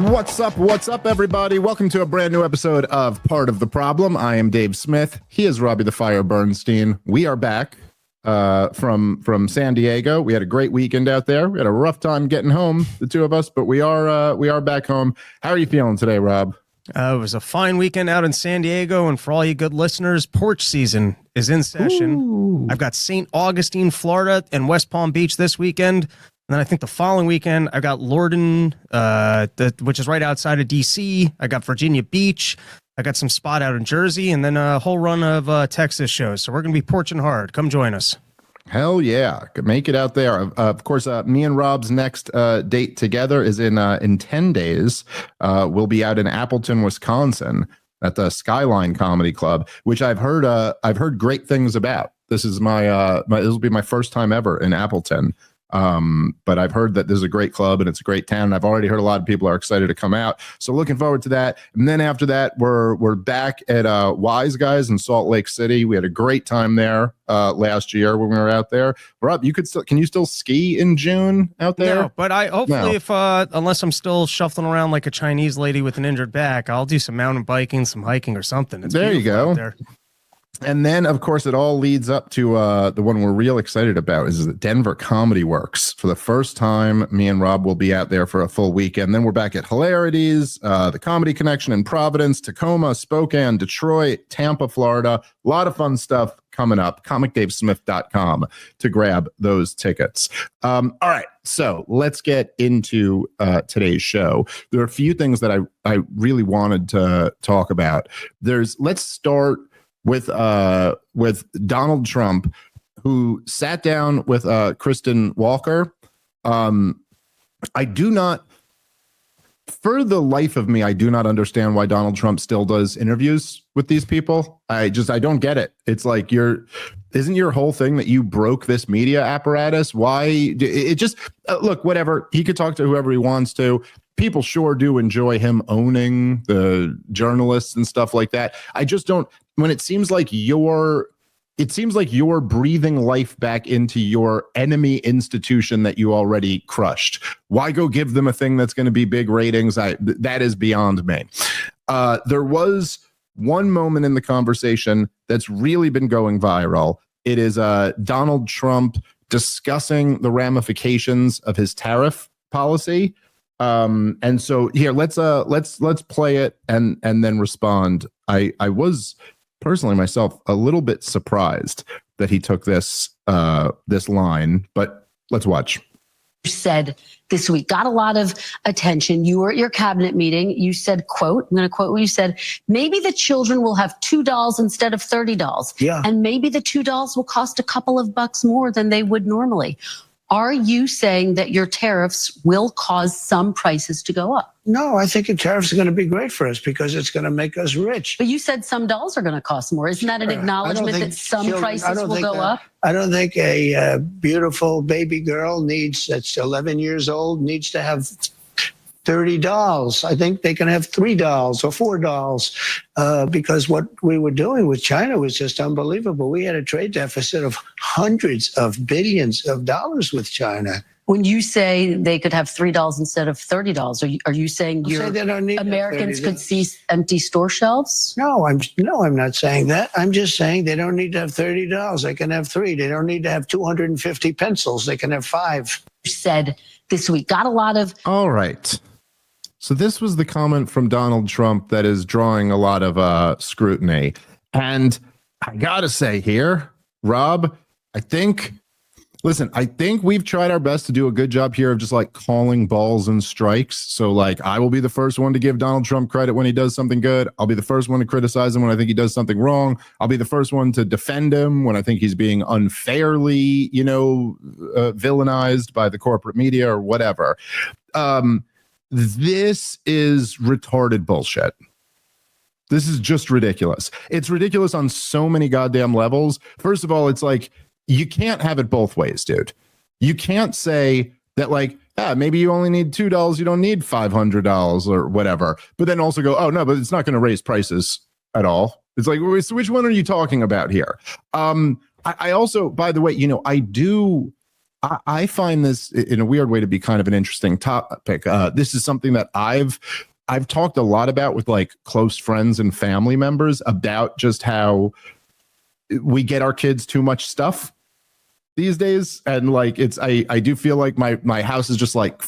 What's up, everybody? Welcome to a brand new episode of Part of the Problem. I am Dave Smith. He is Robbie the Fire Bernstein. We are back from San Diego. We had a great weekend out there. We had a rough time getting home, the two of us, but we are back home. How are you feeling today, Rob? It was a fine weekend out in San Diego, and for all you good listeners, porch season is in session. Ooh. I've got St. Augustine, Florida, and West Palm Beach this weekend. And then I think the following weekend, I got Lorden, which is right outside of D.C. I got Virginia Beach. I got some spot out in Jersey, and then a whole run of Texas shows. So we're going to be porching hard. Come join us. Hell yeah. Make it out there. Of course, me and Rob's next date together is in 10 days. We'll be out in Appleton, Wisconsin at the Skyline Comedy Club, which I've heard great things about. This is this will be my first time ever in Appleton. But I've heard that this is a great club and it's a great town. And I've already heard a lot of people are excited to come out. So looking forward to that. And then after that, we're back at Wise Guys in Salt Lake City. We had a great time there last year when we were out there. Rob, can you still ski in June out there? No, but if unless I'm still shuffling around like a Chinese lady with an injured back, I'll do some mountain biking, some hiking or something. It's there you go. And then, of course, it all leads up to the one we're real excited about is the Denver Comedy Works. For the first time, me and Rob will be out there for a full weekend. Then we're back at Hilarities, the Comedy Connection in Providence, Tacoma, Spokane, Detroit, Tampa, Florida. A lot of fun stuff coming up. ComicDaveSmith.com to grab those tickets. All right, so let's get into today's show. There are a few things that I really wanted to talk about. Let's start with Donald Trump, who sat down with Kristen Walker. I do not, for the life of me, I do not understand why Donald Trump still does interviews with these people. I don't get it. It's like isn't your whole thing that you broke this media apparatus? Why? It just, look, whatever. He could talk to whoever he wants to. People sure do enjoy him owning the journalists and stuff like that. I just don't, when it seems like you're breathing life back into your enemy institution that you already crushed. Why go give them a thing that's going to be big ratings? That is beyond me. There was one moment in the conversation that's really been going viral. It is Donald Trump discussing the ramifications of his tariff policy. And so here, let's play it and then respond. I was personally myself a little bit surprised that he took this line, but let's watch. Said this week got a lot of attention. You were at your cabinet meeting. You said, quote, I'm going to quote what you said, maybe the children will have $2 instead of $30. Yeah. And maybe the $2 will cost a couple of bucks more than they would normally. Are you saying that your tariffs will cause some prices to go up? No, I think the tariffs are going to be great for us because it's going to make us rich. But you said some dolls are going to cost more. Isn't that an acknowledgement that some prices will go up? I don't think a beautiful baby girl that's 11 years old needs to have $30. I think they can have $3 or $4 because what we were doing with China was just unbelievable. We had a trade deficit of hundreds of billions of dollars with China. When you say they could have $3 instead of $30, are you saying Americans could see empty store shelves? No, I'm not saying that. I'm just saying they don't need to have $30. They can have $3. They don't need to have 250 pencils. They can have 5. You said this week got a lot of. All right. So this was the comment from Donald Trump that is drawing a lot of scrutiny. And I got to say here, Rob, I think we've tried our best to do a good job here of just like calling balls and strikes. So like I will be the first one to give Donald Trump credit when he does something good. I'll be the first one to criticize him when I think he does something wrong. I'll be the first one to defend him when I think he's being unfairly, villainized by the corporate media or whatever. This is retarded bullshit. This is just ridiculous. It's ridiculous on so many goddamn levels. First of all, it's like, you can't have it both ways, dude. You can't say that like, maybe you only need $2. You don't need $500 or whatever. But then also go, oh no, but it's not going to raise prices at all. It's like, which one are you talking about here? I also, by the way, I find this in a weird way to be kind of an interesting topic. This is something that I've talked a lot about with like close friends and family members about just how we get our kids too much stuff these days. And like, I do feel like my house is just like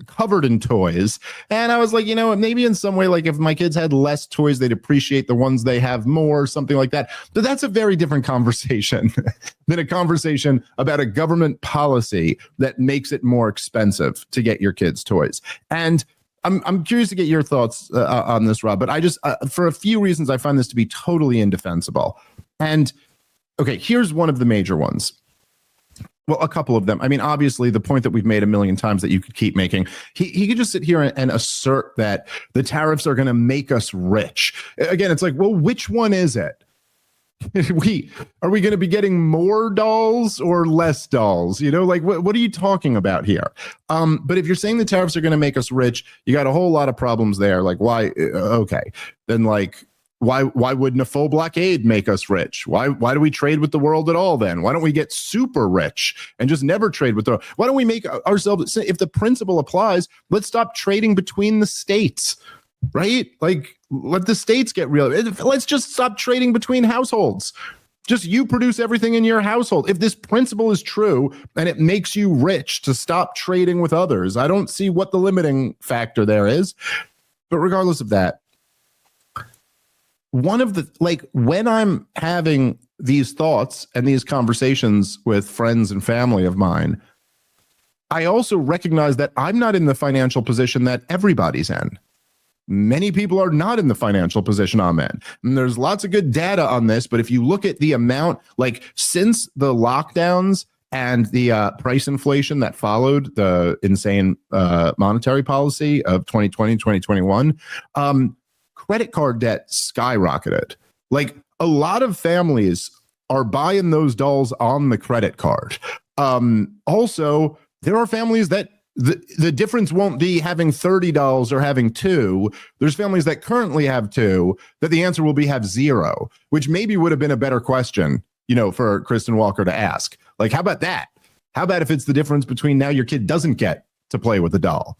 covered in toys. And I was like, maybe in some way, like if my kids had less toys, they'd appreciate the ones they have more, something like that. But that's a very different conversation than a conversation about a government policy that makes it more expensive to get your kids toys. And I'm curious to get your thoughts on this, Rob, but I just, for a few reasons, I find this to be totally indefensible. And okay, here's one of the major ones. Well, a couple of them. I mean, obviously, the point that we've made a million times that you could keep making, he could just sit here and assert that the tariffs are going to make us rich. Again, it's like, well, which one is it? Are we going to be getting more dolls or less dolls? Like what are you talking about here? But if you're saying the tariffs are going to make us rich, you got a whole lot of problems there. Like why? Okay, then like. Why wouldn't a full blockade make us rich? Why do we trade with the world at all then? Why don't we get super rich and just never trade with the world? Why don't we make ourselves, if the principle applies, let's stop trading between the states, right? Like let the states get real. Let's just stop trading between households. Just you produce everything in your household. If this principle is true and it makes you rich to stop trading with others, I don't see what the limiting factor there is. But regardless of that, one of the, like when I'm having these thoughts and these conversations with friends and family of mine, I also recognize that I'm not in the financial position that everybody's in. Many people are not in the financial position I'm in. And there's lots of good data on this, but if you look at the amount, like since the lockdowns and the price inflation that followed the insane monetary policy of 2020, 2021, credit card debt skyrocketed. Like a lot of families are buying those dolls on the credit card. Also, there are families that the difference won't be having 30 dolls or having 2. There's families that currently have 2 that the answer will be have 0, which maybe would have been a better question, for Kristen Walker to ask. Like, how about that? How about if it's the difference between now your kid doesn't get to play with a doll?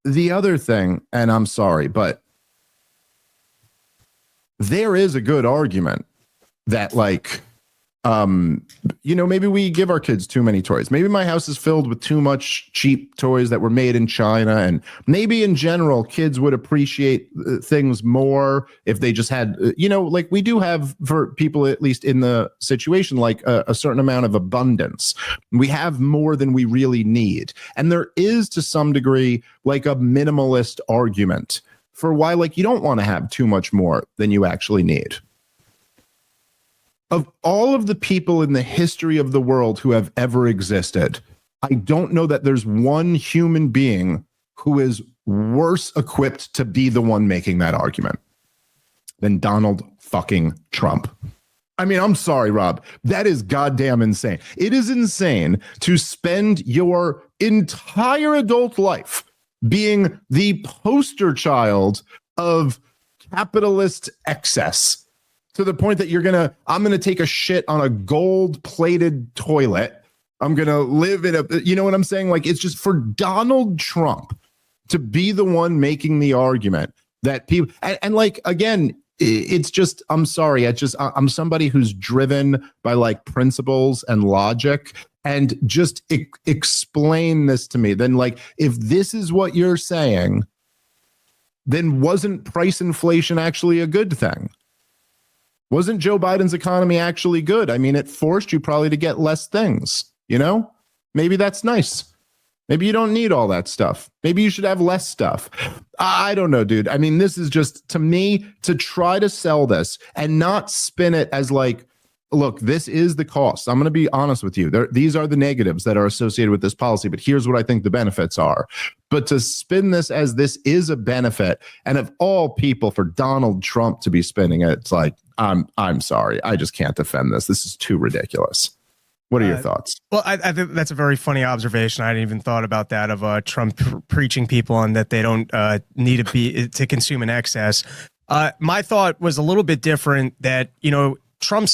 The other thing, and I'm sorry, but there is a good argument that like, maybe we give our kids too many toys. Maybe my house is filled with too much cheap toys that were made in China. And maybe in general, kids would appreciate things more if they just had, like we do have for people, at least in the situation, like a certain amount of abundance. We have more than we really need. And there is to some degree, like a minimalist argument for why, like, you don't want to have too much more than you actually need. Of all of the people in the history of the world who have ever existed, I don't know that there's one human being who is worse equipped to be the one making that argument than Donald fucking Trump. I mean, I'm sorry, Rob. That is goddamn insane. It is insane to spend your entire adult life being the poster child of capitalist excess, to the point that I'm going to take a shit on a gold-plated toilet. I'm going to live in you know what I'm saying? Like, it's just for Donald Trump to be the one making the argument that people, and like, again, it's just, I'm sorry. I'm somebody who's driven by like principles and logic, and just explain this to me. Then like, if this is what you're saying, then wasn't price inflation actually a good thing? Wasn't Joe Biden's economy actually good? I mean, it forced you probably to get less things, Maybe that's nice. Maybe you don't need all that stuff. Maybe you should have less stuff. I don't know, dude. I mean, this is just, to me, to try to sell this and not spin it as like, look, this is the cost. I'm going to be honest with you. These are the negatives that are associated with this policy, but here's what I think the benefits are. But to spin this as this is a benefit, and of all people, for Donald Trump to be spinning it, it's like, I'm sorry. I just can't defend this. This is too ridiculous. What are your thoughts? Well, I think that's a very funny observation. I hadn't even thought about that, of Trump preaching people on that they don't need to consume in excess. My thought was a little bit different, that, Trump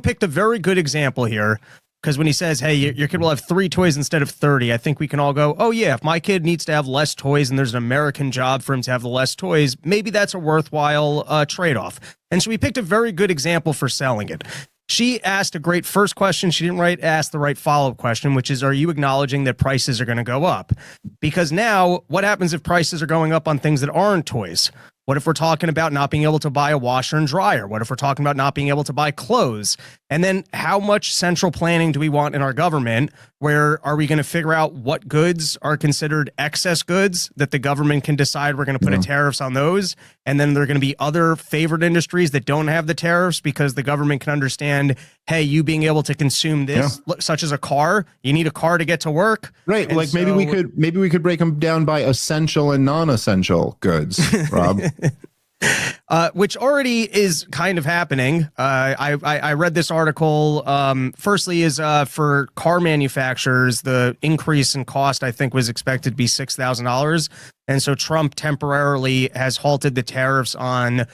picked a very good example here Because when he says, hey, your kid will have 3 toys instead of 30, I think we can all go, oh, yeah, if my kid needs to have less toys and there's an American job for him to have the less toys, maybe that's a worthwhile trade-off. And so we picked a very good example for selling it. She asked a great first question. She didn't ask the right follow-up question, which is, are you acknowledging that prices are going to go up? Because now, what happens if prices are going up on things that aren't toys? What if we're talking about not being able to buy a washer and dryer? What if we're talking about not being able to buy clothes? And then how much central planning do we want in our government? Where are we going to figure out what goods are considered excess goods that the government can decide we're going to put a tariffs on those? And then there are going to be other favored industries that don't have the tariffs because the government can understand, hey, you being able to consume this, such as a car, you need a car to get to work. Right. And like maybe we could break them down by essential and non-essential goods, Rob. Which already is kind of happening. I read this article. Firstly, is for car manufacturers, the increase in cost I think was expected to be $6,000, and so Trump temporarily has halted the tariffs on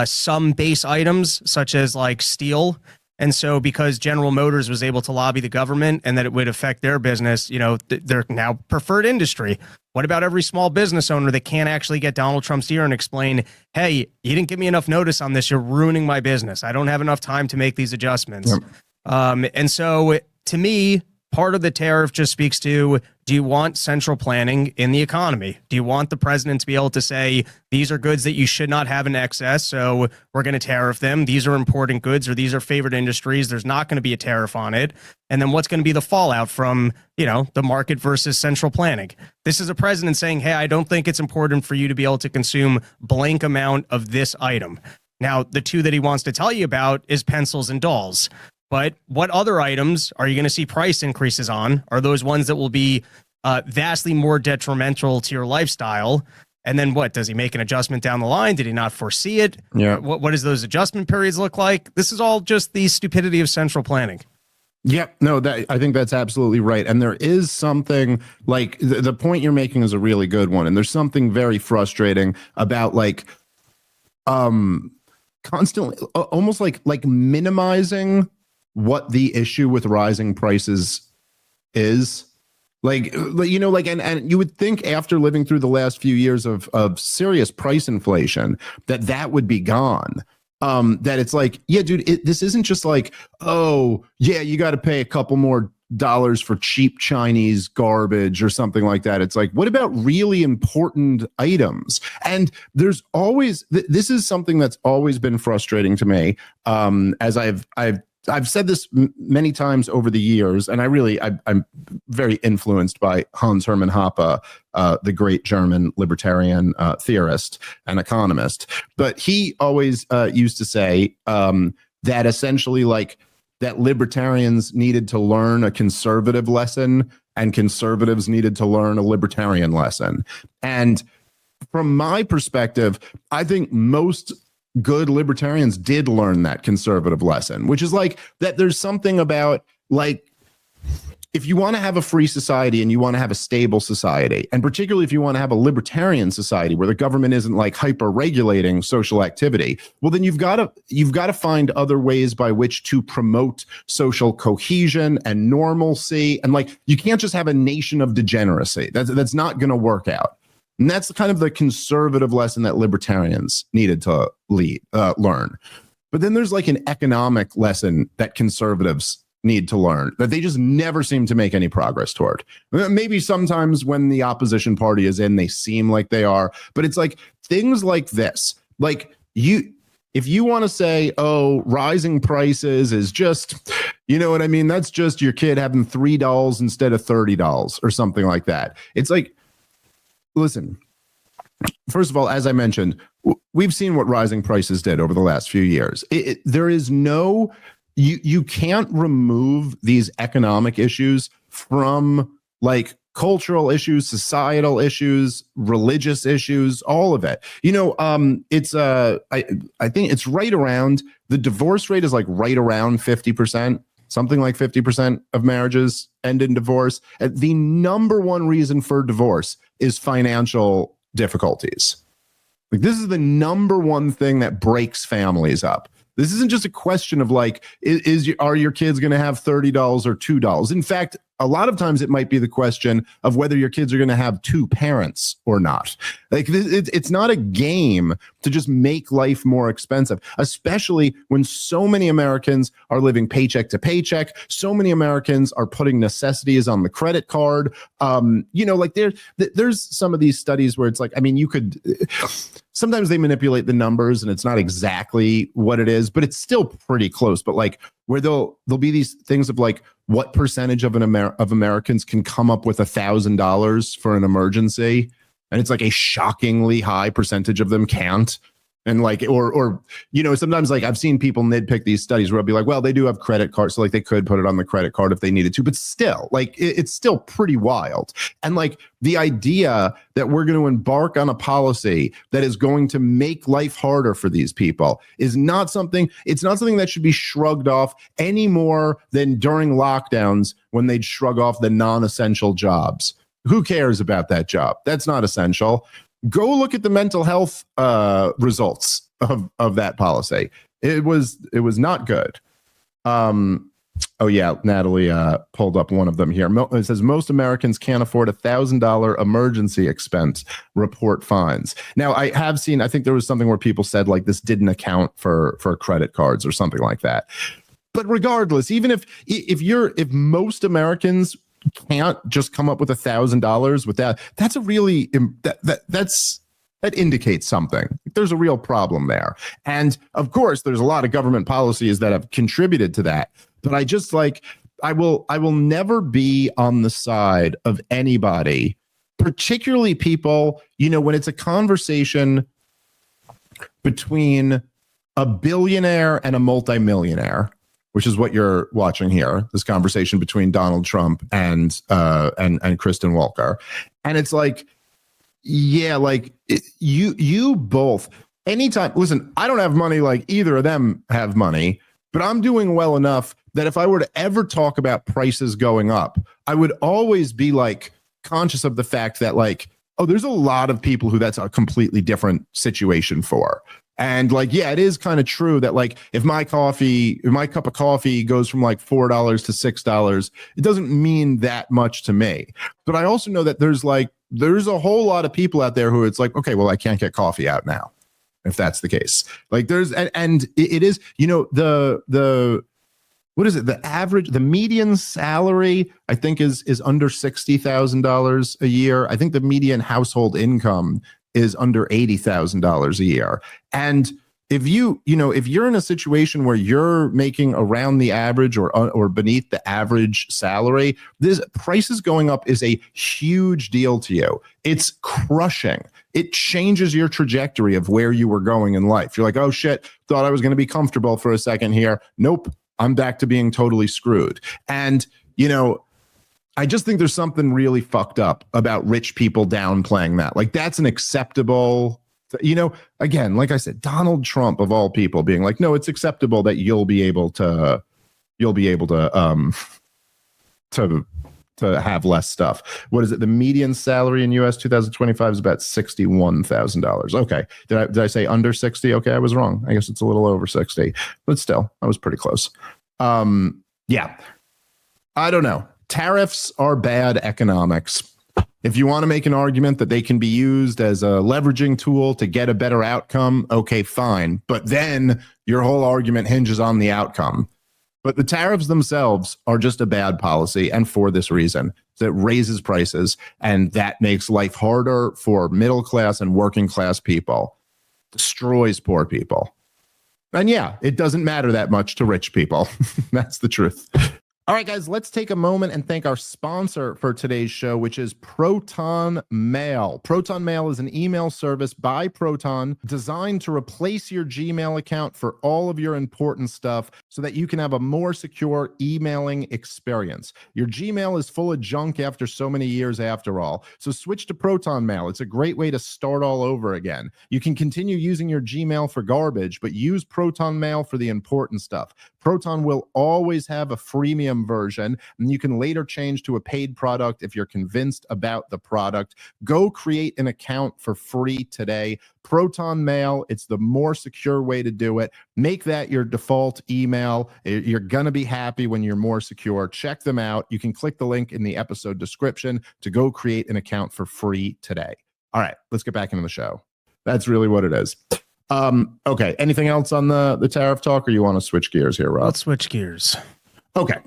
some base items such as like steel. And so because General Motors was able to lobby the government and that it would affect their business, you know, they're now preferred industry. What about every small business owner that can't actually get Donald Trump's ear and explain, hey, you didn't give me enough notice on this. You're ruining my business. I don't have enough time to make these adjustments. And so to me, part of the tariff just speaks to, do you want central planning in the economy? Do you want the president to be able to say, these are goods that you should not have in excess, so we're going to tariff them. These are important goods, or these are favored industries. There's not going to be a tariff on it. And then what's going to be the fallout from, you know, the market versus central planning? This is a president saying, hey, I don't think it's important for you to be able to consume blank amount of this item. Now, the two that he wants to tell you about is pencils and dolls. But what other items are you going to see price increases on? Are those ones that will be vastly more detrimental to your lifestyle? And then what? Does he make an adjustment down the line? Did he not foresee it? Yeah. What does those adjustment periods look like? This is all just the stupidity of central planning. Yeah, no, I think that's absolutely right. And there is something like the point you're making is a really good one. And there's something very frustrating about like constantly almost like minimizing what the issue with rising prices is. Like, you know, like, and you would think after living through the last few years of serious price inflation that would be gone. That it's like, yeah, dude, this isn't just like, oh, yeah, you got to pay a couple more dollars for cheap Chinese garbage or something like that. It's like, what about really important items? And there's always, this is something that's always been frustrating to me. As I've said this many times over the years, and I'm very influenced by Hans Hermann Hoppe, the great German libertarian theorist and economist. But he always used to say that essentially, like, that libertarians needed to learn a conservative lesson and conservatives needed to learn a libertarian lesson. And from my perspective, I think most good libertarians did learn that conservative lesson, which is like that there's something about, like, if you want to have a free society and you want to have a stable society, and particularly if you want to have a libertarian society where the government isn't like hyper regulating social activity, well, then you've got to find other ways by which to promote social cohesion and normalcy. And like, you can't just have a nation of degeneracy. That's not going to work out. And that's kind of the conservative lesson that libertarians needed to learn. But then there's like an economic lesson that conservatives need to learn that they just never seem to make any progress toward. Maybe sometimes when the opposition party is in, they seem like they are, but it's like things like this, like if you want to say, oh, rising prices is just, you know what I mean? That's just your kid having $3 instead of $30 or something like that. It's like, listen, first of all, as I mentioned, we've seen what rising prices did over the last few years. There is no, you can't remove these economic issues from like cultural issues, societal issues, religious issues, all of it. You know, it's I think it's right around, the divorce rate is like right around 50%. Something like 50% of marriages end in divorce. The number one reason for divorce is financial difficulties. Like, this is the number one thing that breaks families up. This isn't just a question of like, are your kids going to have $30 or $2? In fact, a lot of times it might be the question of whether your kids are going to have two parents or not. Like it's not a game to just make life more expensive, especially when so many Americans are living paycheck to paycheck. So many Americans are putting necessities on the credit card. Like there's some of these studies where it's like, I mean, you could, sometimes they manipulate the numbers and it's not exactly what it is, but it's still pretty close. But like where there'll be these things of like, what percentage of Americans can come up with $1,000 for an emergency? And it's like a shockingly high percentage of them can't. And like, or sometimes like I've seen people nitpick these studies where I'll be like, well, they do have credit cards, so like they could put it on the credit card if they needed to, but still, like it's still pretty wild. And like the idea that we're going to embark on a policy that is going to make life harder for these people is not something. It's not something that should be shrugged off any more than during lockdowns when they'd shrug off the non-essential jobs. Who cares about that job? That's not essential. Go look at the mental health results of that policy. It was not good. Oh yeah, Natalie pulled up one of them here. It says most Americans can't afford $1,000 emergency expense. Report fines. Now I have seen. I think there was something where people said like this didn't account for credit cards or something like that. But regardless, even if most Americans can't just come up with $1,000 with that's a really that indicates something. There's a real problem there. And of course there's a lot of government policies that have contributed to that, but I just like I will never be on the side of anybody, particularly people, when it's a conversation between a billionaire and a multimillionaire, which is what you're watching here, this conversation between Donald Trump and Kristen Walker. And it's like, yeah, like you both, anytime, listen, I don't have money like either of them have money, but I'm doing well enough that if I were to ever talk about prices going up, I would always be like conscious of the fact that like, oh, there's a lot of people who that's a completely different situation for. And like, yeah, it is kind of true that like if my cup of coffee goes from like $4 to $6, it doesn't mean that much to me. But I also know that there's a whole lot of people out there who it's like, okay, well, I can't get coffee out now, if that's the case. Like there's and it is, the what is it? The median salary, I think is under $60,000 a year. I think the median household income is under $80,000 a year. And if you're in a situation where you're making around the average or beneath the average salary, this prices going up is a huge deal to you. It's crushing. It changes your trajectory of where you were going in life. You're like, oh shit, thought I was going to be comfortable for a second here. Nope, I'm back to being totally screwed. And, I just think there's something really fucked up about rich people downplaying that. Like that's an acceptable, again, like I said, Donald Trump of all people being like, no, it's acceptable that you'll be able to have less stuff. What is it? The median salary in US 2025 is about $61,000. Okay. Did I say under 60? Okay. I was wrong. I guess it's a little over 60, but still I was pretty close. Yeah, I don't know. Tariffs are bad economics. If you want to make an argument that they can be used as a leveraging tool to get a better outcome, okay, fine. But then your whole argument hinges on the outcome. But the tariffs themselves are just a bad policy. And for this reason, it raises prices and that makes life harder for middle class and working class people, destroys poor people. And yeah, it doesn't matter that much to rich people. That's the truth. All right, guys, let's take a moment and thank our sponsor for today's show, which is Proton Mail. Proton Mail is an email service by Proton designed to replace your Gmail account for all of your important stuff so that you can have a more secure emailing experience. Your Gmail is full of junk after so many years after all. So switch to Proton Mail. It's a great way to start all over again. You can continue using your Gmail for garbage, but use Proton Mail for the important stuff. Proton will always have a freemium version, and you can later change to a paid product if you're convinced about the product. Go create an account for free today. Proton Mail, it's the more secure way to do it. Make that your default email. You're going to be happy when you're more secure. Check them out. You can click the link in the episode description to go create an account for free today. All right, let's get back into the show. That's really what it is. Okay, anything else on the tariff talk, or you want to switch gears here, Rob? Let's switch gears. Okay.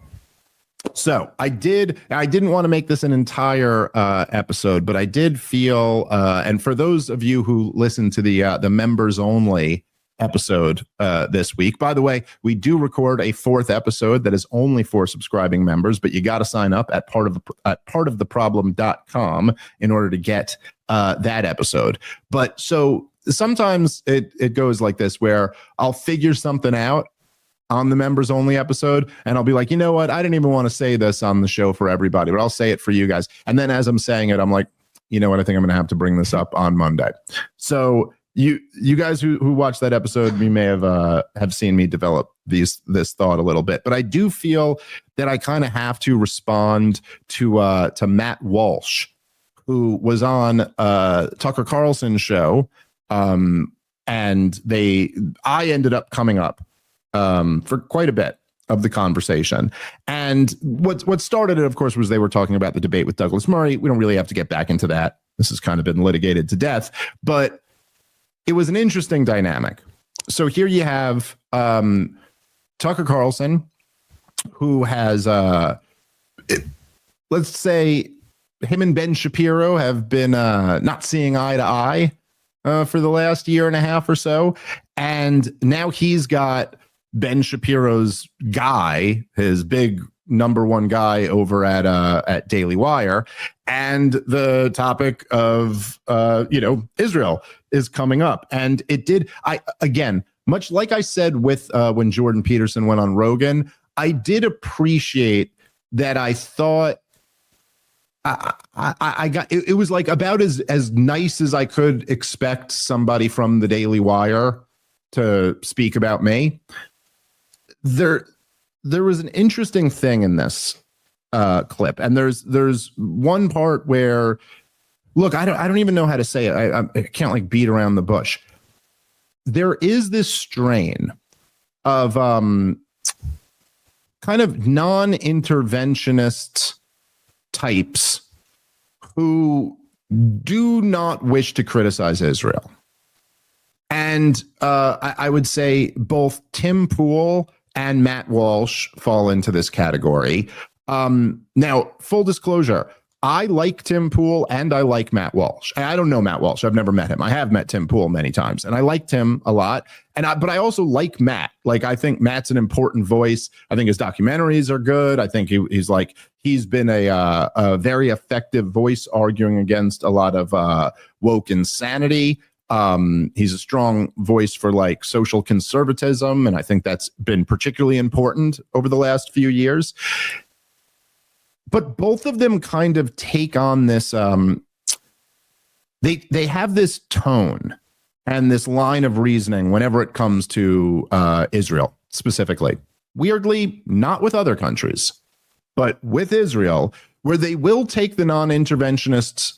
So I didn't want to make this an entire episode, but I did feel, and for those of you who listen to the members only episode this week, by the way, we do record a fourth episode that is only for subscribing members, but you got to sign up at partoftheproblem.com in order to get that episode. But so sometimes it goes like this, where I'll figure something out on the members only episode, and I'll be like, you know what, I didn't even want to say this on the show for everybody, but I'll say it for you guys. And then as I'm saying it, I'm like, you know what, I think I'm gonna have to bring this up on Monday. So you guys who watched that episode, you may have seen me develop this thought a little bit, but I do feel that I kind of have to respond to Matt Walsh, who was on Tucker Carlson's show, and I ended up coming up for quite a bit of the conversation. And what started it, of course, was they were talking about the debate with Douglas Murray. We don't really have to get back into that. This has kind of been litigated to death, but it was an interesting dynamic. So here you have Tucker Carlson, who has, let's say, him and Ben Shapiro have been not seeing eye to eye for the last year and a half or so. And now he's got Ben Shapiro's guy, his big number one guy over at Daily Wire, and the topic of Israel is coming up. And it did, much like I said with when Jordan Peterson went on Rogan, I did appreciate that. I thought I got it was like about as nice as I could expect somebody from the Daily Wire to speak about me. There was an interesting thing in this clip, and there's one part where, look, I don't even know how to say it. I can't like beat around the bush. There is this strain of kind of non-interventionist types who do not wish to criticize Israel. And I would say both Tim Pool and Matt Walsh fall into this category. Now, full disclosure, I like Tim Pool and I like Matt Walsh. I don't know Matt Walsh. I've never met him. I have met Tim Pool many times, and I liked him a lot. But I also like Matt. Like, I think Matt's an important voice. I think his documentaries are good. I think he's been a very effective voice arguing against a lot of woke insanity. He's a strong voice for like social conservatism, and I think that's been particularly important over the last few years. But both of them kind of take on this, they have this tone and this line of reasoning whenever it comes to Israel specifically. Weirdly, not with other countries, but with Israel, where they will take the non-interventionists'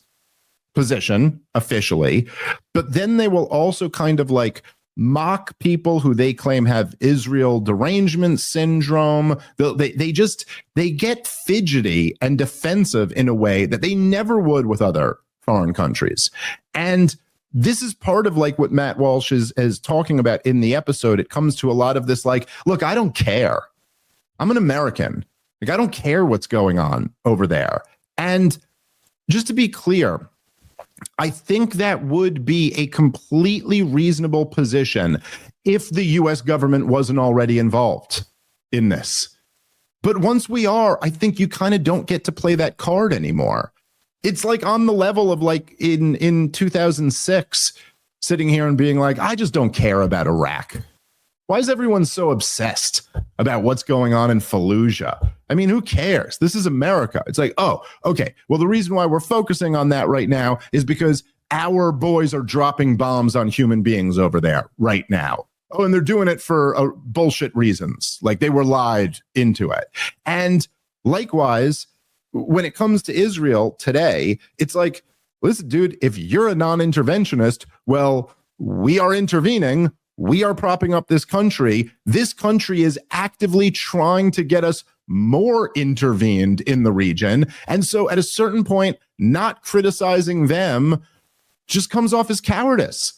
position officially, but then they will also kind of like mock people who they claim have Israel derangement syndrome. They get fidgety and defensive in a way that they never would with other foreign countries. And this is part of like what Matt Walsh is talking about in the episode. It comes to a lot of this like, look, I don't care. I'm an American. Like, I don't care what's going on over there. And just to be clear, I think that would be a completely reasonable position if the US government wasn't already involved in this. But once we are, I think you kind of don't get to play that card anymore. It's like on the level of like in 2006, sitting here and being like, I just don't care about Iraq. Why is everyone so obsessed about what's going on in Fallujah? I mean, who cares? This is America. It's like, oh, okay. Well, the reason why we're focusing on that right now is because our boys are dropping bombs on human beings over there right now. Oh, and they're doing it for bullshit reasons. Like they were lied into it. And likewise, when it comes to Israel today, it's like, listen, dude, if you're a non-interventionist, well, we are intervening. We are propping up this country. This country is actively trying to get us more intervened in the region. And so at a certain point, not criticizing them just comes off as cowardice.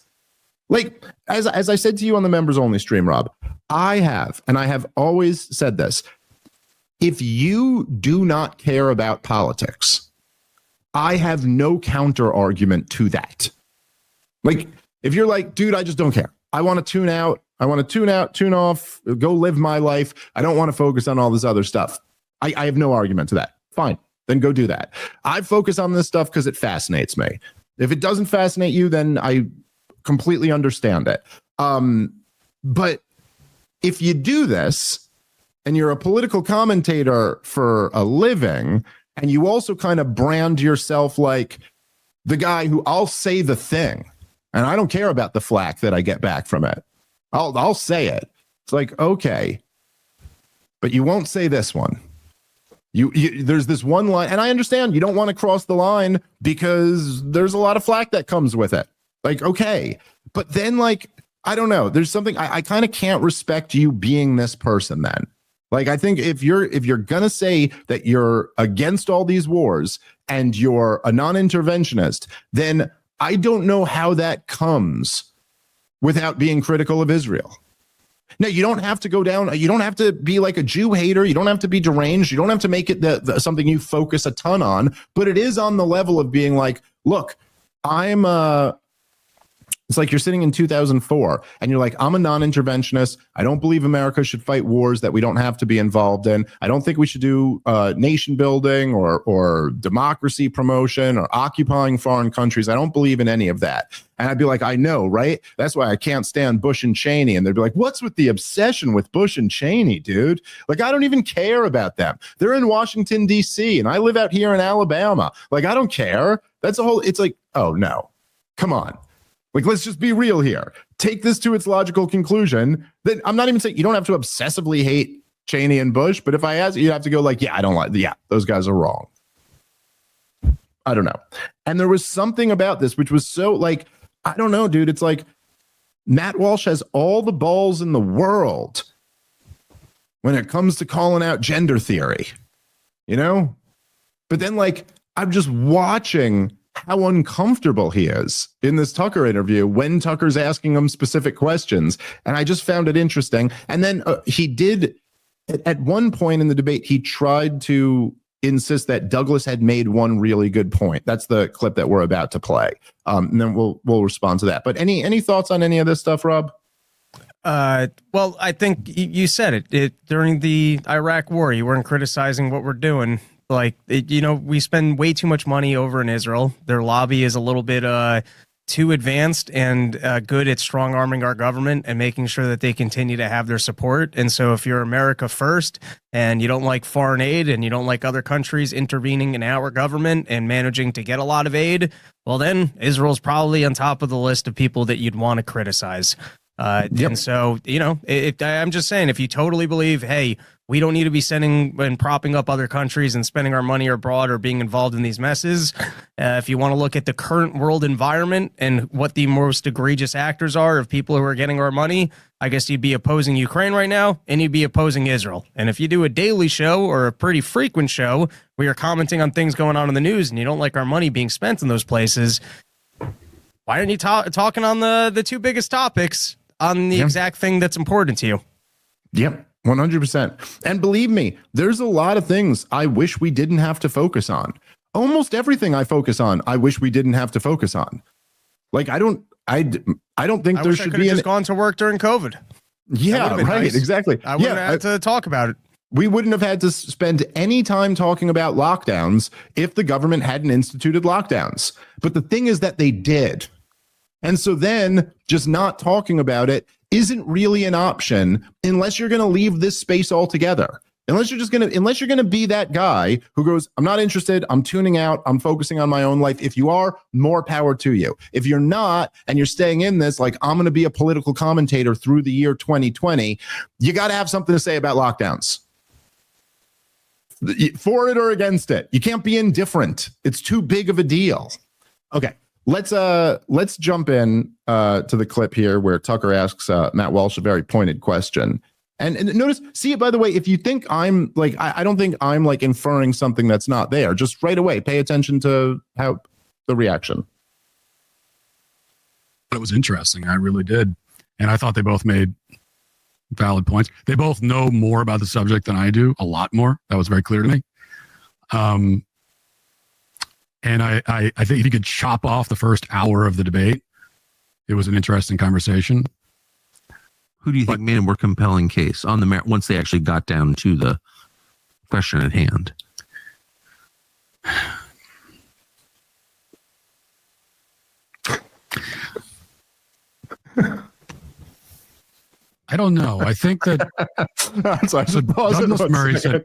Like, as I said to you on the members only stream, Rob, I have always said this. If you do not care about politics, I have no counter argument to that. Like, if you're like, dude, I just don't care. I want to tune out. I want to tune out, tune off, go live my life. I don't want to focus on all this other stuff. I have no argument to that. Fine, then go do that. I focus on this stuff because it fascinates me. If it doesn't fascinate you, then I completely understand it. But if you do this and you're a political commentator for a living, and you also kind of brand yourself like the guy who I'll say the thing, and I don't care about the flack that I get back from it. I'll say it. It's like, okay, but you won't say this one. You there's this one line, and I understand you don't want to cross the line because there's a lot of flack that comes with it. Like, okay, but then like, I don't know, there's something I kind of can't respect you being this person then. Like, I think if you're gonna say that you're against all these wars and you're a non-interventionist, then I don't know how that comes without being critical of Israel. Now, you don't have to go down. You don't have to be like a Jew hater. You don't have to be deranged. You don't have to make it something you focus a ton on. But it is on the level of being like, look, it's like you're sitting in 2004 and you're like, I'm a non-interventionist. I don't believe America should fight wars that we don't have to be involved in. I don't think we should do nation building or democracy promotion or occupying foreign countries. I don't believe in any of that. And I'd be like, I know, right? That's why I can't stand Bush and Cheney. And they'd be like, what's with the obsession with Bush and Cheney, dude? Like, I don't even care about them. They're in Washington, D.C., and I live out here in Alabama. Like, I don't care. That's a whole, it's like, oh, no, come on. Like, let's just be real here. Take this to its logical conclusion. That I'm not even saying you don't have to obsessively hate Cheney and Bush, but if I ask you have to go like, yeah, I don't like, yeah, those guys are wrong. I don't know. And there was something about this, which was so like, I don't know, dude. It's like Matt Walsh has all the balls in the world when it comes to calling out gender theory, you know? But then like, I'm just watching how uncomfortable he is in this Tucker interview when Tucker's asking him specific questions. And I just found it interesting. And then he did, at one point in the debate, he tried to insist that Douglas had made one really good point. That's the clip that we're about to play. And then we'll respond to that. But any thoughts on any of this stuff, Rob? Well, I think you said it during the Iraq war. You weren't criticizing what we're doing. Like, we spend way too much money over in Israel. Their lobby is a little bit too advanced and good at strong arming our government and making sure that they continue to have their support. And so if you're America first and you don't like foreign aid and you don't like other countries intervening in our government and managing to get a lot of aid, well, then Israel's probably on top of the list of people that you'd want to criticize. Yep. And so, I'm just saying, if you totally believe, hey, we don't need to be sending and propping up other countries and spending our money abroad or being involved in these messes. If you want to look at the current world environment and what the most egregious actors are of people who are getting our money, I guess you'd be opposing Ukraine right now and you'd be opposing Israel. And if you do a daily show or a pretty frequent show where you're commenting on things going on in the news and you don't like our money being spent in those places, why aren't you talking on the two biggest topics on the exact thing that's important to you? Yep. 100%. And believe me, there's a lot of things I wish we didn't have to focus on. Almost everything I focus on, I wish we didn't have to focus on. Like, I don't think there should be just gone to work during COVID. Yeah, right. Nice. Exactly. I wouldn't have had to talk about it. We wouldn't have had to spend any time talking about lockdowns if the government hadn't instituted lockdowns. But the thing is that they did. And so then just not talking about it isn't really an option unless you're going to leave this space altogether. Unless you're going to be that guy who goes, I'm not interested, I'm tuning out, I'm focusing on my own life. If you are, more power to you. If you're not, and you're staying in this, like, I'm going to be a political commentator through the year 2020, you got to have something to say about lockdowns. For it or against it. You can't be indifferent. It's too big of a deal. Okay. Let's jump in to the clip here where Tucker asks Matt Walsh a very pointed question. And notice, see it, by the way, if you think I'm like, I don't think I'm like inferring something that's not there. Just right away, pay attention to how the reaction. It was interesting. I really did. And I thought they both made valid points. They both know more about the subject than I do, a lot more. That was very clear to me. And I think if you could chop off the first hour of the debate, it was an interesting conversation. Who do you think made a more compelling case on the once they actually got down to the question at hand? I don't know. I think that so Douglas Murray said,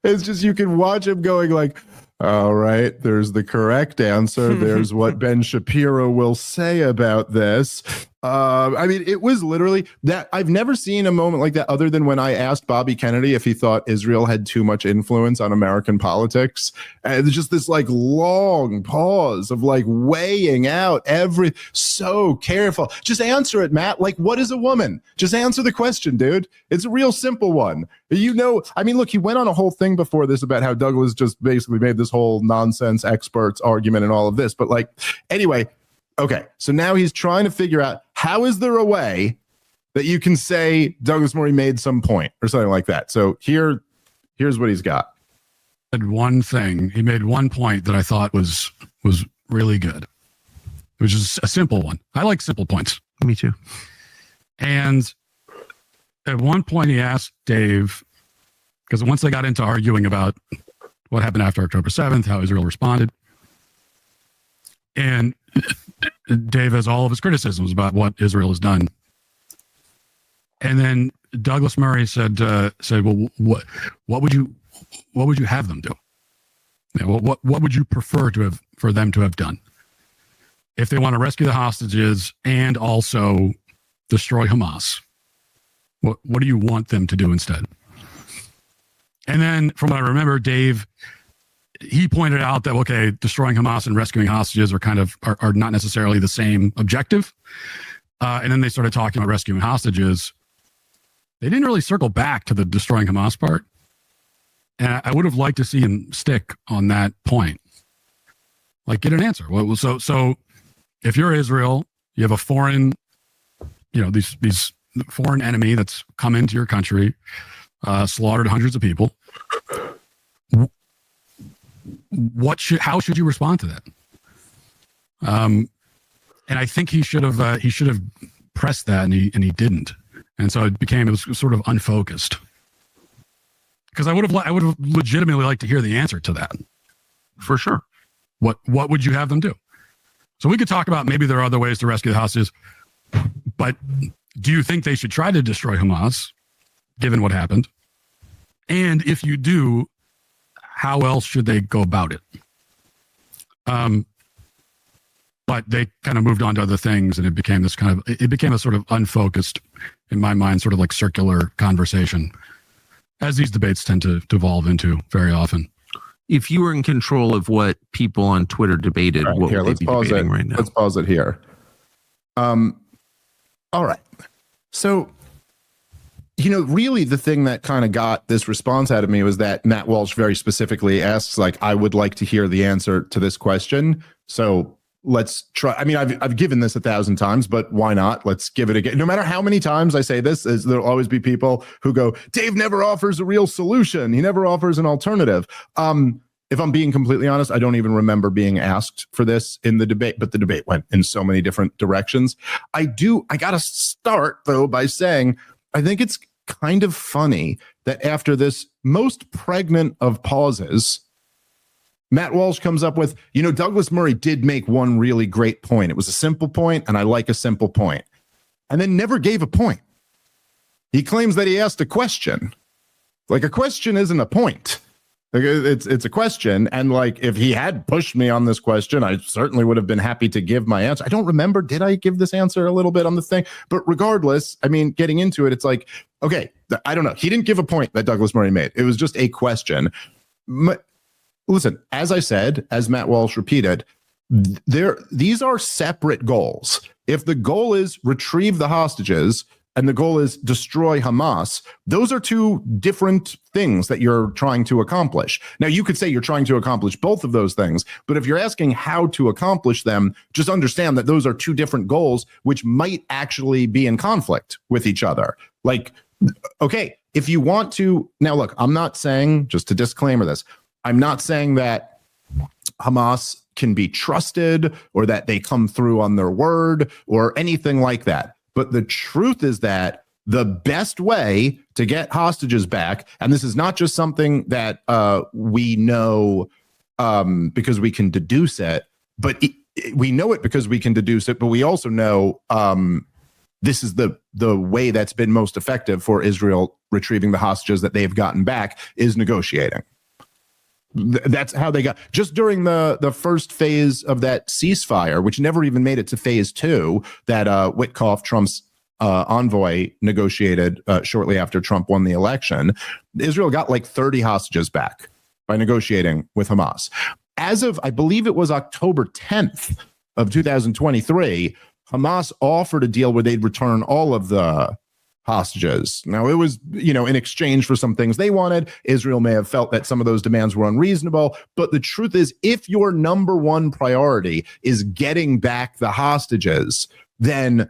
it's just, you can watch him going like, all right, there's the correct answer. There's what Ben Shapiro will say about this. I mean, it was literally that. I've never seen a moment like that other than when I asked Bobby Kennedy if he thought Israel had too much influence on American politics. And it's just this like long pause of like weighing out so careful. Just answer it, Matt. Like, what is a woman? Just answer the question, dude. It's a real simple one. You know, I mean, look, he went on a whole thing before this about how Douglas just basically made this whole nonsense experts argument and all of this. But like, anyway, okay, so now he's trying to figure out, how is there a way that you can say Douglas Murray made some point or something like that? So here's what he's got. One thing, he made one point that I thought was really good, which is a simple one. I like simple points. Me too. And at one point he asked Dave, because once they got into arguing about what happened after October 7th, how Israel responded, and Dave has all of his criticisms about what Israel has done. And then Douglas Murray said, well, what would you have them do? You know, what would you prefer for them to have done? If they want to rescue the hostages and also destroy Hamas, what do you want them to do instead? And then from what I remember, Dave, he pointed out that, okay, destroying Hamas and rescuing hostages are not necessarily the same objective. And then they started talking about rescuing hostages. They didn't really circle back to the destroying Hamas part. And I would have liked to see him stick on that point. Like, get an answer. So if you're Israel, you have a foreign, these foreign enemy that's come into your country, slaughtered hundreds of people. How should you respond to that? And I think he should have pressed that, and he didn't, and so it was sort of unfocused. Because I would have legitimately liked to hear the answer to that, for sure. What would you have them do? So we could talk about maybe there are other ways to rescue the hostages, but do you think they should try to destroy Hamas, given what happened? And if you do, how else should they go about it? But they kind of moved on to other things, and it became a sort of unfocused, in my mind, sort of like circular conversation, as these debates tend to devolve into very often. If you were in control of what people on Twitter debated, right, what here, would they be debating right now? Let's pause it here. All right. So, really the thing that kind of got this response out of me was that Matt Walsh very specifically asks, like, I would like to hear the answer to this question. So let's try. I mean, I've given this 1,000 times, but why not? Let's give it again. No matter how many times I say this, there'll always be people who go, Dave never offers a real solution. He never offers an alternative. If I'm being completely honest, I don't even remember being asked for this in the debate, but the debate went in so many different directions. I got to start, though, by saying I think it's kind of funny that after this most pregnant of pauses, Matt Walsh comes up with, Douglas Murray did make one really great point. It was a simple point, and I like a simple point. And then never gave a point. He claims that he asked a question. Like, a question isn't a point. Like, it's a question, and like, if he had pushed me on this question, I certainly would have been happy to give my answer. I don't remember, did I give this answer a little bit on the thing? But regardless, I mean, getting into it, it's like, okay, I don't know. He didn't give a point that Douglas Murray made. It was just a question. Listen, as I said, as Matt Walsh repeated, these are separate goals. If the goal is retrieve the hostages, and the goal is destroy Hamas, those are two different things that you're trying to accomplish. Now, you could say you're trying to accomplish both of those things, but if you're asking how to accomplish them, just understand that those are two different goals, which might actually be in conflict with each other. Like, okay, if you want to, now look, I'm not saying, just to disclaimer this, I'm not saying that Hamas can be trusted or that they come through on their word or anything like that. But the truth is that the best way to get hostages back, and this is not just something that we know because we can deduce it, but we know it because we can deduce it, but we also know this is the way that's been most effective for Israel retrieving the hostages that they've gotten back is negotiating. That's how they got, just during the first phase of that ceasefire, which never even made it to phase 2, that Witkoff, Trump's envoy, negotiated shortly after Trump won the election. Israel got like 30 hostages back by negotiating with Hamas. As of, I believe it was October 10th of 2023, Hamas offered a deal where they'd return all of the hostages. Now, it was, in exchange for some things they wanted. Israel may have felt that some of those demands were unreasonable. But the truth is, if your number one priority is getting back the hostages, then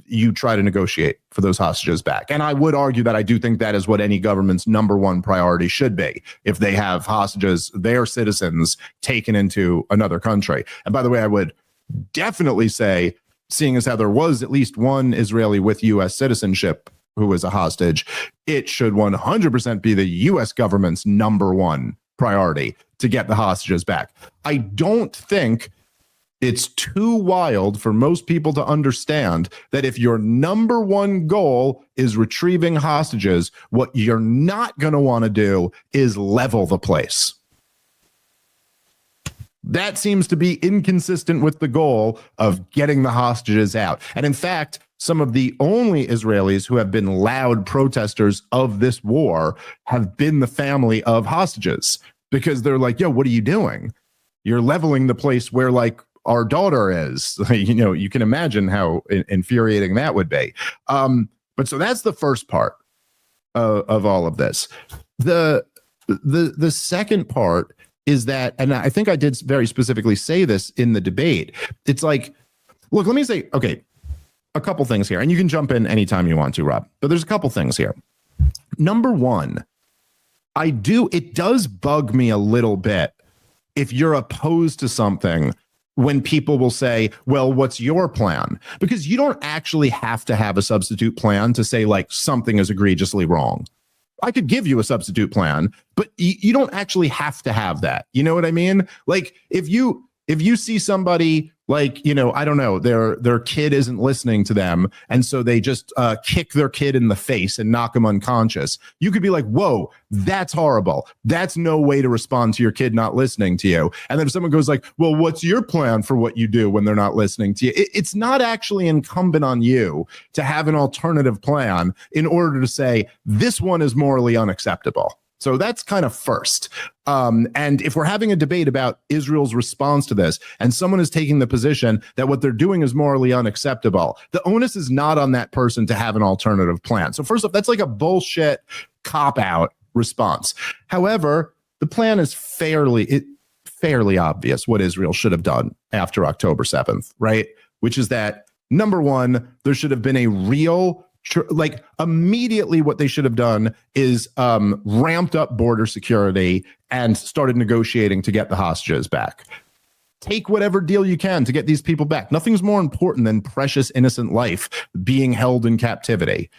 you try to negotiate for those hostages back. And I would argue that I do think that is what any government's number one priority should be if they have hostages, their citizens, taken into another country. And by the way, I would definitely say, seeing as how there was at least one Israeli with U.S. citizenship who was a hostage, it should 100% be the U.S. government's number one priority to get the hostages back. I don't think it's too wild for most people to understand that if your number one goal is retrieving hostages, what you're not going to want to do is level the place. That seems to be inconsistent with the goal of getting the hostages out. And in fact, some of the only Israelis who have been loud protesters of this war have been the family of hostages, because they're like, yo, what are you doing? You're leveling the place where, like, our daughter is. You can imagine how infuriating that would be. But so that's the first part of all of this. The second part is that, and I think I did very specifically say this in the debate, it's like, look, let me say, okay, a couple things here, and you can jump in anytime you want to, Rob, but there's a couple things here. Number one, it does bug me a little bit if you're opposed to something when people will say, well, what's your plan? Because you don't actually have to have a substitute plan to say, like, something is egregiously wrong. I could give you a substitute plan, but you don't actually have to have that. You know what I mean? Like, if you see somebody, like, I don't know, their kid isn't listening to them, and so they just kick their kid in the face and knock them unconscious, you could be like, whoa, that's horrible. That's no way to respond to your kid not listening to you. And then if someone goes like, well, what's your plan for what you do when they're not listening to you? It's not actually incumbent on you to have an alternative plan in order to say this one is morally unacceptable. So that's kind of first. And if we're having a debate about Israel's response to this, and someone is taking the position that what they're doing is morally unacceptable, the onus is not on that person to have an alternative plan. So first off, that's like a bullshit cop-out response. However, the plan is fairly obvious what Israel should have done after October 7th, right? Which is that, number one, there should have been a real, like, immediately what they should have done is ramped up border security and started negotiating to get the hostages back. Take whatever deal you can to get these people back. Nothing's more important than precious innocent life being held in captivity,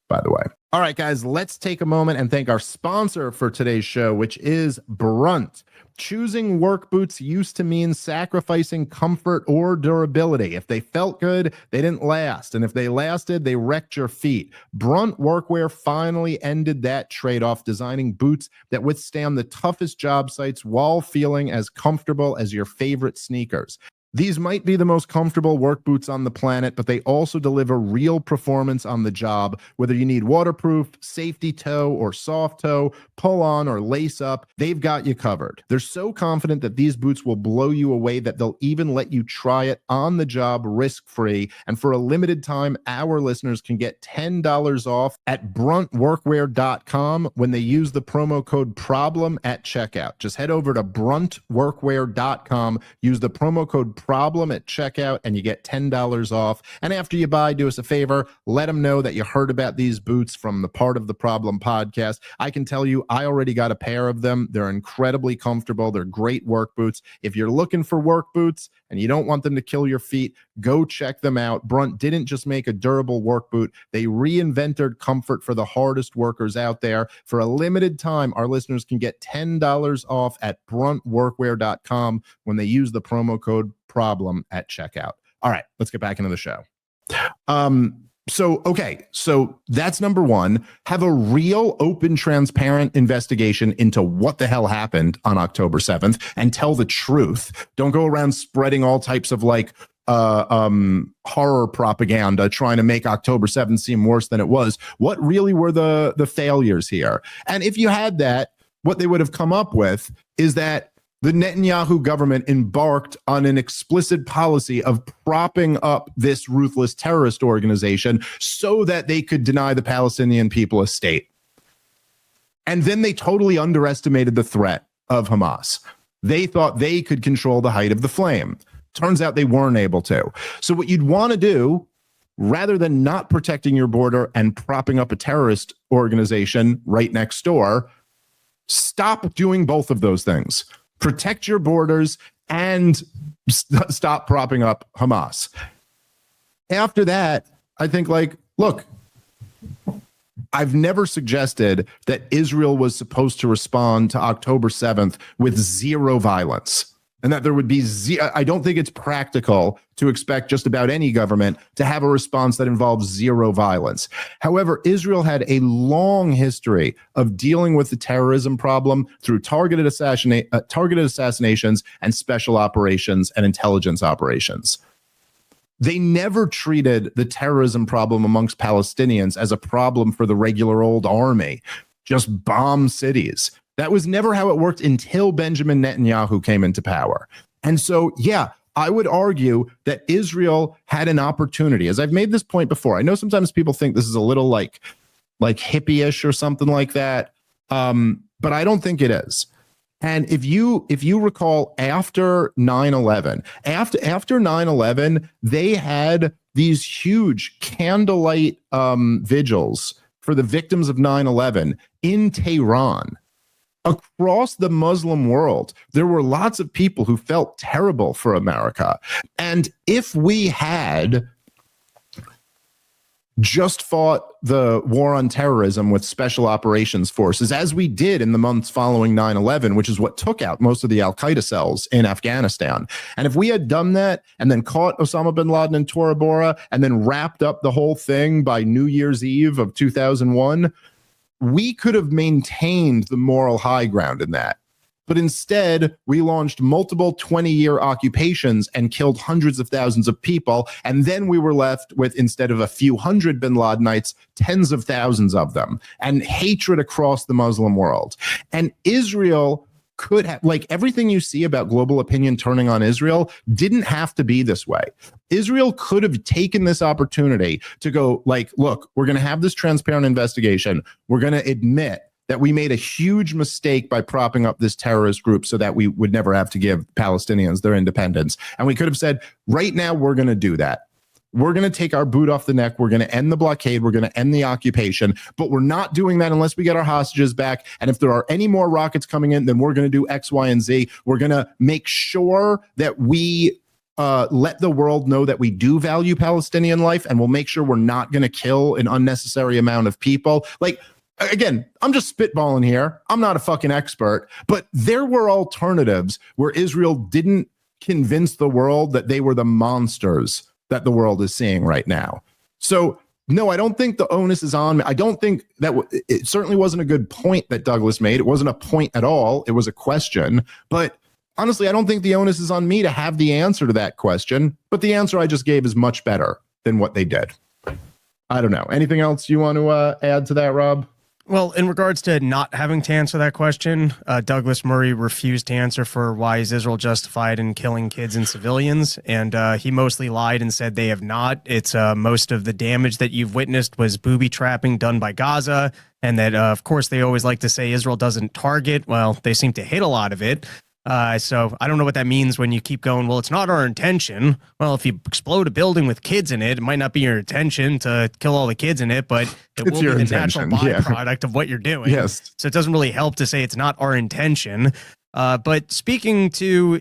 by the way. All right, guys, let's take a moment and thank our sponsor for today's show, which is Brunt. Choosing work boots used to mean sacrificing comfort or durability. If they felt good, they didn't last. And if they lasted, they wrecked your feet. Brunt Workwear finally ended that trade-off, designing boots that withstand the toughest job sites while feeling as comfortable as your favorite sneakers. These might be the most comfortable work boots on the planet, but they also deliver real performance on the job. Whether you need waterproof, safety toe, or soft toe, pull on or lace up, they've got you covered. They're so confident that these boots will blow you away that they'll even let you try it on the job risk-free. And for a limited time, our listeners can get $10 off at bruntworkwear.com when they use the promo code PROBLEM at checkout. Just head over to bruntworkwear.com, use the promo code PROBLEM at checkout, and you get $10 off. And after you buy, do us a favor, let them know that you heard about these boots from the Part of the Problem podcast. I can tell you, I already got a pair of them. They're incredibly comfortable. They're great work boots. If you're looking for work boots and you don't want them to kill your feet, go check them out. Brunt didn't just make a durable work boot. They reinvented comfort for the hardest workers out there. For a limited time, our listeners can get $10 off at bruntworkwear.com when they use the promo code PROBLEM at checkout. All right, let's get back into the show. So that's number one. Have a real, open, transparent investigation into what the hell happened on October 7th and tell the truth. Don't go around spreading all types of horror propaganda trying to make October 7th seem worse than it was. What really were the failures here? And if you had that, what they would have come up with is that the Netanyahu government embarked on an explicit policy of propping up this ruthless terrorist organization so that they could deny the Palestinian people a state. And then they totally underestimated the threat of Hamas. They thought they could control the height of the flame. Turns out they weren't able to. So what you'd want to do, rather than not protecting your border and propping up a terrorist organization right next door, stop doing both of those things. Protect your borders and stop propping up Hamas. After that, I think, look, I've never suggested that Israel was supposed to respond to October 7th with zero violence. And that there would be I don't think it's practical to expect just about any government to have a response that involves zero violence. However, Israel had a long history of dealing with the terrorism problem through targeted assassinations and special operations and intelligence operations. They never treated the terrorism problem amongst Palestinians as a problem for the regular old army. Just bomb cities. That was never how it worked until Benjamin Netanyahu came into power. And so, yeah, I would argue that Israel had an opportunity. As I've made this point before, I know sometimes people think this is a little like hippie-ish or something like that, but I don't think it is. And if you recall, after 9/11, after 9/11, they had these huge candlelight vigils for the victims of 9/11 in Tehran. Across the Muslim world, there were lots of people who felt terrible for America. And if we had just fought the war on terrorism with special operations forces, as we did in the months following 9/11, which is what took out most of the Al-Qaeda cells in Afghanistan. And if we had done that and then caught Osama bin Laden in Tora Bora and then wrapped up the whole thing by New Year's Eve of 2001, we could have maintained the moral high ground in that. But instead, we launched multiple 20-year occupations and killed hundreds of thousands of people. And then we were left with, instead of a few hundred bin Ladenites, tens of thousands of them, and hatred across the Muslim world. And Israel could have, everything you see about global opinion turning on Israel didn't have to be this way. Israel could have taken this opportunity to go, look, we're going to have this transparent investigation. We're going to admit that we made a huge mistake by propping up this terrorist group so that we would never have to give Palestinians their independence. And we could have said, right now, we're going to do that. We're going to take our boot off the neck. We're going to end the blockade. We're going to end the occupation. But we're not doing that unless we get our hostages back. And if there are any more rockets coming in, then we're going to do X, Y, and Z. We're going to make sure that we let the world know that we do value Palestinian life, and we'll make sure we're not going to kill an unnecessary amount of people. Like, again, I'm just spitballing here. I'm not a fucking expert, but there were alternatives where Israel didn't convince the world that they were the monsters that the world is seeing right now. So no, I don't think the onus is on me. I don't think that it certainly wasn't a good point that Douglas made. It wasn't a point at all. It was a question. But honestly, I don't think the onus is on me to have the answer to that question. But the answer I just gave is much better than what they did. I don't know. Anything else you want to add to that, Rob? Well, in regards to not having to answer that question, Douglas Murray refused to answer for why is Israel justified in killing kids and civilians, and he mostly lied and said they have not. It's most of the damage that you've witnessed was booby trapping done by Gaza, and that, of course, they always like to say Israel doesn't target. Well, they seem to hit a lot of it. So I don't know what that means when you keep going, well, it's not our intention. Well, if you explode a building with kids in it, it might not be your intention to kill all the kids in it, but it will be the natural byproduct of what you're doing. Yes. So it doesn't really help to say it's not our intention. But speaking to,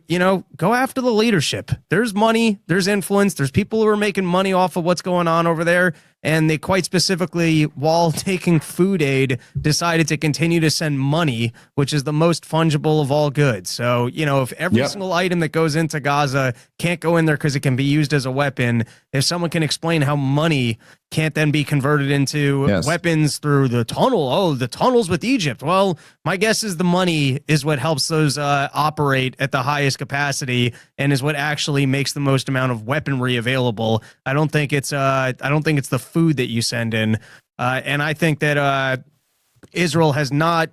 go after the leadership. There's money, there's influence, there's people who are making money off of what's going on over there. And they quite specifically, while taking food aid, decided to continue to send money, which is the most fungible of all goods. So, if every single item that goes into Gaza can't go in there because it can be used as a weapon, if someone can explain how money can't then be converted into weapons through the tunnel, the tunnels with Egypt. Well, my guess is the money is what helps those operate at the highest capacity and is what actually makes the most amount of weaponry available. I don't think it's the food that you send in. And I think that Israel has not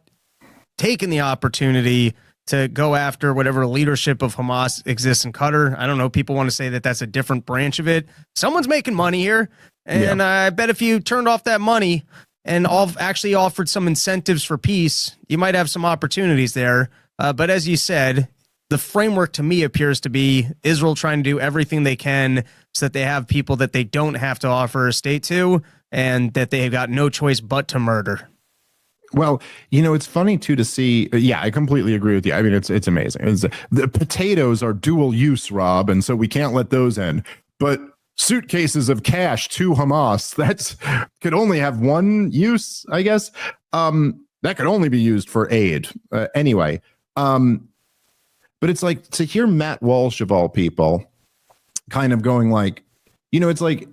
taken the opportunity to go after whatever leadership of Hamas exists in Qatar. I don't know. People want to say that that's a different branch of it. Someone's making money here. And I bet if you turned off that money and actually offered some incentives for peace, you might have some opportunities there. But as you said, the framework to me appears to be Israel trying to do everything they can so that they have people that they don't have to offer a state to and that they've got no choice but to murder. Well, it's funny too to see. Yeah, I completely agree with you. I mean, it's amazing. The potatoes are dual use, Rob, and so we can't let those in. But suitcases of cash to Hamas, could only have one use, I guess. That could only be used for aid. Anyway, but it's like to hear Matt Walsh of all people kind of going like, it's like,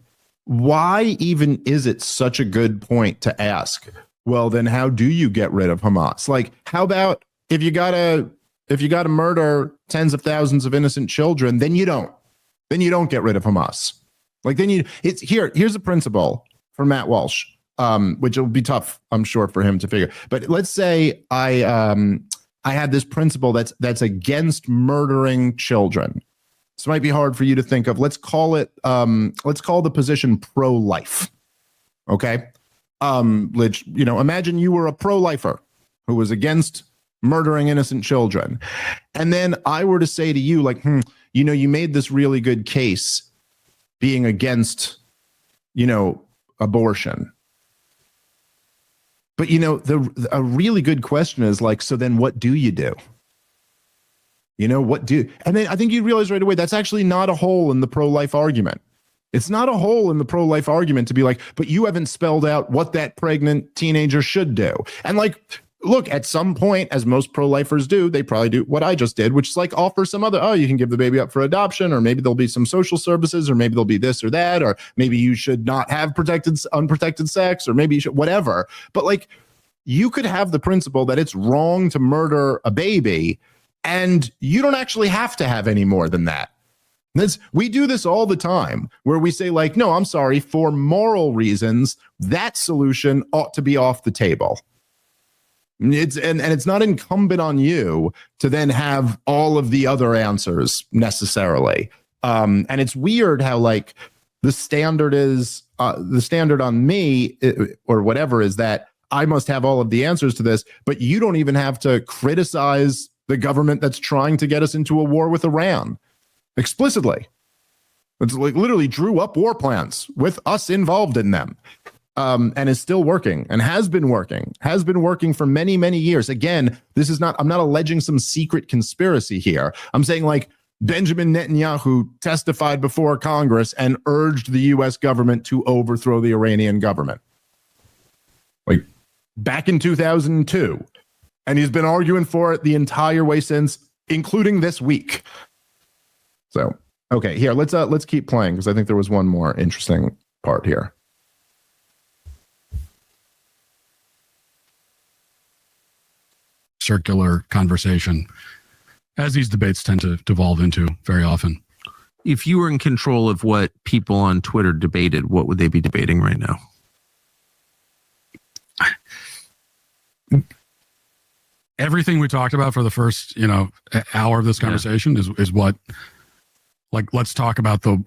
why even is it such a good point to ask? Well, then how do you get rid of Hamas? Like, how about if you gotta murder tens of thousands of innocent children, then you don't get rid of Hamas. Like here's a principle for Matt Walsh, which will be tough, I'm sure, for him to figure. But let's say I had this principle that's against murdering children. This might be hard for you to think of. Let's call the position pro-life. Okay. Imagine you were a pro-lifer who was against murdering innocent children. And then I were to say to you, like, you made this really good case being against, abortion. But, a really good question is like, so then what do you do? And then I think you realize right away, that's actually not a hole in the pro-life argument. It's not a hole in the pro-life argument to be like, but you haven't spelled out what that pregnant teenager should do. And like, look, at some point, as most pro-lifers do, they probably do what I just did, which is like offer some other, you can give the baby up for adoption, or maybe there'll be some social services, or maybe there'll be this or that, or maybe you should not have unprotected sex, or maybe you should, whatever. But like, you could have the principle that it's wrong to murder a baby, and you don't actually have to have any more than that. We do this all the time where we say like, no, I'm sorry, for moral reasons, that solution ought to be off the table. It's not incumbent on you to then have all of the other answers necessarily. And it's weird how like the standard on me or whatever is that I must have all of the answers to this, but you don't even have to criticize the government that's trying to get us into a war with Iran. Explicitly. It's like literally drew up war plans with us involved in them, and is still working and has been working for many, many years. Again, I'm not alleging some secret conspiracy here. I'm saying like Benjamin Netanyahu testified before Congress and urged the US government to overthrow the Iranian government. Like back in 2002. And he's been arguing for it the entire way since, including this week. So, okay, here, let's keep playing because I think there was one more interesting part here. Circular conversation, as these debates tend to devolve into very often. If you were in control of what people on Twitter debated, what would they be debating right now? Everything we talked about for the first, hour of this conversation is what, like, let's talk about the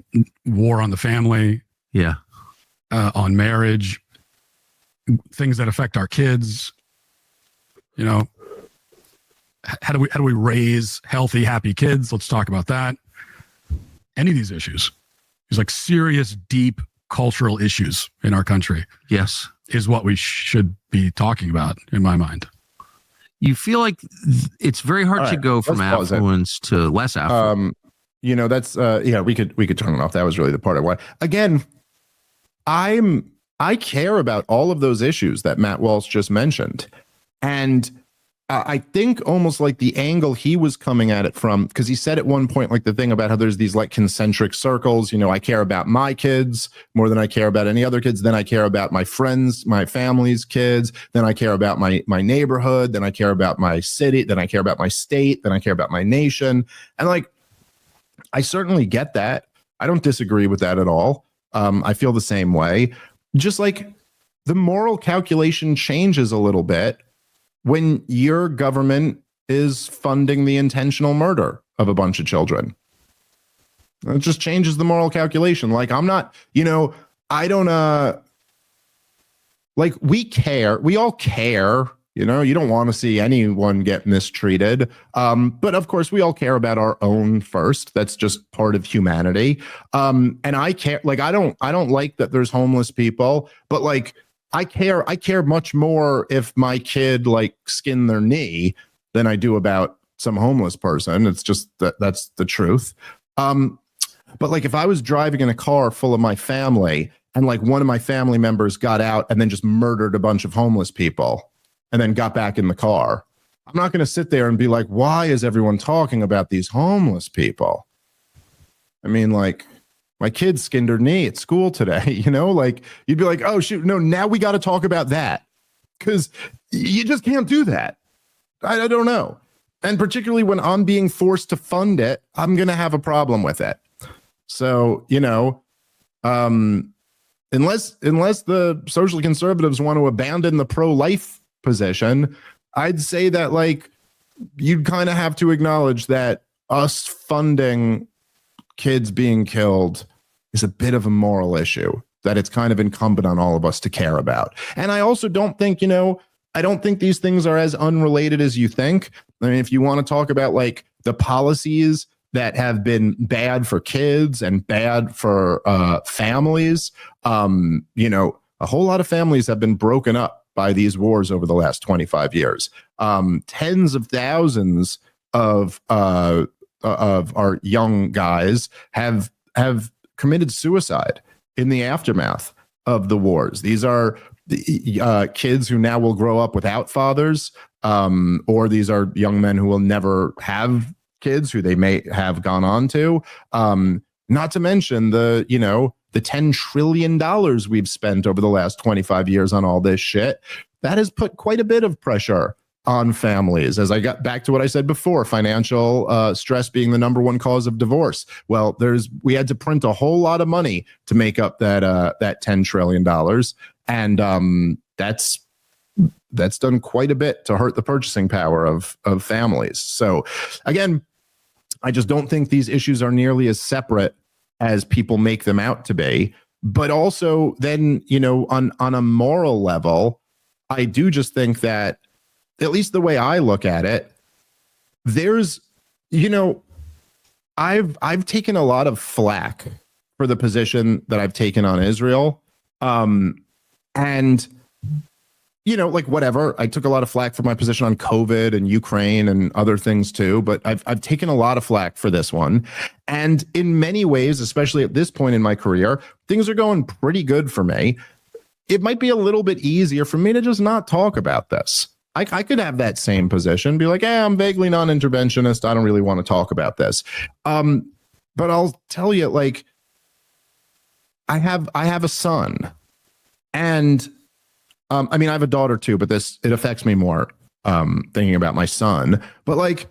war on the family, on marriage, things that affect our kids. How do we raise healthy, happy kids? Let's talk about that. Any of these issues, these like serious, deep cultural issues in our country. Yes, is what we should be talking about, in my mind. You feel like it's very hard to go from affluence to less affluent. That's we could turn it off. That was really the part of why. Again, I care about all of those issues that Matt Walsh just mentioned, and I think almost like the angle he was coming at it from, because he said at one point, like the thing about how there's these like concentric circles, I care about my kids more than I care about any other kids. Then I care about my friends, my family's kids. Then I care about my neighborhood. Then I care about my city. Then I care about my state. Then I care about my nation. And like, I certainly get that. I don't disagree with that at all. I feel the same way. Just like the moral calculation changes a little bit when your government is funding the intentional murder of a bunch of children. It just changes the moral calculation. Like, I'm not, I don't, like, we care. We all care. You don't want to see anyone get mistreated. But of course, we all care about our own first. That's just part of humanity. And I care, like, I don't like that there's homeless people, but like, I care much more if my kid like skinned their knee than I do about some homeless person. It's just that's the truth. But like if I was driving in a car full of my family and like one of my family members got out and then just murdered a bunch of homeless people and then got back in the car, I'm not going to sit there and be like, why is everyone talking about these homeless people? I mean, like, my kid skinned her knee at school today, like you'd be like, oh shoot, no, now we got to talk about that because you just can't do that. I don't know. And particularly when I'm being forced to fund it, I'm going to have a problem with it. So, unless the social conservatives want to abandon the pro-life position, I'd say that like you'd kind of have to acknowledge that us funding kids being killed is a bit of a moral issue that it's kind of incumbent on all of us to care about. And I also don't think, I don't think these things are as unrelated as you think. I mean, if you want to talk about like the policies that have been bad for kids and bad for families, a whole lot of families have been broken up by these wars over the last 25 years. Tens of thousands of our young guys have committed suicide in the aftermath of the wars. These are kids who now will grow up without fathers, or these are young men who will never have kids who they may have gone on to. Not to mention the $10 trillion we've spent over the last 25 years on all this shit. That has put quite a bit of pressure on families. As I got back to what I said before, financial stress being the number one cause of divorce. Well, we had to print a whole lot of money to make up that $10 trillion. And that's done quite a bit to hurt the purchasing power of families. So again, I just don't think these issues are nearly as separate as people make them out to be. But also then, on a moral level, I do just think that, at least the way I look at it, there's, I've taken a lot of flack for the position that I've taken on Israel. And, like whatever. I took a lot of flack for my position on COVID and Ukraine and other things too, but I've taken a lot of flack for this one. And in many ways, especially at this point in my career, things are going pretty good for me. It might be a little bit easier for me to just not talk about this. I could have that same position, be like, hey, I'm vaguely non-interventionist. I don't really want to talk about this. But I'll tell you, like, I have a son, and I mean, I have a daughter too, but it affects me more thinking about my son. But like,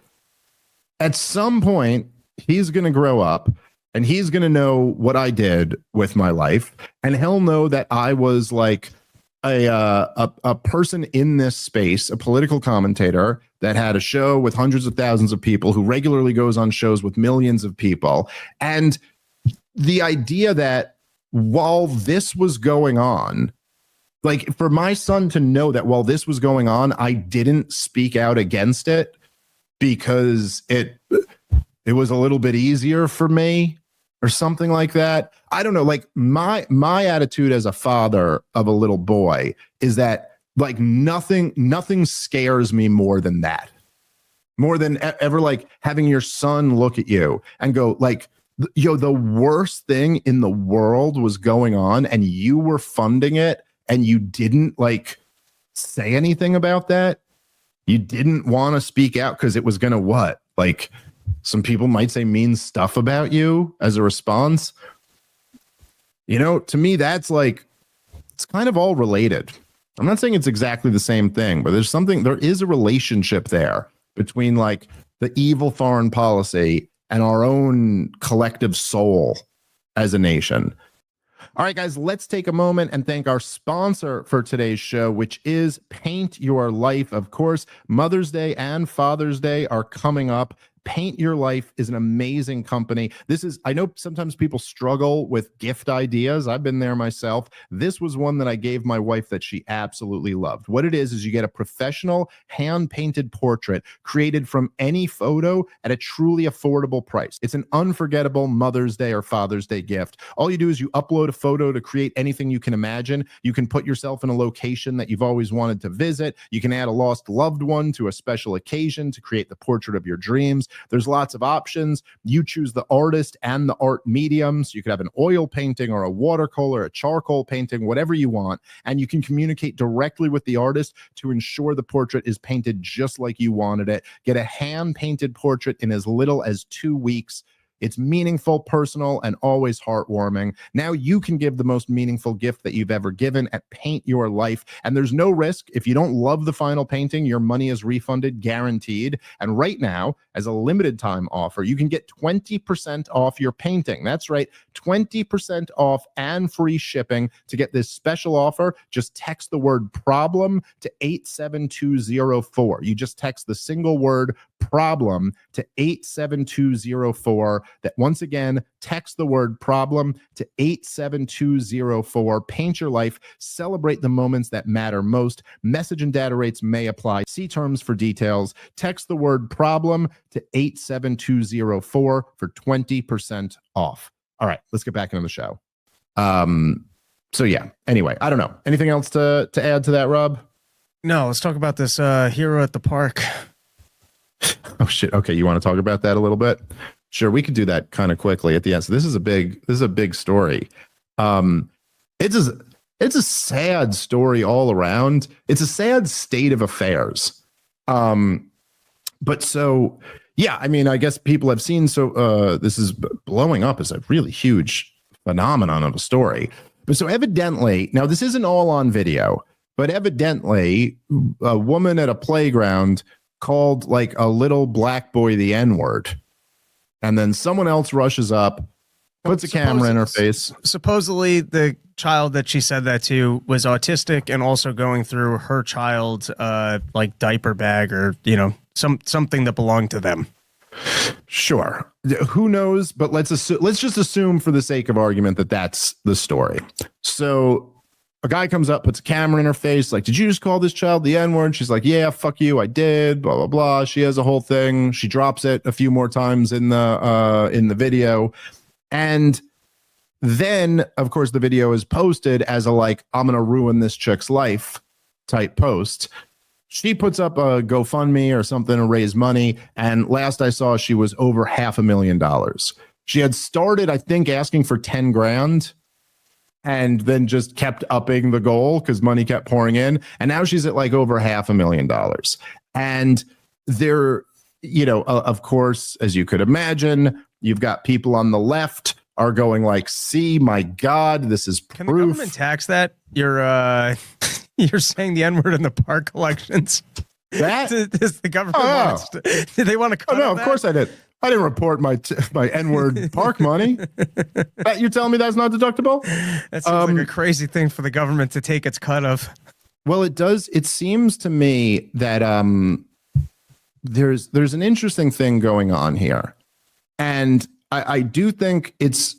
at some point, he's going to grow up, and he's going to know what I did with my life, and he'll know that I was like a person in this space, a political commentator that had a show with hundreds of thousands of people, who regularly goes on shows with millions of people. And the idea that while this was going on, like, for my son to know that while this was going on, I didn't speak out against it because it was a little bit easier for me or something like that. I don't know. Like, my attitude as a father of a little boy is that, like, nothing scares me more than that. More than ever, like, having your son look at you and go, like, yo, the worst thing in the world was going on and you were funding it, and you didn't, like, say anything about that. You didn't want to speak out because it was going to what? Like, some people might say mean stuff about you as a response. To me, that's like, it's kind of all related. I'm not saying it's exactly the same thing, but there is a relationship there between, like, the evil foreign policy and our own collective soul as a nation. All right, guys, let's take a moment and thank our sponsor for today's show, which is Paint Your Life. Of course, Mother's Day and Father's Day are coming up. Paint Your Life is an amazing company. I know sometimes people struggle with gift ideas. I've been there myself. This was one that I gave my wife that she absolutely loved. What it is you get a professional hand-painted portrait created from any photo at a truly affordable price. It's an unforgettable Mother's Day or Father's Day gift. All you do is you upload a photo to create anything you can imagine. You can put yourself in a location that you've always wanted to visit. You can add a lost loved one to a special occasion to create the portrait of your dreams. There's lots of options. You choose the artist and the art medium. So you could have an oil painting or a watercolor, a charcoal painting, whatever you want. And you can communicate directly with the artist to ensure the portrait is painted just like you wanted it. Get a hand-painted portrait in as little as 2 weeks. It's meaningful, personal, and always heartwarming. Now you can give the most meaningful gift that you've ever given at Paint Your Life. And there's no risk. If you don't love the final painting, your money is refunded, guaranteed. And right now, as a limited time offer, you can get 20% off your painting. That's right, 20% off and free shipping. To get this special offer, just text the word problem to 87204. You just text the single word problem to 87204. That, once again, text the word problem to 87204. Paint Your Life. Celebrate the moments that matter most. Message and data rates may apply. See terms for details. Text the word problem to 87204 for 20% off. All right, let's get back into the show. So yeah, anyway, I don't know. Anything else to add to that, Rob? No, let's talk about this hero at the park. Oh shit. Okay, you want to talk about that a little bit? Sure, we could do that kind of quickly at the end. So this is a big story. It's a sad story all around. It's a sad state of affairs. But so yeah, I mean, I guess people have seen. So this is blowing up as a really huge phenomenon of a story. But so evidently, now this isn't all on video, but evidently a woman at a playground called like a little black boy the N-word. And then someone else rushes up, puts a camera in her face. Supposedly the child that she said that to was autistic and also going through her child's like diaper bag or, something that belonged to them. Sure. Who knows? But let's just assume for the sake of argument that that's the story. So a guy comes up, puts a camera in her face, like, did you just call this child the N-word? She's like, yeah, fuck you, I did, blah, blah, blah. She has a whole thing. She drops it a few more times in the video. And then, of course, the video is posted as a, like, I'm going to ruin this chick's life type post. She puts up a GoFundMe or something to raise money. And last I saw, she was over $500,000. She had started, I think, asking for 10 grand and then just kept upping the goal because money kept pouring in. And now she's at like over $500,000. And there, of course, as you could imagine, you've got people on the left are going like, see, my God, this is proof. Can the government tax that? You're saying the N-word in the park collections. That does the government want to, do they want to cut? No, of course I did. I didn't report my N-word park money. You're telling me that's not deductible? That seems like a crazy thing for the government to take its cut of. Well, it does. It seems to me that there's an interesting thing going on here, and I do think it's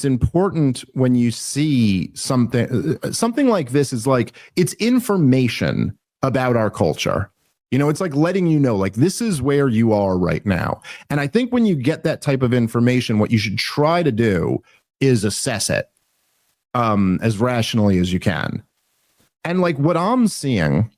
important when you see something like this is like it's information about our culture. It's like letting you know, like, this is where you are right now. And I think when you get that type of information, what you should try to do is assess it as rationally as you can. And like what I'm seeing,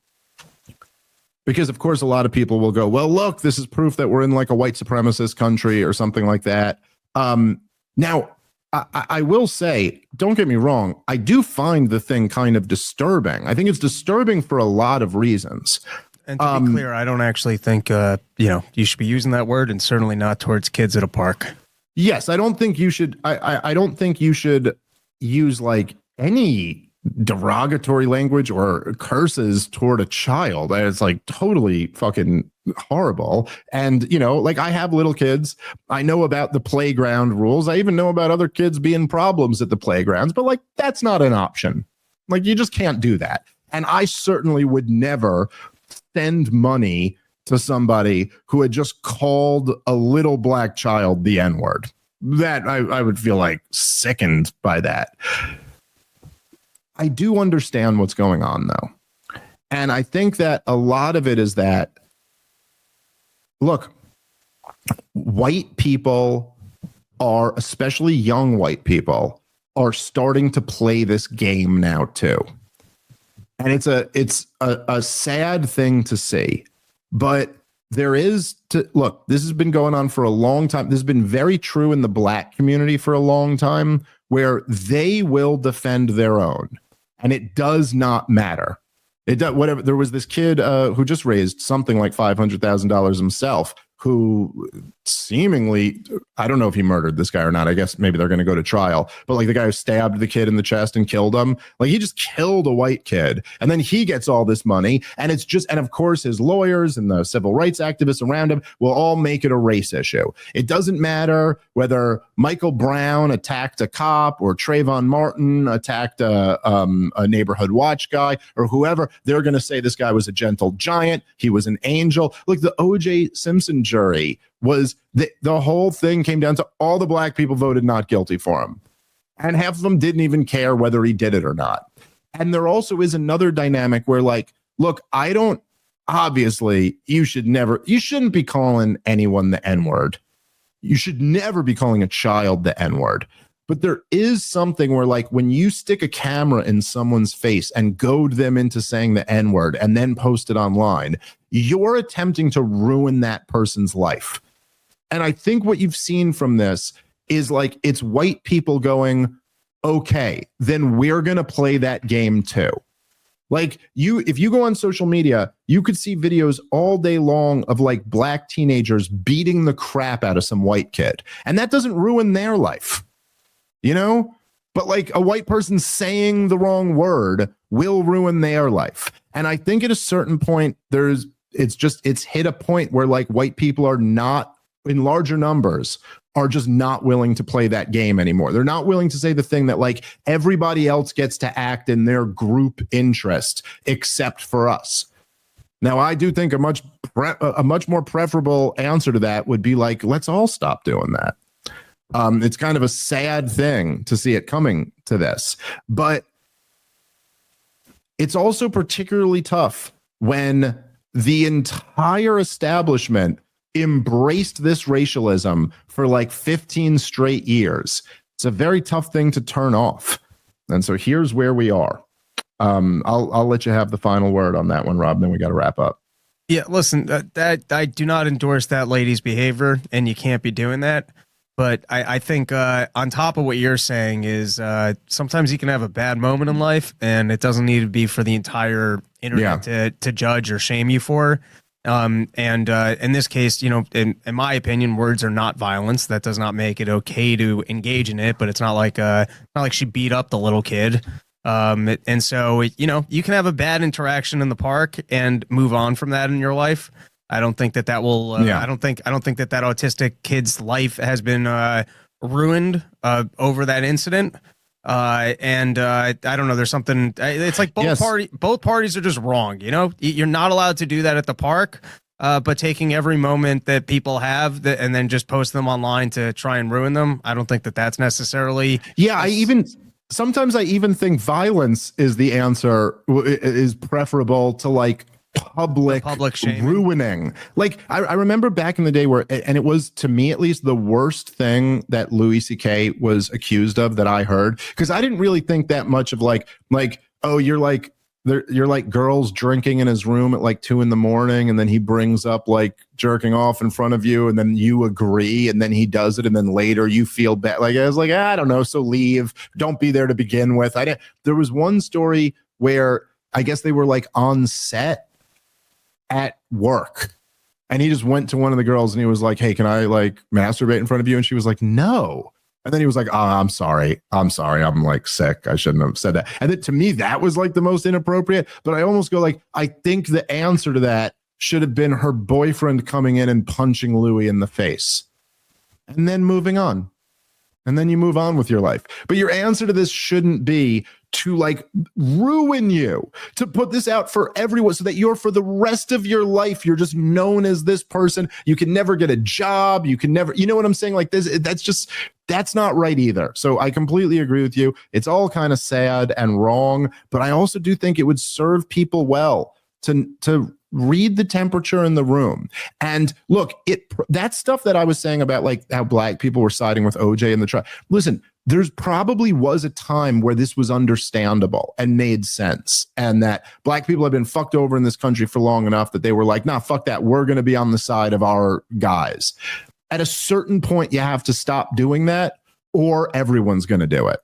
because of course a lot of people will go, well, look, this is proof that we're in like a white supremacist country or something like that. Now, I will say, don't get me wrong, I do find the thing kind of disturbing. I think it's disturbing for a lot of reasons. And to be clear, I don't actually think you should be using that word, and certainly not towards kids at a park. Yes, I don't think you should. I don't think you should use like any derogatory language or curses toward a child. It's like totally fucking horrible. And like I have little kids. I know about the playground rules. I even know about other kids being problems at the playgrounds. But like that's not an option. Like you just can't do that. And I certainly would never send money to somebody who had just called a little black child the N-word. That I would feel like sickened by that. I do understand what's going on, though. And I think that a lot of it is that, look, white people are, especially young white people, are starting to play this game now, too. And it's a sad thing to see. But there is look, this has been going on for a long time. This has been very true in the black community for a long time, where they will defend their own. And it does not matter. It does whatever. There was this kid who just raised something like $500,000 himself, who seemingly, I don't know if he murdered this guy or not. I guess maybe they're going to go to trial. But like the guy who stabbed the kid in the chest and killed him, like he just killed a white kid. And then he gets all this money. And it's just, and of course his lawyers and the civil rights activists around him will all make it a race issue. It doesn't matter whether Michael Brown attacked a cop or Trayvon Martin attacked a neighborhood watch guy or whoever. They're going to say this guy was a gentle giant. He was an angel. Look, the O.J. Simpson jury was the whole thing came down to all the black people voted not guilty for him. And half of them didn't even care whether he did it or not. And there also is another dynamic where like, look, obviously you shouldn't be calling anyone the N-word. You should never be calling a child the N-word. But there is something where like when you stick a camera in someone's face and goad them into saying the N-word and then post it online, you're attempting to ruin that person's life. And I think what you've seen from this is like it's white people going, okay, then we're going to play that game too. Like if you go on social media, you could see videos all day long of like black teenagers beating the crap out of some white kid. And that doesn't ruin their life, but like a white person saying the wrong word will ruin their life. And I think at a certain point, it's hit a point where like white people are not, in larger numbers, are just not willing to play that game anymore. They're not willing to say the thing that like everybody else gets to act in their group interest except for us. Now, I do think a much more preferable answer to that would be like, let's all stop doing that. It's kind of a sad thing to see it coming to this, but it's also particularly tough when the entire establishment embraced this racialism for like 15 straight years. It's a very tough thing to turn off. And so here's where we are. I'll let you have the final word on that one, Rob. Then we got to wrap up. Yeah, listen, that I do not endorse that lady's behavior, and you can't be doing that. But I think on top of what you're saying is sometimes you can have a bad moment in life, and it doesn't need to be for the entire internet to judge or shame you for. And in this case, in my opinion, words are not violence. That does not make it okay to engage in it. But it's not like she beat up the little kid. And so you can have a bad interaction in the park and move on from that in your life. I don't think that will. I don't think that autistic kid's life has been ruined over that incident. And I don't know. There's something. It's like both parties are just wrong. You're not allowed to do that at the park. But taking every moment that people have and then just post them online to try and ruin them, I don't think that that's necessarily. Yeah, sometimes I even think violence is the answer, is preferable to like public shaming. Ruining. Like I remember back in the day and it was, to me at least, the worst thing that Louis C.K. was accused of that I heard, because I didn't really think that much of like, oh, you're like girls drinking in his room at like 2 a.m, and then he brings up like jerking off in front of you, and then you agree, and then he does it, and then later you feel bad. Like I was like, I don't know, so leave, don't be there to begin with. There was one story where I guess they were like on set at work, and he just went to one of the girls and he was like, hey, can I like masturbate in front of you? And she was like, no. And then he was like, oh, I'm sorry, I'm like sick, I shouldn't have said that. And then to me that was like the most inappropriate. But I almost go like, I think the answer to that should have been her boyfriend coming in and punching Louis in the face and then moving on. And then you move on with your life. But your answer to this shouldn't be to like ruin you, to put this out for everyone so that you're, for the rest of your life, you're just known as this person. You can never get a job. You can never, you know what I'm saying? Like this, that's not right either. So I completely agree with you. It's all kind of sad and wrong, but I also do think it would serve people well to read the temperature in the room. And look, that stuff that I was saying about like how black people were siding with OJ in the trial. Listen, there's probably was a time where this was understandable and made sense, and that black people have been fucked over in this country for long enough that they were like, nah, fuck that. We're going to be on the side of our guys. At a certain point, you have to stop doing that, or everyone's going to do it.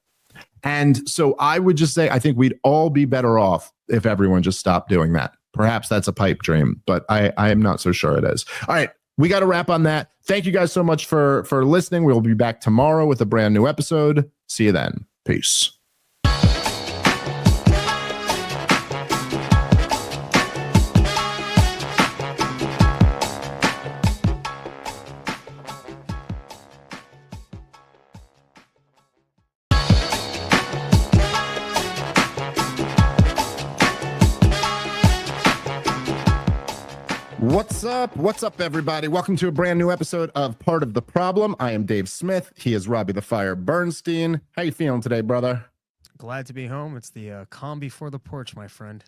And so I would just say, I think we'd all be better off if everyone just stopped doing that. Perhaps that's a pipe dream, but I am not so sure it is. All right, we got to wrap on that. Thank you guys so much for listening. We'll be back tomorrow with a brand new episode. See you then. Peace. What's up, everybody? Welcome to a brand new episode of Part of the Problem. I am Dave Smith. He is Robbie the Fire Bernstein. How you feeling today, brother? Glad to be home. It's the calm before the porch, my friend.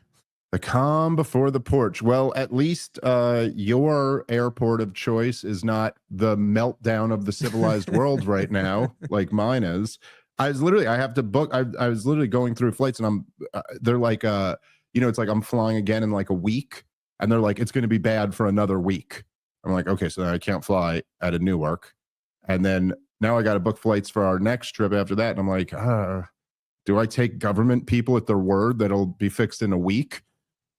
The calm before the porch. Well, at least your airport of choice is not the meltdown of the civilized world right now, like mine is. I have to book. I was literally going through flights, and they're like, it's like I'm flying again in like a week. And they're like, it's going to be bad for another week. I'm like, okay, so I can't fly out of Newark. And then now I got to book flights for our next trip after that. And I'm like, do I take government people at their word that it'll be fixed in a week?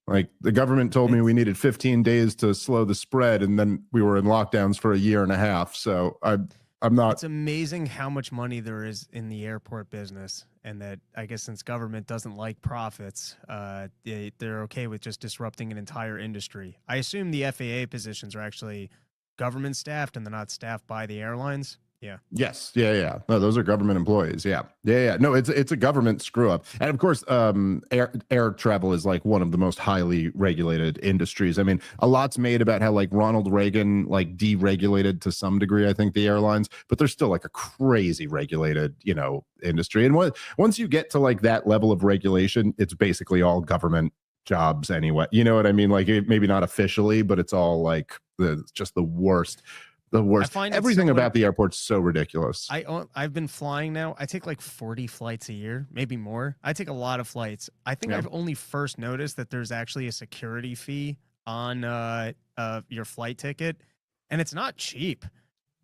Like the government told me we needed 15 days to slow the spread. And then we were in lockdowns for a year and a half. So I'm not. It's amazing how much money there is in the airport business. And that, I guess, since government doesn't like profits, they're okay with just disrupting an entire industry. I assume the FAA positions are actually government staffed and they're not staffed by the airlines. Yeah. Yes. Yeah. No, those are government employees. Yeah. No, it's a government screw up. And of course, air travel is like one of the most highly regulated industries. I mean, a lot's made about how like Ronald Reagan like deregulated to some degree, I think, the airlines, but there's still like a crazy regulated, industry. And once you get to like that level of regulation, it's basically all government jobs anyway. You know what I mean? Like maybe not officially, but it's all like just the worst. The worst. find it Everything somewhat- about the airport's so ridiculous. I've been flying now. I take like 40 flights a year, maybe more. I take a lot of flights. I think Yeah. I've only first noticed that there's actually a security fee on your flight ticket, and it's not cheap.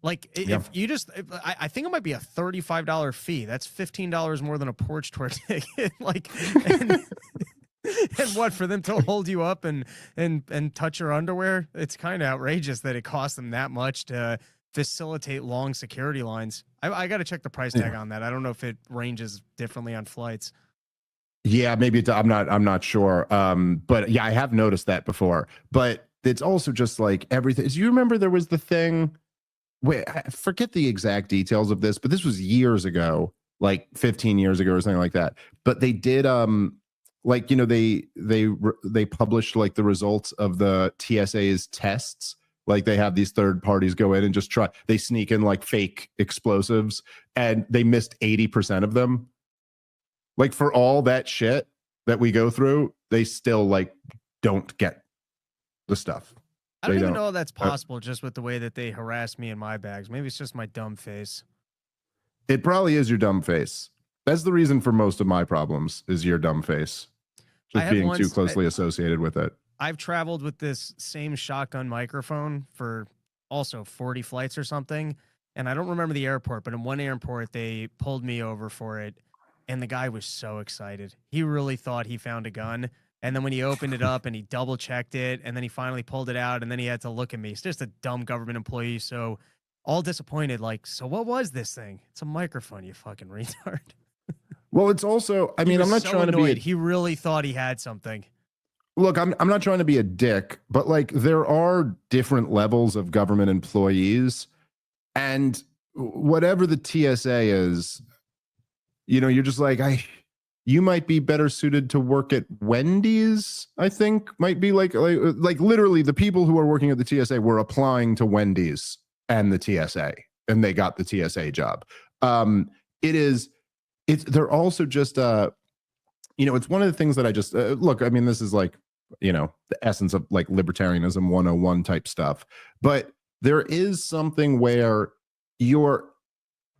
Like if you just, I think it might be a $35 fee. That's $15 more than a porch tour ticket. Like, and what, for them to hold you up and touch your underwear? It's kind of outrageous that it costs them that much to facilitate long security lines. I got to check the price tag on that. I don't know if it ranges differently on flights. Yeah, maybe I'm not sure. But yeah, I have noticed that before. But it's also just like everything. Do you remember there was the thing? Wait, I forget the exact details of this, but this was years ago, like 15 years ago or something like that. But they did like, you know, they published like the results of the TSA's tests. Like they have these third parties go in and just they sneak in like fake explosives, and they missed 80% of them. Like for all that shit that we go through, they still like don't get the stuff. I don't even know if that's possible just with the way that they harass me in my bags. Maybe it's just my dumb face. It probably is your dumb face. That's the reason for most of my problems is your dumb face. Just being too closely associated with it. I've traveled with this same shotgun microphone for also 40 flights or something. And I don't remember the airport, but in one airport, they pulled me over for it. And the guy was so excited. He really thought he found a gun. And then when he opened it up and he double checked it, and then he finally pulled it out, and then he had to look at me. He's just a dumb government employee. So all disappointed, like, so what was this thing? It's a microphone, you fucking retard. Well, it's also, I mean, I'm not trying to be. He really thought he had something. Look, I'm not trying to be a dick, but like there are different levels of government employees, and whatever the TSA is, you know, you're just like, you might be better suited to work at Wendy's. I think might be like literally the people who are working at the TSA were applying to Wendy's and the TSA, and they got the TSA job. They're also just you know, it's one of the things that I just look. I mean, this is like, you know, the essence of like libertarianism 101 type stuff, but there is something where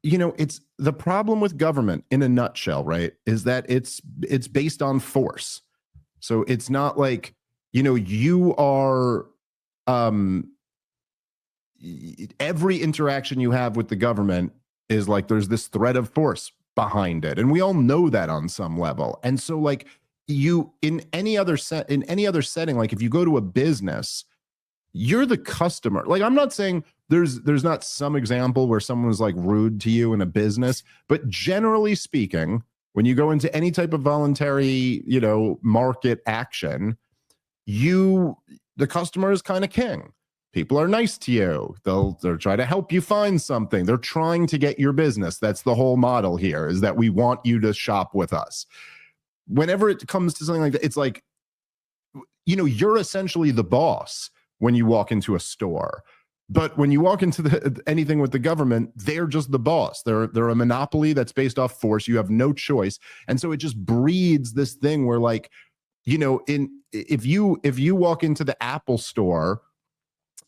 you know, it's the problem with government in a nutshell, right? Is that it's based on force. So it's not like, you know, you are every interaction you have with the government is like there's this threat of force behind it, and we all know that on some level. And so like you in any other setting, like if you go to a business, you're the customer. Like I'm not saying there's not some example where someone was like rude to you in a business, but generally speaking, when you go into any type of voluntary, you know, market action, the customer is kind of king. People are nice to you. They'll try to help you find something. They're trying to get your business. That's the whole model here, is that we want you to shop with us. Whenever it comes to something like that, it's like, you know, you're essentially the boss when you walk into a store. But when you walk into anything with the government, they're just the boss. They're a monopoly that's based off force. You have no choice. And so it just breeds this thing where, like, you know, if you walk into the Apple store,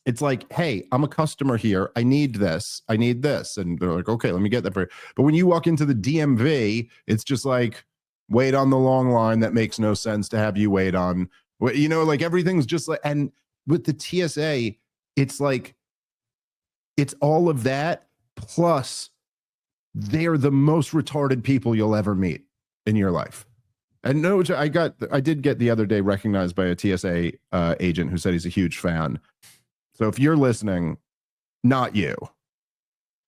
it's like, hey, I'm a customer here. I need this. And they're like, okay, let me get that for you. But when you walk into the DMV, it's just like, wait on the long line that makes no sense to have you wait on. You know, like everything's just like, and with the TSA, it's like, it's all of that, plus they're the most retarded people you'll ever meet in your life. And no, I did get the other day recognized by a TSA agent who said he's a huge fan. So if you're listening, not you,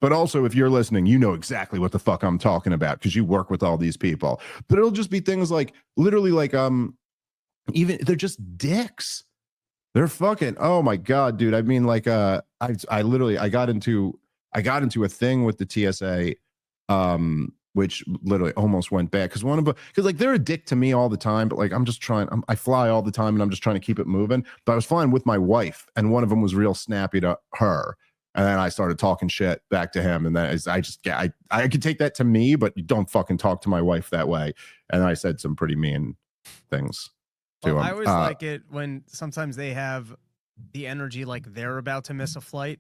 but also if you're listening, you know exactly what the fuck I'm talking about because you work with all these people. But it'll just be things like literally like even they're just dicks. They're fucking, oh my God, dude. I mean, like, I got into a thing with the TSA, which literally almost went bad because like they're a dick to me all the time, but like, I fly all the time and I'm just trying to keep it moving. But I was flying with my wife and one of them was real snappy to her. And then I started talking shit back to him. And then I could take that to me, but you don't fucking talk to my wife that way. And I said some pretty mean things. Well, I always like it when sometimes they have the energy like they're about to miss a flight.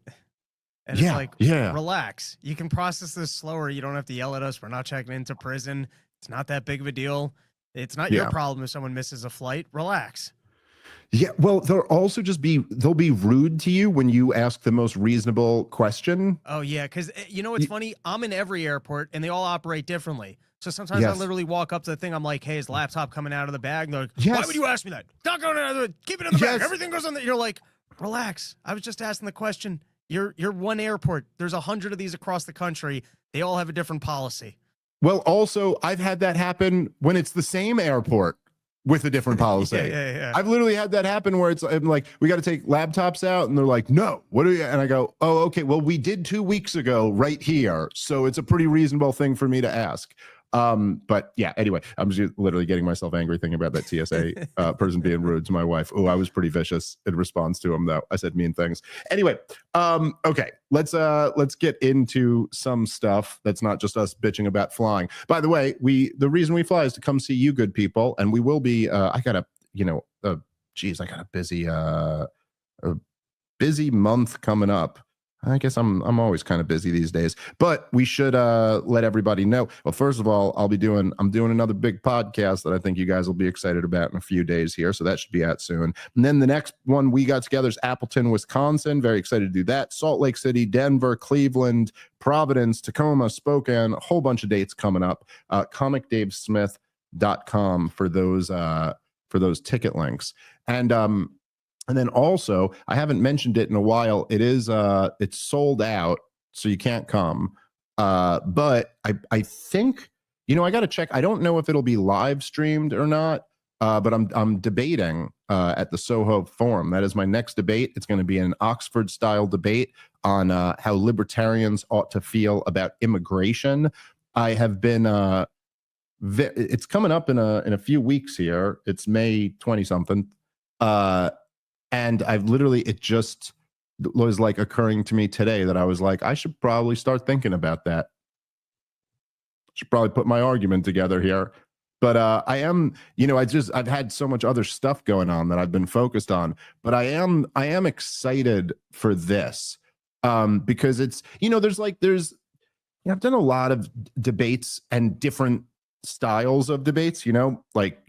And it's Yeah, like, yeah. relax. You can process this slower. You don't have to yell at us. We're not checking into prison. It's not that big of a deal. It's not your Yeah. problem if someone misses a flight. Relax. Yeah, well, they'll be rude to you when you ask the most reasonable question. Oh, yeah, because you know what's funny? I'm in every airport, and they all operate differently. So sometimes I Yes. literally walk up to the thing. I'm like, hey, is laptop coming out of the bag? And they're like, Yes. why would you ask me that? Not going out of the keep it in the bag. Yes. Everything goes on there. You're like, relax. I was just asking the question. You're one airport. There's 100 of these across the country. They all have a different policy. Well, also, I've had that happen when it's the same airport with a different policy. Yeah. I've literally had that happen where I'm like, we got to take laptops out, and they're like, no, what are you? And I go, oh, okay, well, we did 2 weeks ago right here, so it's a pretty reasonable thing for me to ask. But yeah, anyway, I'm just literally getting myself angry thinking about that TSA person being rude to my wife. Oh, I was pretty vicious in response to him, though. I said mean things. Anyway, okay, let's get into some stuff that's not just us bitching about flying. By the way, the reason we fly is to come see you good people, and we will be I got a busy month coming up. I guess I'm always kind of busy these days, but we should let everybody know. Well, first of all, I'm doing another big podcast that I think you guys will be excited about in a few days here. So that should be out soon. And then the next one we got together is Appleton, Wisconsin. Very excited to do that. Salt Lake City, Denver, Cleveland, Providence, Tacoma, Spokane, a whole bunch of dates coming up. comicdavesmith.com for those ticket links. And then also, I haven't mentioned it in a while. It's sold out, so you can't come. But I think, I got to check. I don't know if it'll be live streamed or not. But I'm debating at the Soho Forum. That is my next debate. It's going to be an Oxford style debate on how libertarians ought to feel about immigration. I have been. It's coming up in a few weeks here. It's May 20 something. And it just was like occurring to me today that I was like, I should probably start thinking about that. Should probably put my argument together here. But I am, I've had so much other stuff going on that I've been focused on. But I am excited for this because it's, I've done a lot of debates and different styles of debates, like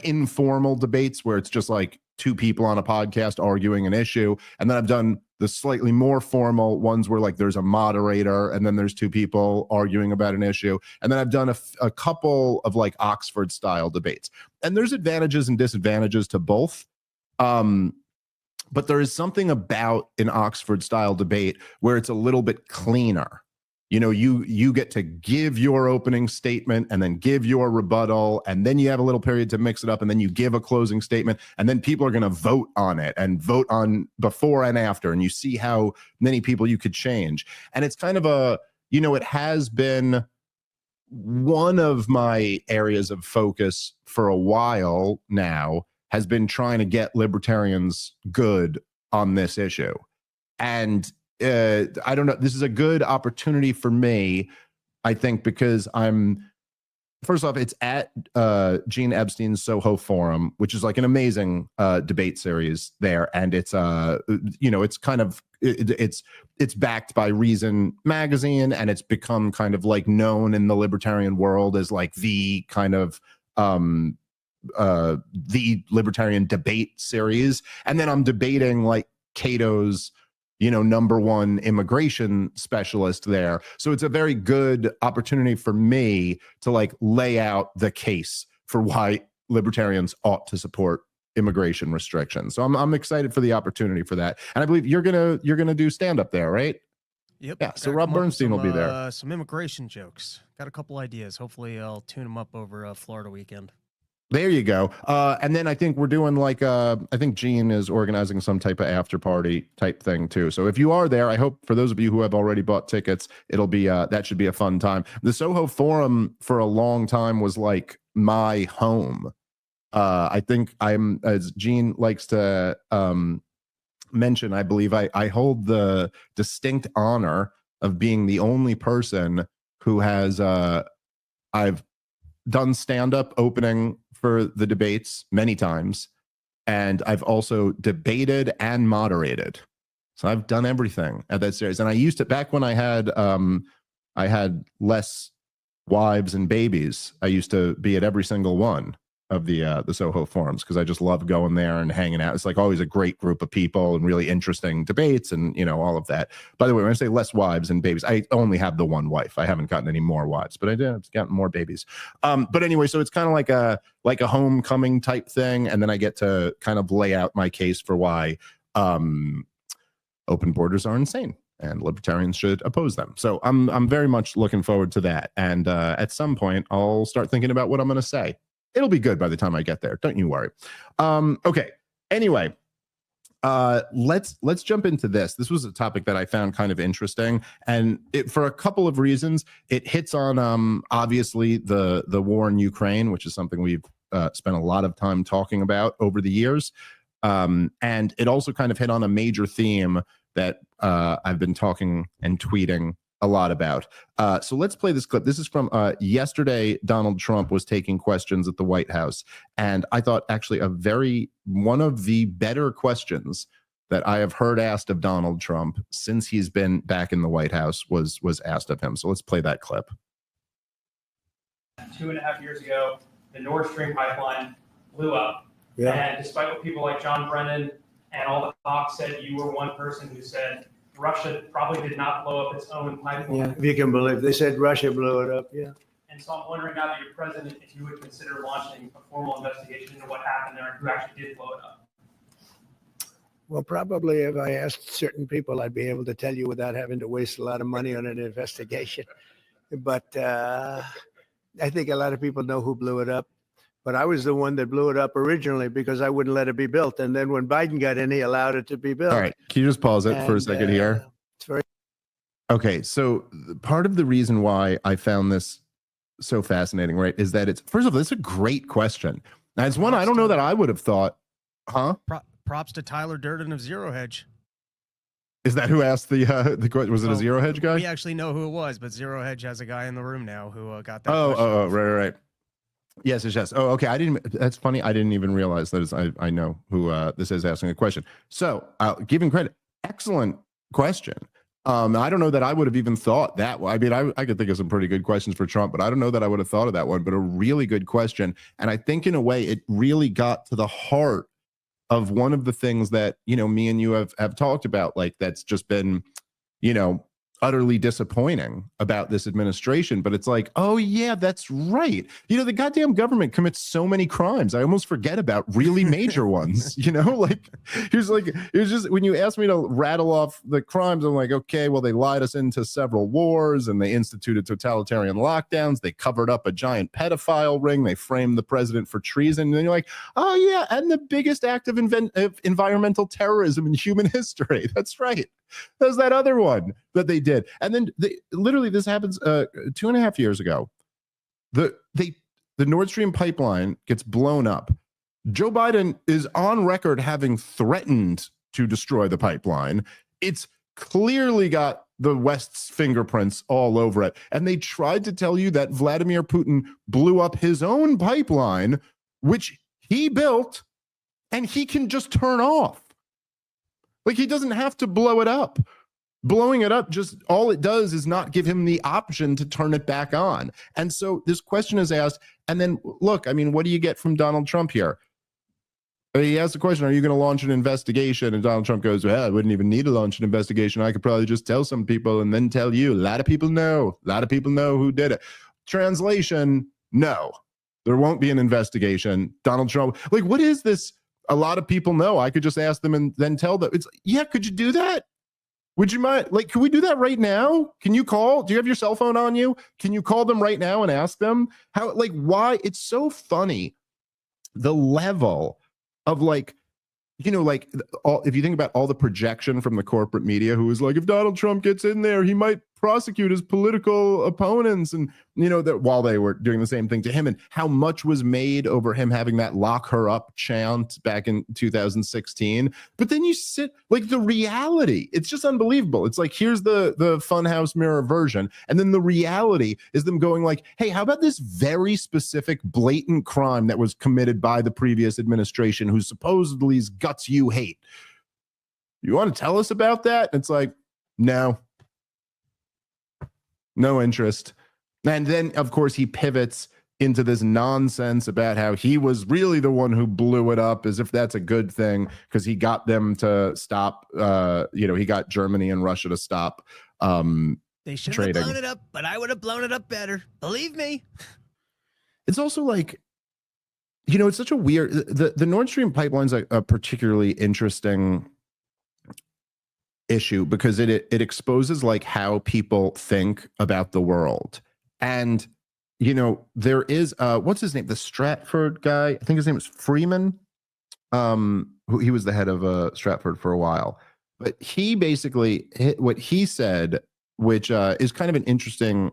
informal debates where it's just like two people on a podcast arguing an issue. And then I've done the slightly more formal ones where like there's a moderator and then there's two people arguing about an issue. And then I've done a couple of like Oxford style debates, and there's advantages and disadvantages to both. But there is something about an Oxford style debate where it's a little bit cleaner. You get to give your opening statement and then give your rebuttal, and then you have a little period to mix it up, and then you give a closing statement, and then people are going to vote on it and vote on before and after, and you see how many people you could change. And it's kind of it has been one of my areas of focus for a while now, has been trying to get libertarians good on this issue. And I don't know. This is a good opportunity for me, I think, because first off, it's at Gene Epstein's Soho Forum, which is like an amazing debate series there, and it's it's kind of it's backed by Reason magazine, and it's become kind of like known in the libertarian world as like the kind of the libertarian debate series. And then I'm debating like Cato's #1 immigration specialist there. So it's a very good opportunity for me to like lay out the case for why libertarians ought to support immigration restrictions. So I'm excited for the opportunity for that. And I believe you're gonna do stand up there, right? Yep. Yeah. So Rob Bernstein will be there. Some immigration jokes. Got a couple ideas. Hopefully I'll tune them up over Florida weekend. There you go. And then I think we're doing like I think Gene is organizing some type of after party type thing too. So if you are there, I hope for those of you who have already bought tickets, it'll be that should be a fun time. The Soho Forum for a long time was like my home. I think I'm, as Gene likes to mention, I believe I hold the distinct honor of being the only person who has I've done stand-up opening for the debates many times, and I've also debated and moderated So I've done everything at that series. And I used to, back when I had less wives and babies, I used to be at every single one of the Soho forums because I just love going there and hanging out. It's like always a great group of people and really interesting debates and, all of that. By the way, when I say less wives and babies, I only have the one wife. I haven't gotten any more wives, but I've gotten more babies. But anyway, so it's kind of like a homecoming type thing. And then I get to kind of lay out my case for why open borders are insane and libertarians should oppose them. So I'm very much looking forward to that. And at some point, I'll start thinking about what I'm going to say. It'll be good by the time I get there. Don't you worry. Okay. Anyway, let's jump into this. This was a topic that I found kind of interesting, and for a couple of reasons. It hits on obviously the war in Ukraine, which is something we've spent a lot of time talking about over the years, and it also kind of hit on a major theme that I've been talking and tweeting a lot about. So let's play this clip. This is from yesterday. Donald Trump was taking questions at the White House, and I thought actually one of the better questions that I have heard asked of Donald Trump since he's been back in the White House was asked of him. So let's play that clip. 2.5 years ago, the Nord Stream pipeline blew up. Yeah. And despite what people like John Brennan and all the Fox said, you were one person who said Russia probably did not blow up its own pipeline. Yeah, if you can believe, they said Russia blew it up. Yeah. And so I'm wondering now that you're president, if you would consider launching a formal investigation into what happened there and who actually did blow it up. Well, probably if I asked certain people, I'd be able to tell you without having to waste a lot of money on an investigation. But I think a lot of people know who blew it up. But I was the one that blew it up originally because I wouldn't let it be built. And then when Biden got in, he allowed it to be built. All right. Can you just pause it for a second here? It's very Okay. So part of the reason why I found this so fascinating, right, is that first of all, it's a great question. Now, it's one I don't know that I would have thought, Props to Tyler Durden of Zero Hedge. Is that who asked the question? Was it a Zero Hedge guy? We actually know who it was, but Zero Hedge has a guy in the room now who got that. Right. Yes. Oh, okay. That's funny. I didn't even realize that I know who this is asking a question. So I'll give him credit. Excellent question. I don't know that I would have even thought that. I mean, I could think of some pretty good questions for Trump, but I don't know that I would have thought of that one, but a really good question. And I think in a way it really got to the heart of one of the things that, me and you have talked about, like that's just been, utterly disappointing about this administration. But it's like, oh yeah, that's right. The goddamn government commits so many crimes. I almost forget about really major ones, like it was just, when you asked me to rattle off the crimes, I'm like, okay, well, they lied us into several wars and they instituted totalitarian lockdowns. They covered up a giant pedophile ring. They framed the president for treason. And then you're like, oh yeah. And the biggest act of environmental terrorism in human history. That's right. There's that other one that they did. And then literally this happens 2.5 years ago. The Nord Stream pipeline gets blown up. Joe Biden is on record having threatened to destroy the pipeline. It's clearly got the West's fingerprints all over it. And they tried to tell you that Vladimir Putin blew up his own pipeline, which he built, and he can just turn off. Like, he doesn't have to blow it up. Blowing it up, just all it does is not give him the option to turn it back on. And so this question is asked, and then look, I mean, what do you get from Donald Trump here? He asks the question, are you going to launch an investigation? And Donald Trump goes, well, I wouldn't even need to launch an investigation. I could probably just tell some people and then tell you. A lot of people know. A lot of people know who did it. Translation, no. There won't be an investigation. Donald Trump, like, what is this? A lot of people know. I could just ask them and then tell them. It's, yeah, could you do that? Would you mind? Like, can we do that right now? Can you call? Do you have your cell phone on you? Can you call them right now and ask them how, like, why? It's so funny. The level of, like, like if you think about all the projection from the corporate media, who is like, if Donald Trump gets in there, he might prosecute his political opponents, and that while they were doing the same thing to him, and how much was made over him having that lock her up chant back in 2016. But then you sit, like, the reality, it's just unbelievable. It's like, here's the funhouse mirror version, and then the reality is them going like, hey, how about this very specific blatant crime that was committed by the previous administration, whose supposedly guts you hate? you want to tell us about that? And it's like, no interest. And then, of course, he pivots into this nonsense about how he was really the one who blew it up, as if that's a good thing because he got them to stop. He got Germany and Russia to stop. They should have trading. blown it up, but I would have blown it up better. Believe me. It's also like, it's such a weird. The Nord Stream pipeline's a particularly interesting issue because it exposes like how people think about the world. And there is what's his name, the Stratford guy, I think his name is Freeman, who he was the head of Stratford for a while, but he basically what he said, which is kind of an interesting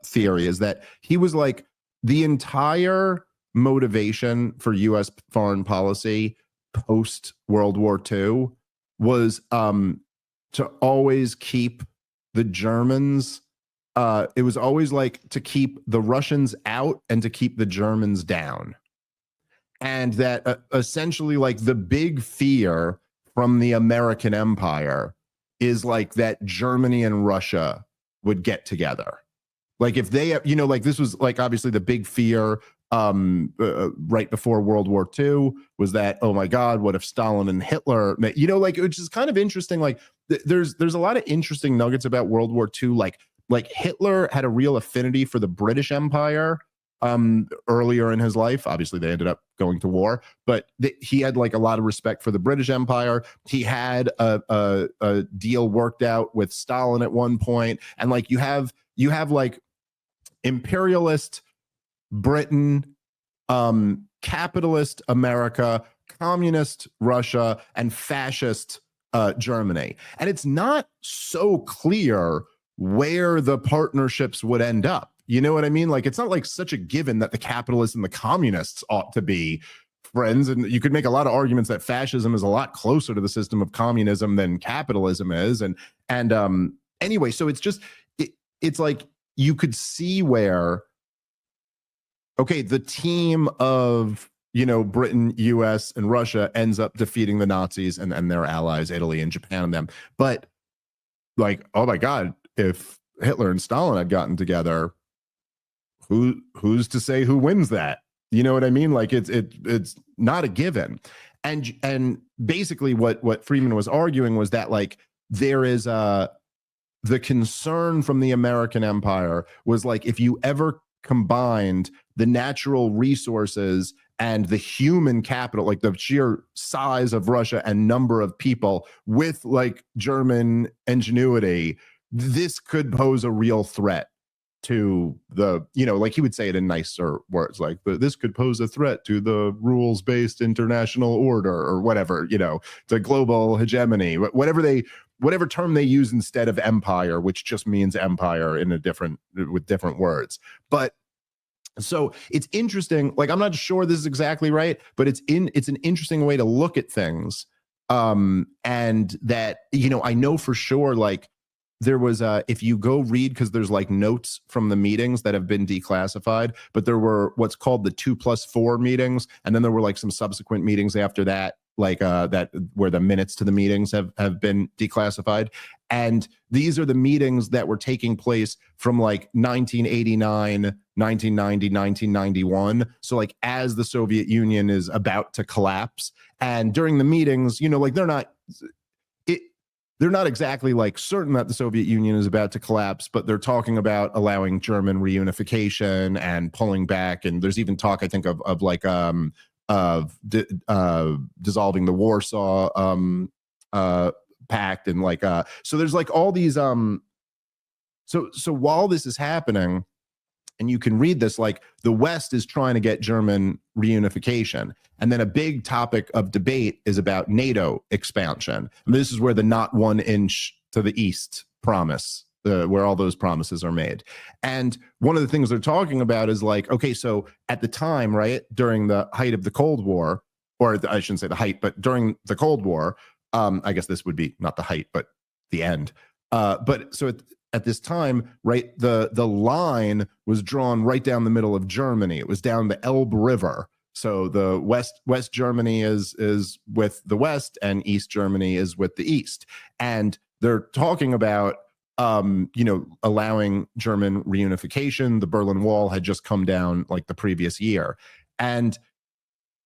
theory, is that he was like, the entire motivation for US foreign policy post World War II was to always keep the Germans, it was always like to keep the Russians out and to keep the Germans down. And that essentially like the big fear from the American empire is like that Germany and Russia would get together. Like if they, like this was like obviously the big fear right before World War II was that, oh my God, what if Stalin and Hitler, which is kind of interesting. Like there's a lot of interesting nuggets about World War II. Like Hitler had a real affinity for the British Empire earlier in his life. Obviously they ended up going to war, but he had like a lot of respect for the British Empire. He had a deal worked out with Stalin at one point. And like you have like imperialist Britain, capitalist America, communist Russia, and fascist Germany. And it's not so clear where the partnerships would end up. You know what I mean? Like, it's not like such a given that the capitalists and the communists ought to be friends. And you could make a lot of arguments that fascism is a lot closer to the system of communism than capitalism is. And anyway, so it's just, it's like, you could see where, okay, the team of, Britain, US, and Russia ends up defeating the Nazis and their allies, Italy and Japan and them. But like, oh my God, if Hitler and Stalin had gotten together, who's to say who wins that? You know what I mean? Like it's not a given. And basically what Freeman was arguing was that like there is the concern from the American empire was like, if you ever combined the natural resources and the human capital, like the sheer size of Russia and number of people with like German ingenuity, this could pose a real threat to the, like he would say it in nicer words, like this could pose a threat to the rules-based international order or whatever, to global hegemony, whatever term they use instead of empire, which just means empire with different words. But so it's interesting. Like, I'm not sure this is exactly right, but it's an interesting way to look at things. And that, I know for sure, like there was if you go read, because there's like notes from the meetings that have been declassified, but there were what's called the 2+4 meetings. And then there were like some subsequent meetings after that, like that where the minutes to the meetings have been declassified. And these are the meetings that were taking place from like 1989, 1990, 1991. So like as the Soviet Union is about to collapse, and during the meetings, like they're not exactly like certain that the Soviet Union is about to collapse, but they're talking about allowing German reunification and pulling back. And there's even talk, I think, of like dissolving the Warsaw Pact, and like so there's like all these so while this is happening, and you can read this, like the West is trying to get German reunification. And then a big topic of debate is about NATO expansion. And this is where the not 1 inch to the east promise, where all those promises are made. And one of the things they're talking about is like, okay, so at the time, right, during the height of the Cold War, or I shouldn't say the height, but during the Cold War, I guess this would be not the height, but the end. But so at this time, right, the line was drawn right down the middle of Germany. It was down the Elbe River. So the West Germany is with the West, and East Germany is with the East. And they're talking about allowing German reunification. The Berlin Wall had just come down like the previous year. And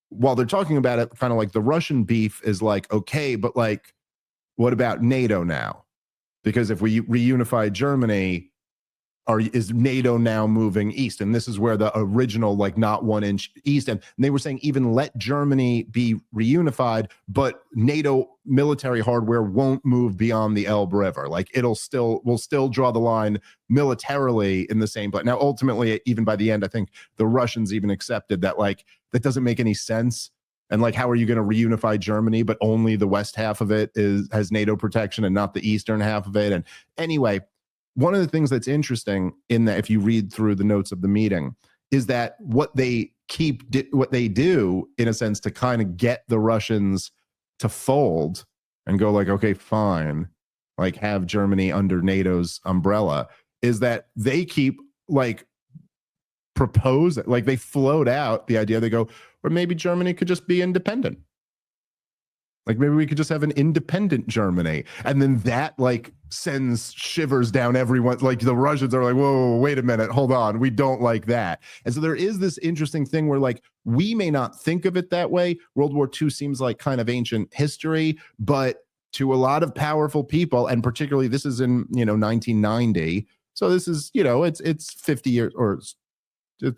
while they're talking about it, kind of like the Russian beef is like, okay, but like, what about NATO now? Because if we reunify Germany, is NATO now moving east? And this is where the original, like, not 1 inch east. And they were saying even let Germany be reunified, but NATO military hardware won't move beyond the Elbe River. Like, we'll still draw the line militarily in the same place. Now, ultimately, even by the end, I think the Russians even accepted that, like, that doesn't make any sense. And like, how are you going to reunify Germany, but only the west half of it has NATO protection and not the eastern half of it? And anyway, one of the things that's interesting in that, if you read through the notes of the meeting, is that what they do in a sense to kind of get the Russians to fold and go like, okay, fine, like have Germany under NATO's umbrella, is that they keep like propose, like they float out the idea. They go, or maybe Germany could just be independent. Like maybe we could just have an independent Germany. And then that like sends shivers down everyone. Like the Russians are like, whoa, wait a minute, hold on. We don't like that. And so there is this interesting thing where like, we may not think of it that way. World War II seems like kind of ancient history, but to a lot of powerful people, and particularly this is in, 1990. So this is, it's 50 years or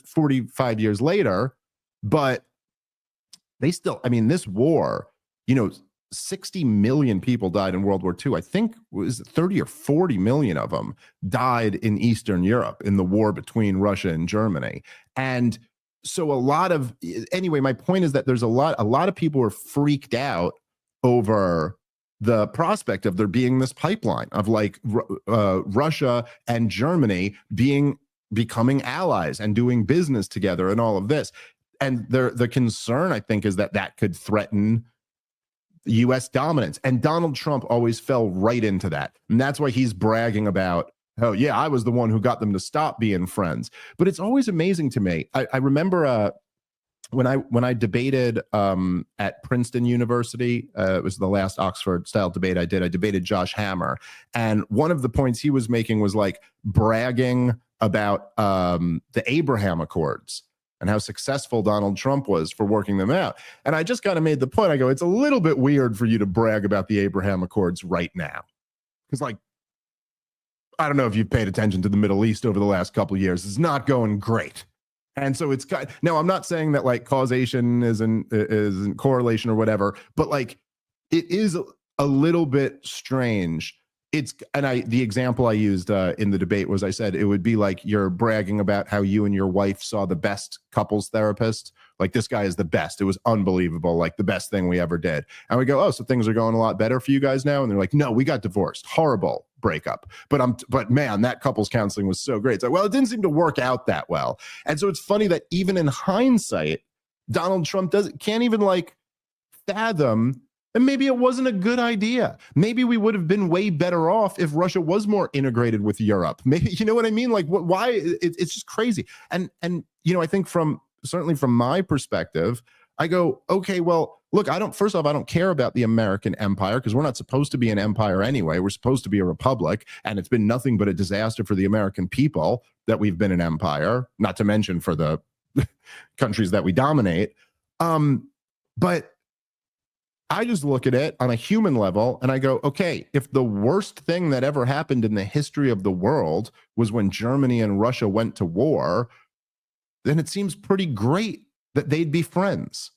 45 years later, but they still, this war, 60 million people died in World War II. I think was 30 or 40 million of them died in Eastern Europe in the war between Russia and Germany. And so anyway, my point is that there's a lot of people are freaked out over the prospect of there being this pipeline of like Russia and Germany becoming allies and doing business together and all of this. And the concern, I think, is that could threaten U.S. dominance. And Donald Trump always fell right into that. And that's why he's bragging about, oh, yeah, I was the one who got them to stop being friends. But it's always amazing to me. I remember when I debated at Princeton University, it was the last Oxford-style debate I did. I debated Josh Hammer. And one of the points he was making was like bragging about the Abraham Accords and how successful Donald Trump was for working them out. And I just kind of made the point, I go, it's a little bit weird for you to brag about the Abraham Accords right now. Because like, I don't know if you've paid attention to the Middle East over the last couple of years. It's not going great. And so it's kind now, I'm not saying that like causation isn't correlation or whatever, but like it is a little bit strange. The example I used in the debate was, I said it would be like you're bragging about how you and your wife saw the best couples therapist. Like, this guy is the best. It was unbelievable. Like the best thing we ever did. And we go, oh, so things are going a lot better for you guys now. And they're like, no, we got divorced. Horrible breakup. But man, that couples counseling was so great. It's like, well, it didn't seem to work out that well. And so it's funny that even in hindsight, Donald Trump can't even like fathom. And maybe it wasn't a good idea. Maybe we would have been way better off if Russia was more integrated with Europe. Maybe, you know what I mean? Like, why? It's just crazy. And I think certainly from my perspective, I go, okay, well, look, I don't care about the American empire, because we're not supposed to be an empire anyway. We're supposed to be a republic. And it's been nothing but a disaster for the American people that we've been an empire, not to mention for the countries that we dominate. But I just look at it on a human level and I go, okay, if the worst thing that ever happened in the history of the world was when Germany and Russia went to war, then it seems pretty great that they'd be friends.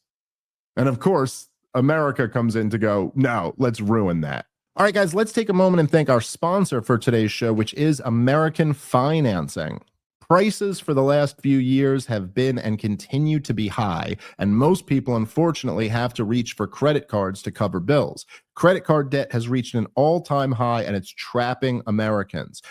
And of course, America comes in to go, no, let's ruin that. All right, guys, let's take a moment and thank our sponsor for today's show, which is American Financing. Prices for the last few years have been and continue to be high, and most people, unfortunately, have to reach for credit cards to cover bills. Credit card debt has reached an all-time high, and it's trapping Americans.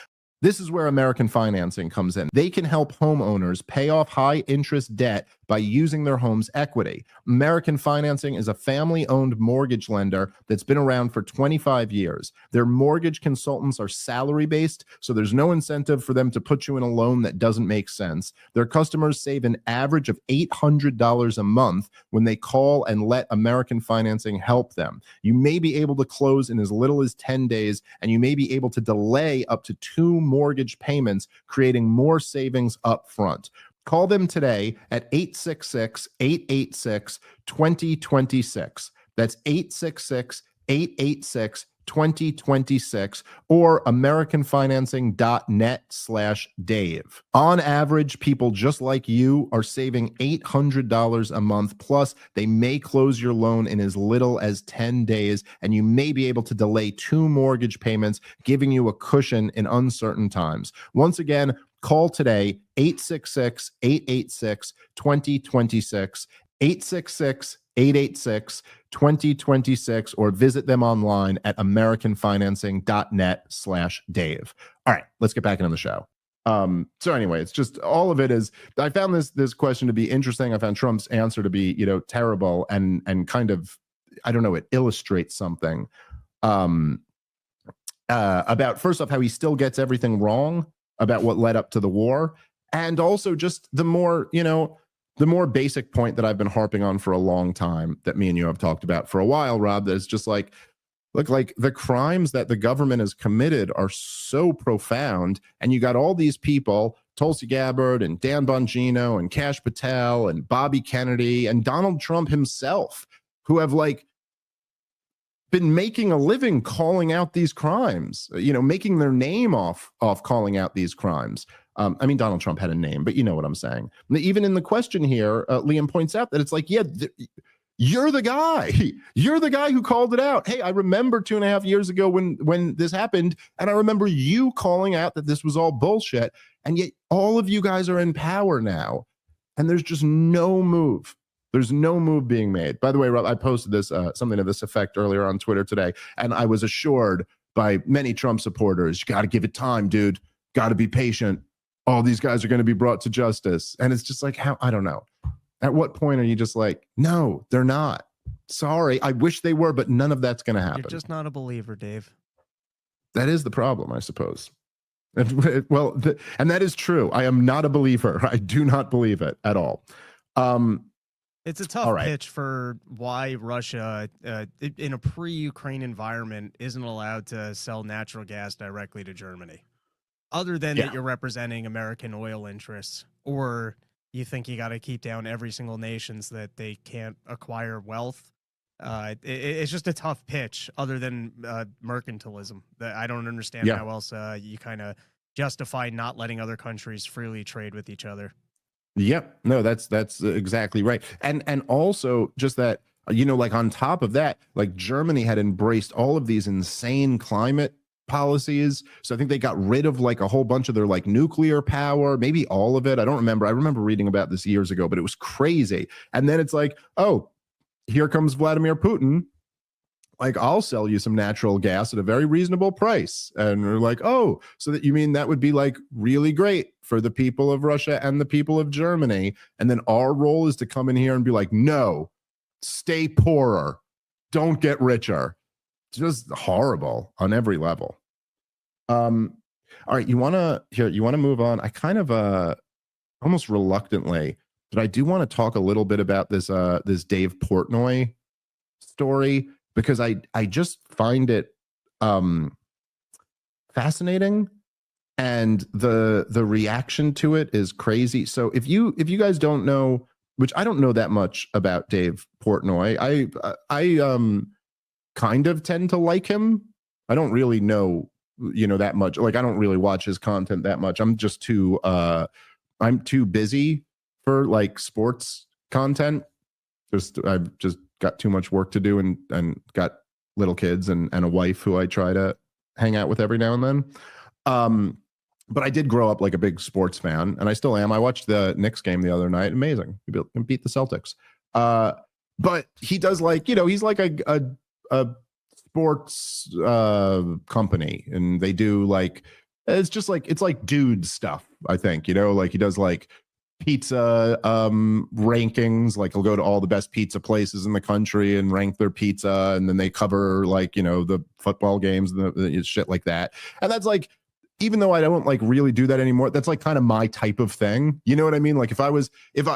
This is where American Financing comes in. They can help homeowners pay off high-interest debt by using their home's equity. American Financing is a family-owned mortgage lender that's been around for 25 years. Their mortgage consultants are salary-based, so there's no incentive for them to put you in a loan that doesn't make sense. Their customers save an average of $800 a month when they call and let American Financing help them. You may be able to close in as little as 10 days, and you may be able to delay up to 2 mortgage payments, creating more savings up front. Call them today at 866-886-2026. That's 866-886-2026 or americanfinancing.net/Dave. On average, people just like you are saving $800 a month. Plus, they may close your loan in as little as 10 days, and you may be able to delay 2 mortgage payments, giving you a cushion in uncertain times. Once again, call today, 866-886-2026, 866-886-2026, or visit them online at americanfinancing.net/Dave. All right, let's get back into the show. So anyway, it's just all of it is, I found this question to be interesting. I found Trump's answer to be, terrible and kind of, I don't know, it illustrates something about, first off, how he still gets everything wrong about what led up to the war. And also just the more basic point that I've been harping on for a long time, that me and you have talked about for a while, Rob, that is just like, look, like the crimes that the government has committed are so profound. And you got all these people, Tulsi Gabbard and Dan Bongino and Kash Patel and Bobby Kennedy and Donald Trump himself, who have been making a living calling out these crimes, making their name off calling out these crimes. I mean, Donald Trump had a name, but you know what I'm saying. Even in the question here, Liam points out that it's like, yeah, you're the guy. You're the guy who called it out. Hey, I remember 2.5 years ago when this happened, and I remember you calling out that this was all bullshit, and yet all of you guys are in power now, and there's just no move. There's no move being made. By the way, Rob, I posted this something to this effect earlier on Twitter today, and I was assured by many Trump supporters, you got to give it time, dude. Got to be patient. All these guys are going to be brought to justice. And it's just like, how? I don't know. At what point are you just like, no, they're not. Sorry, I wish they were, but none of that's going to happen. You're just not a believer, Dave. That is the problem, I suppose. Well, and that is true. I am not a believer. I do not believe it at all. It's a tough pitch for why Russia, in a pre-Ukraine environment, isn't allowed to sell natural gas directly to Germany. Other than that you're representing American oil interests, or you think you got to keep down every single nation so that they can't acquire wealth. It's just a tough pitch, other than mercantilism. I don't understand how else you kind of justify not letting other countries freely trade with each other. Yep. No, that's exactly right. And also just that, on top of that, Germany had embraced all of these insane climate policies. So I think they got rid of a whole bunch of their nuclear power, maybe all of it. I don't remember. I remember reading about this years ago, but it was crazy. And then it's like, oh, here comes Vladimir Putin. I'll sell you some natural gas at a very reasonable price. And we're like, oh, so that you mean that would be really great for the people of Russia and the people of Germany. And then our role is to come in here and be like, no, stay poorer. Don't get richer. It's just horrible on every level. All right. You want to move on. I kind of, almost reluctantly, but I do want to talk a little bit about this Dave Portnoy story, because I just find it fascinating, and the reaction to it is crazy. So if you guys don't know, which I don't know that much about Dave Portnoy, I kind of tend to like him. I don't really know, that much. I don't really watch his content that much. I'm just too I'm too busy for sports content. I've just got too much work to do and got little kids and a wife who I try to hang out with every now and then. But I did grow up a big sports fan, and I still am. I watched the Knicks game the other night. Amazing. He beat the Celtics. But he does he's a sports company, and they do it's just it's dude stuff, I think, he does pizza rankings. Like he'll go to all the best pizza places in the country and rank their pizza, and then they cover like, you know, the football games and the shit like that. And that's like, even though I don't like really do that anymore, that's like kind of my type of thing. You know what I mean? Like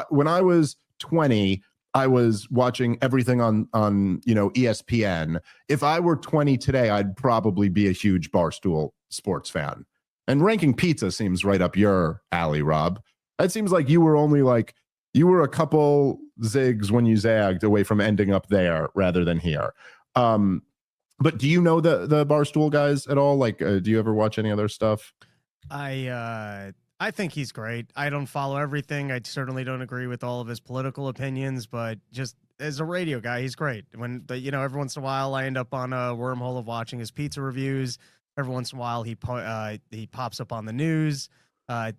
when I was 20, I was watching everything on you know, ESPN. If I were 20 today, I'd probably be a huge Barstool Sports fan. And ranking pizza seems right up your alley, Rob. It seems like you were only like, you were a couple zigs when you zagged away from ending up there rather than here. But do you know the Barstool guys at all? Like, do you ever watch any other stuff? I think he's great. I don't follow everything. I certainly don't agree with all of his political opinions, but just as a radio guy, he's great. When you know, every once in a while, I end up on a wormhole of watching his pizza reviews. Every once in a while, he pops up on the news.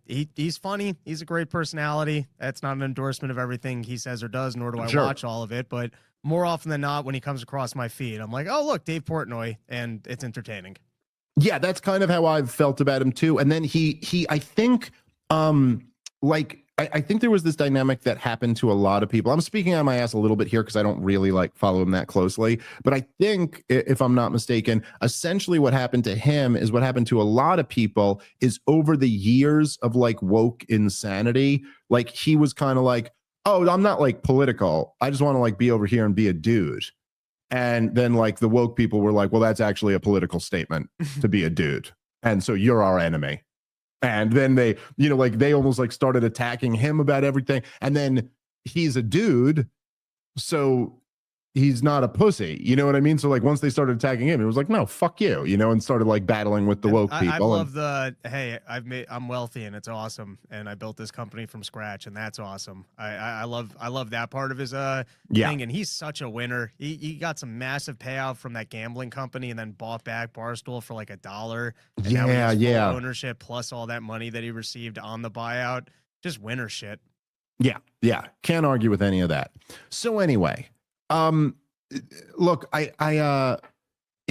He's funny. He's a great personality. That's not an endorsement of everything he says or does, nor do I watch all of it. But more often than not, when he comes across my feed, I'm like, oh, look, Dave Portnoy, and it's entertaining. Yeah, that's kind of how I've felt about him too. And then he I think I think there was this dynamic that happened to a lot of people. I'm speaking on my ass a little bit here because I don't really like follow him that closely. But I think, if I'm not mistaken, essentially what happened to him is what happened to a lot of people is over the years of like woke insanity. Like he was kind of like, oh, I'm not like political. I just want to like be over here and be a dude. And then like the woke people were like, well, that's actually a political statement to be a dude. And so you're our enemy. And then they, you know, like they almost like started attacking him about everything. And then he's a dude. So he's not a pussy. You know what I mean? So like once they started attacking him, it was like, no, fuck you, you know, and started like battling with the woke people. I love hey, I'm wealthy and it's awesome. And I built this company from scratch and that's awesome. I love that part of his thing. And he's such a winner. He got some massive payout from that gambling company and then bought back Barstool for like $1. And now he has full ownership plus all that money that he received on the buyout. Just winner shit. Yeah. Can't argue with any of that. So anyway, look,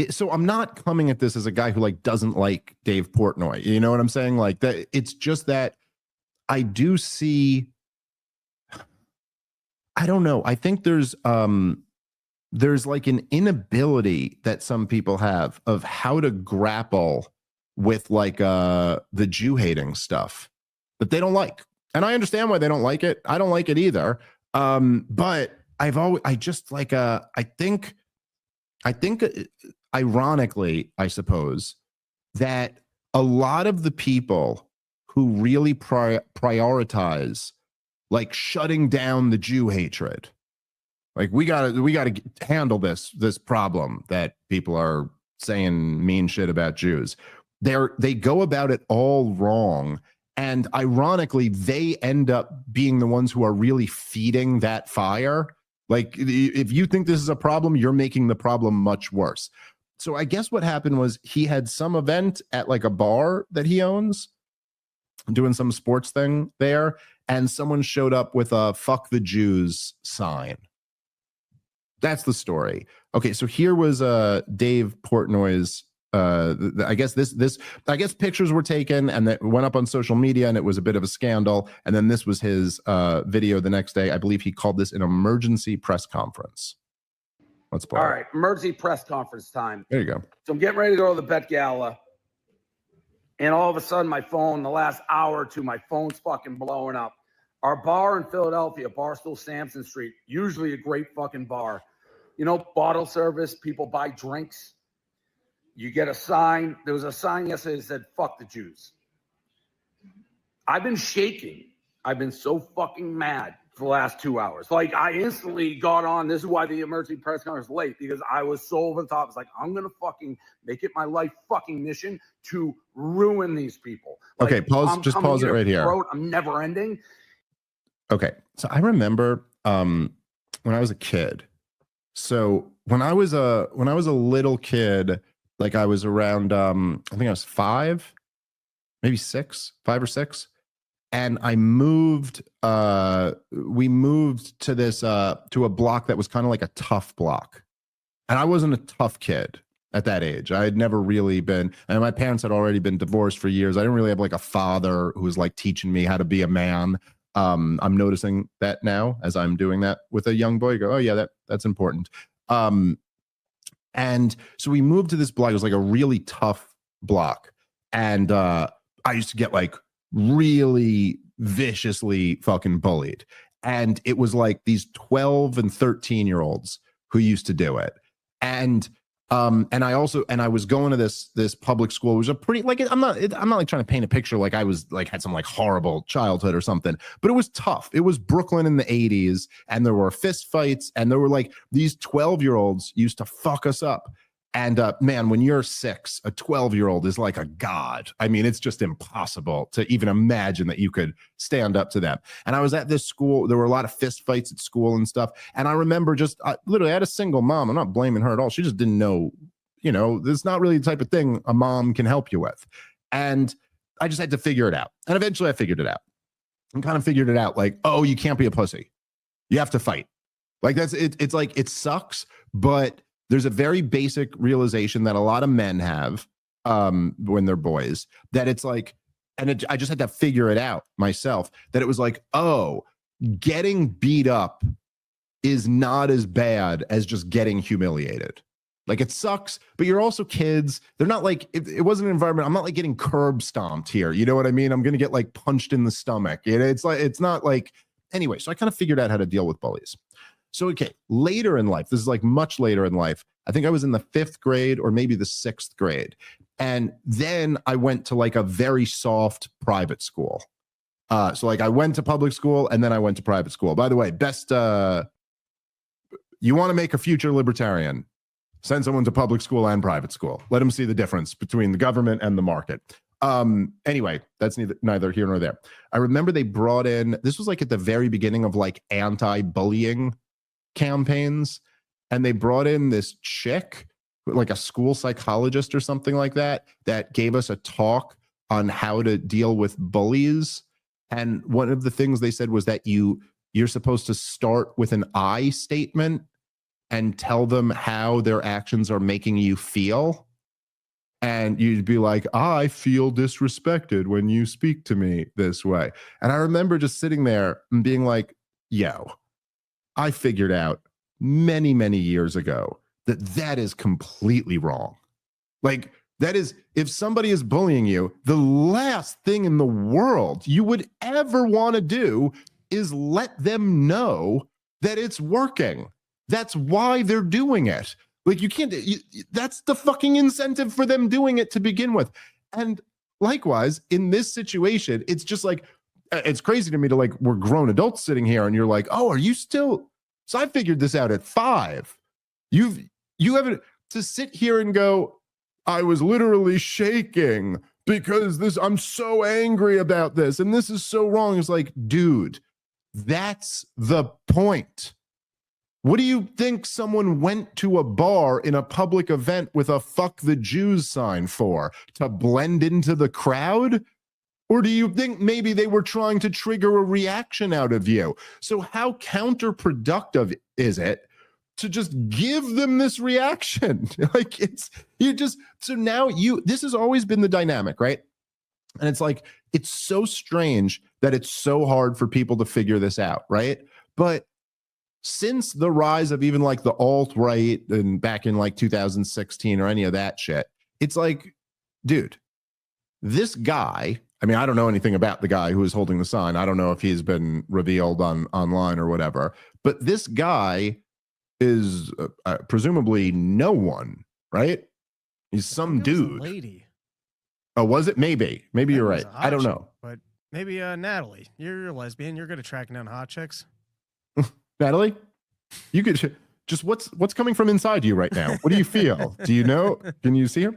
so I'm not coming at this as a guy who like doesn't like Dave Portnoy. You know what I'm saying? Like that. It's just that I do see. I don't know. I think there's like an inability that some people have of how to grapple with like the Jew hating stuff that they don't like, and I understand why they don't like it. I don't like it either. But I just like, I think ironically, I suppose, that a lot of the people who really prioritize like shutting down the Jew hatred, like we gotta handle this problem that people are saying mean shit about Jews. They go about it all wrong. And ironically, they end up being the ones who are really feeding that fire. Like, if you think this is a problem, you're making the problem much worse. So I guess what happened was he had some event at like a bar that he owns, doing some sports thing there, and someone showed up with a "fuck the Jews" sign. That's the story. Okay, so here was Dave Portnoy's. I guess pictures were taken and that went up on social media and it was a bit of a scandal. And then this was his video the next day. I believe he called this an emergency press conference. Let's play. All right, emergency press conference time. There you go. So I'm getting ready to go to the Met Gala. And all of a sudden my phone, the last hour or two, my phone's fucking blowing up. Our bar in Philadelphia, Barstool Sampson Street, usually a great fucking bar. You know, bottle service, people buy drinks. You get a sign. There was a sign yesterday that said, "Fuck the Jews." I've been shaking. I've been so fucking mad for the last 2 hours. Like, I instantly got on. This is why the emergency press conference was late, because I was so over the top. It's like, I'm going to fucking make it my life fucking mission to ruin these people. Like, okay, pause it right here. I'm never ending. Okay, so I remember when I was a kid. So when I was a little kid, like I was around, I think I was 5, maybe 6, 5 or 6. And I moved, we moved to this, to a block that was kind of like a tough block. And I wasn't a tough kid at that age. I had never really been, and my parents had already been divorced for years. I didn't really have like a father who was like teaching me how to be a man. I'm noticing that now as I'm doing that with a young boy. I go, oh yeah, that's important. And so we moved to this block. It was like a really tough block. And I used to get like really viciously fucking bullied. And it was like these 12 and 13-year-olds who used to do it. And I was going to this public school. It was a pretty, like, I'm not like trying to paint a picture like I was like had some like horrible childhood or something, but it was tough. It was Brooklyn in the 80s, and there were fist fights, and there were like these 12-year-olds used to fuck us up. And man, when you're 6, a 12-year-old is like a god. I mean, it's just impossible to even imagine that you could stand up to them. And I was at this school. There were a lot of fist fights at school and stuff. And I remember literally I had a single mom. I'm not blaming her at all. She just didn't know, it's not really the type of thing a mom can help you with. And I just had to figure it out. And eventually I figured it out and kind of figured it out like, oh, you can't be a pussy. You have to fight. Like that's it. It's like, it sucks, but there's a very basic realization that a lot of men have when they're boys, that it's like, and I just had to figure it out myself, that it was like, oh, getting beat up is not as bad as just getting humiliated. Like it sucks, but you're also kids. They're not like, it wasn't an environment. I'm not like getting curb stomped here. You know what I mean? I'm going to get like punched in the stomach. It's like, it's not like, anyway, so I kind of figured out how to deal with bullies. So, okay, later in life, this is like much later in life. I think I was in the 5th grade or maybe the 6th grade. And then I went to like a very soft private school. So like I went to public school and then I went to private school. By the way, you want to make a future libertarian, send someone to public school and private school. Let them see the difference between the government and the market. Anyway, that's neither here nor there. I remember they brought in, this was like at the very beginning of like anti-bullying campaigns, and they brought in this chick, like a school psychologist or something like that gave us a talk on how to deal with bullies. And one of the things they said was that you're supposed to start with an I statement and tell them how their actions are making you feel. And you'd be like, I feel disrespected when you speak to me this way. And I remember just sitting there and being like, yo, I figured out many, many years ago that is completely wrong. Like, that is, if somebody is bullying you, the last thing in the world you would ever want to do is let them know that it's working. That's why they're doing it. Like, you can't, that's the fucking incentive for them doing it to begin with. And likewise, in this situation, it's just like, it's crazy to me to like, we're grown adults sitting here and you're like, oh, are you still, so I figured this out at 5. You haven't, to sit here and go, I was literally shaking because I'm so angry about this and this is so wrong. It's like, dude, that's the point. What do you think someone went to a bar in a public event with a fuck the Jews sign for? To blend into the crowd? Or do you think maybe they were trying to trigger a reaction out of you? So how counterproductive is it to just give them this reaction? Like, so now this has always been the dynamic, right? And it's like, it's so strange that it's so hard for people to figure this out, right? But since the rise of even like the alt-right and back in like 2016 or any of that shit, it's like, dude, this guy, I mean, I don't know anything about the guy who is holding the sign. I don't know if he's been revealed online or whatever, but this guy is presumably no one, right? He's some dude. Lady. Oh, was it? Maybe you're right. I don't know. But maybe Natalie, you're a lesbian. You're good at tracking down hot chicks. Natalie, you could just what's coming from inside you right now? What do you feel? Do you know? Can you see her?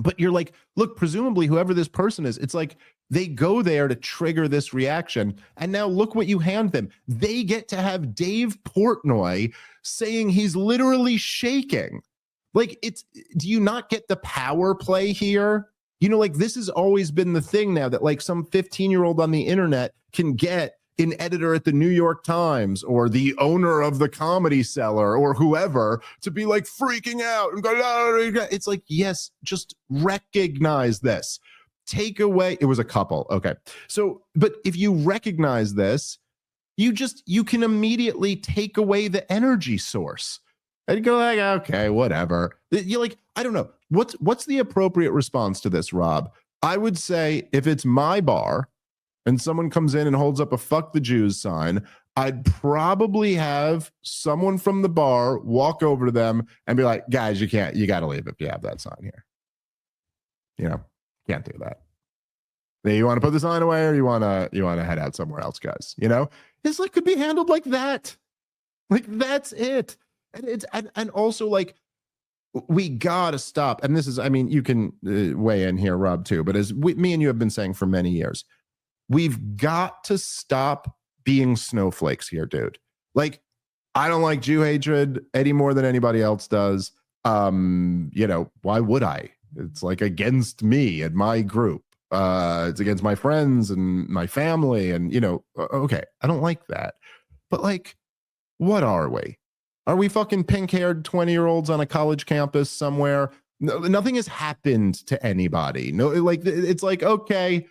But you're like, look, presumably whoever this person is, it's like they go there to trigger this reaction. And now look what you hand them. They get to have Dave Portnoy saying he's literally shaking. Like, do you not get the power play here? You know, like, this has always been the thing now that like some 15-year-old on the internet can get an editor at the New York Times or the owner of the Comedy Cellar or whoever to be like freaking out and go, it's like, yes, just recognize this. take away, it was a couple. Okay. So, but if you recognize this, you can immediately take away the energy source and go like, okay, whatever. You're like, I don't know. What's the appropriate response to this, Rob? I would say if it's my bar and someone comes in and holds up a fuck the Jews sign, I'd probably have someone from the bar walk over to them and be like, guys, you got to leave if you have that sign here. Can't do that. You want to put the sign away, or you want to head out somewhere else, guys? This could be handled like that. Like, that's it. And also, like, we gotta stop. And this is, I mean, you can weigh in here, Rob, too. But as me and you have been saying for many years, we've got to stop being snowflakes here, dude. Like, I don't like Jew hatred any more than anybody else does. Why would I? It's like against me and my group. It's against my friends and my family. And, okay, I don't like that. But, like, what are we? Are we fucking pink-haired 20-year-olds on a college campus somewhere? No, nothing has happened to anybody. No, like, it's like, okay.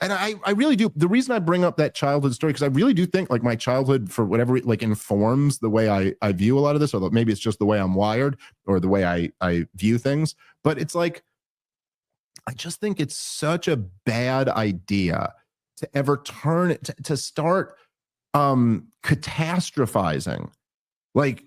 And I really do. The reason I bring up that childhood story, because I really do think, like, my childhood, for whatever, like, informs the way I view a lot of this, or maybe it's just the way I'm wired or the way I view things. But it's like, I just think it's such a bad idea to ever turn it to start catastrophizing, like,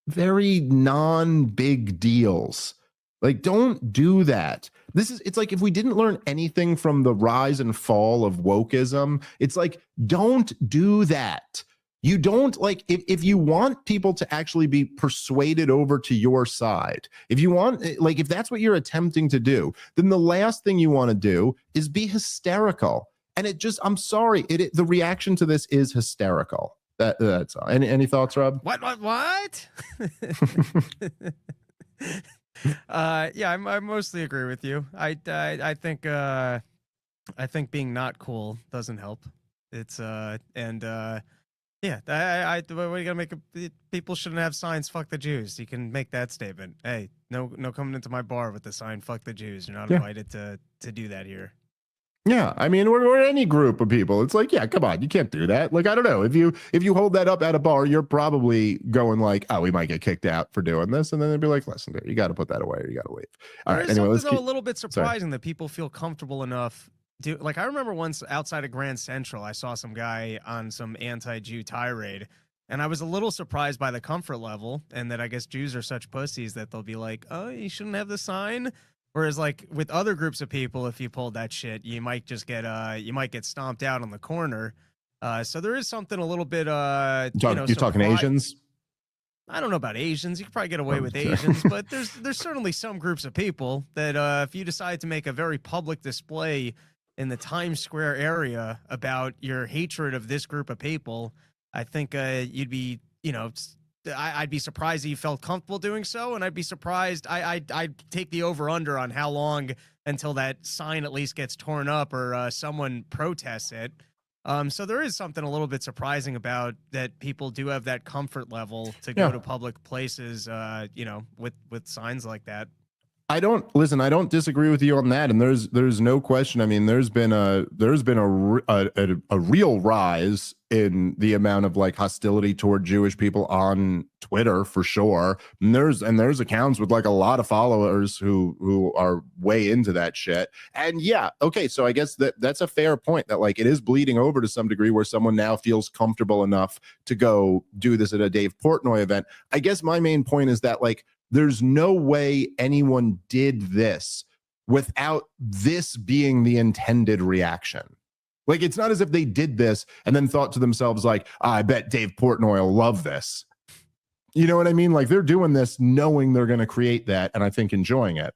very non-big deals. Like, don't do that. It's like, if we didn't learn anything from the rise and fall of wokeism, it's like, don't do that. You don't, like, if you want people to actually be persuaded over to your side, if you want, like, if that's what you're attempting to do, then the last thing you want to do is be hysterical. And I'm sorry, the reaction to this is hysterical. That's all. Any thoughts, Rob? What? Yeah, I mostly agree with you. I think being not cool doesn't help. It's yeah, what are you gonna make? People shouldn't have signs. Fuck the Jews. You can make that statement. Hey, no coming into my bar with the sign. Fuck the Jews. You're not invited to do that here. Yeah, I mean, we're any group of people. It's like, yeah, come on, you can't do that. Like, I don't know, if you hold that up at a bar, you're probably going like, oh, we might get kicked out for doing this, and then they'd be like, listen, dude, you got to put that away, or you got to leave. All right, anyway, let's a little bit surprising that people feel comfortable enough. Like, I remember once outside of Grand Central, I saw some guy on some anti-Jew tirade, and I was a little surprised by the comfort level, and that I guess Jews are such pussies that they'll be like, oh, you shouldn't have the sign. Whereas, like, with other groups of people, if you pulled that shit, you might just get stomped out on the corner. So there is something a little bit you're talking Asians? I don't know about Asians. You could probably get away with Asians, but there's certainly some groups of people that if you decide to make a very public display in the Times Square area about your hatred of this group of people, I think you'd be, I'd be surprised that you felt comfortable doing so, and I'd be surprised. I'd take the over-under on how long until that sign at least gets torn up or someone protests it. So there is something a little bit surprising about that. People do have that comfort level to go to public places, with signs like that. I don't disagree with you on that, and there's no question. I mean, there's been a real rise in the amount of, like, hostility toward Jewish people on Twitter, for sure. And there's accounts with, like, a lot of followers who are way into that shit. And yeah, okay, so I guess that's a fair point, that, like, it is bleeding over to some degree where someone now feels comfortable enough to go do this at a Dave Portnoy event. I guess my main point is that, like, there's no way anyone did this without this being the intended reaction. Like, it's not as if they did this and then thought to themselves, like, I bet Dave Portnoy will love this. You know what I mean? Like, they're doing this knowing they're going to create that, and I think enjoying it.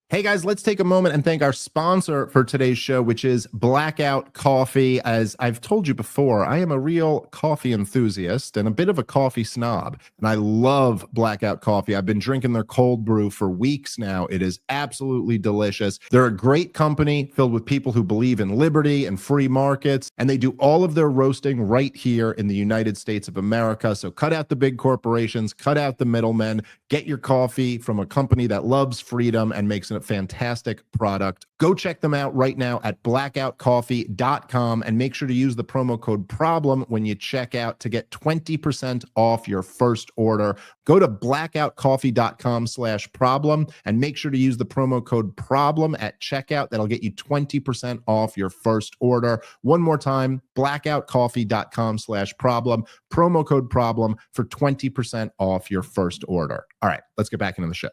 Hey guys, let's take a moment and thank our sponsor for today's show, which is Blackout Coffee. As I've told you before, I am a real coffee enthusiast and a bit of a coffee snob, and I love Blackout Coffee. I've been drinking their cold brew for weeks now. It is absolutely delicious. They're a great company filled with people who believe in liberty and free markets, and they do all of their roasting right here in the United States of America. So cut out the big corporations, cut out the middlemen, get your coffee from a company that loves freedom and makes it fantastic product. Go check them out right now at blackoutcoffee.com and make sure to use the promo code PROBLEM when you check out to get 20% off your first order. Go to blackoutcoffee.com/problem and make sure to use the promo code PROBLEM at checkout. That'll get you 20% off your first order. One more time, blackoutcoffee.com/problem, promo code PROBLEM for 20% off your first order. All right, let's get back into the show.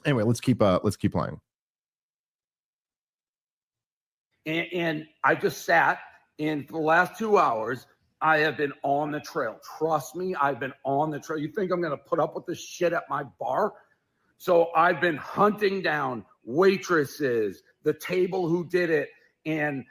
Anyway, let's keep playing. And I just sat, and for the last 2 hours, I have been on the trail. Trust me, I've been on the trail. You think I'm going to put up with this shit at my bar? So I've been hunting down waitresses, the table who did it, and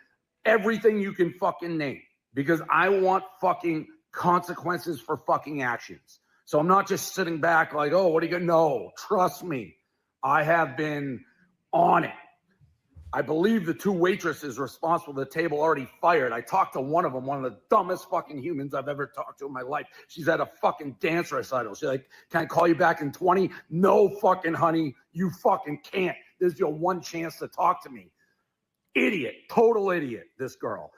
everything you can fucking name, because I want fucking consequences for fucking actions. So I'm not just sitting back like, oh, what are you going to know? Trust me, I have been on it. I believe the 2 waitresses responsible for the table already fired. I talked to one of them, one of the dumbest fucking humans I've ever talked to in my life. She's at a fucking dance recital. She's like, can I call you back in 20? No fucking honey, you fucking can't. This is your one chance to talk to me. Idiot, total idiot, this girl.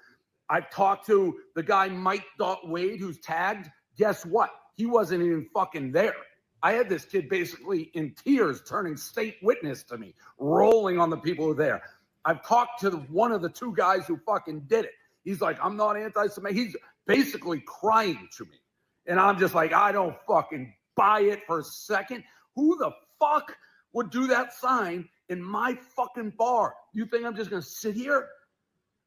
I've talked to the guy, Mike Wade, who's tagged. Guess what? He wasn't even fucking there. I had this kid basically in tears turning state witness to me, rolling on the people who were there. I've talked to one of the 2 guys who fucking did it. He's like, I'm not anti-Semitic. He's basically crying to me. And I'm just like, I don't fucking buy it for a second. Who the fuck would do that sign in my fucking bar? You think I'm just going to sit here?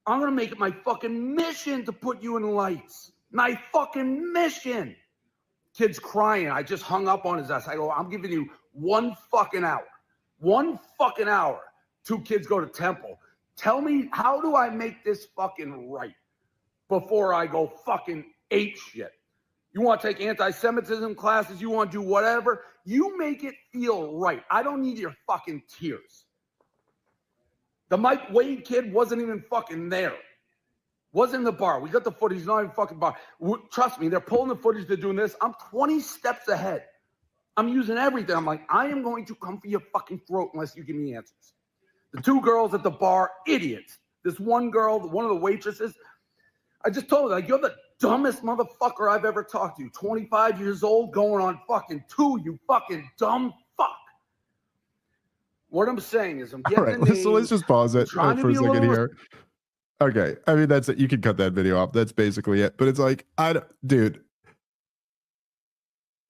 I'm going to make it my fucking mission to put you in lights. My fucking mission. Kid's crying. I just hung up on his ass. I go, I'm giving you 1 fucking hour. 1 fucking hour. 2 kids go to temple. Tell me, how do I make this fucking right before I go fucking ape shit? You want to take anti-Semitism classes? You want to do whatever? You make it feel right. I don't need your fucking tears. The Mike Wade kid wasn't even fucking there. Wasn't in the bar. We got the footage. He's not even fucking bar. Trust me, they're pulling the footage. They're doing this. I'm 20 steps ahead. I'm using everything. I'm like, I am going to come for your fucking throat unless you give me answers. The 2 girls at the bar, idiots. This one girl, one of the waitresses, I just told her, like, you're the dumbest motherfucker I've ever talked to. 25 years old, going on fucking 2, you fucking dumb fuck. What I'm saying is I'm getting All right, so let's just pause it for a second here. Okay, I mean, that's it. You can cut that video off. That's basically it. But it's like, dude,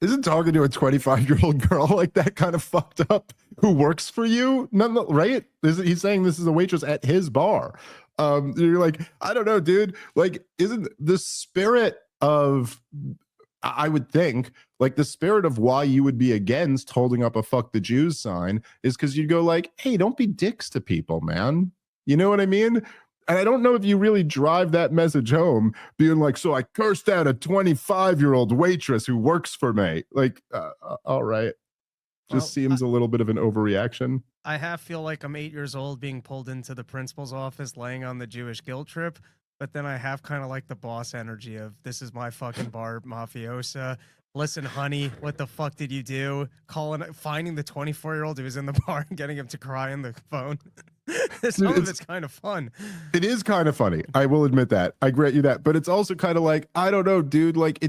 isn't talking to a 25-year-old girl like that kind of fucked up who works for you? None, right? He's saying this is a waitress at his bar. You're like, I don't know, dude. Like, isn't the spirit of, I would think, like the spirit of why you would be against holding up a fuck the Jews sign is because you'd go like, hey, don't be dicks to people, man. You know what I mean? And I don't know if you really drive that message home, being like, so I cursed out a 25-year-old waitress who works for me. Like, all right. Just seems a little bit of an overreaction. I feel like I'm 8 years old being pulled into the principal's office laying on the Jewish guilt trip. But then I have kind of like the boss energy of, this is my fucking bar, mafiosa. Listen, honey, what the fuck did you do? Finding the 24-year-old who was in the bar and getting him to cry on the phone. Some of it's kind of fun. It is kind of funny. I will admit that. I grant you that. But it's also kind of like, I don't know, dude. Like,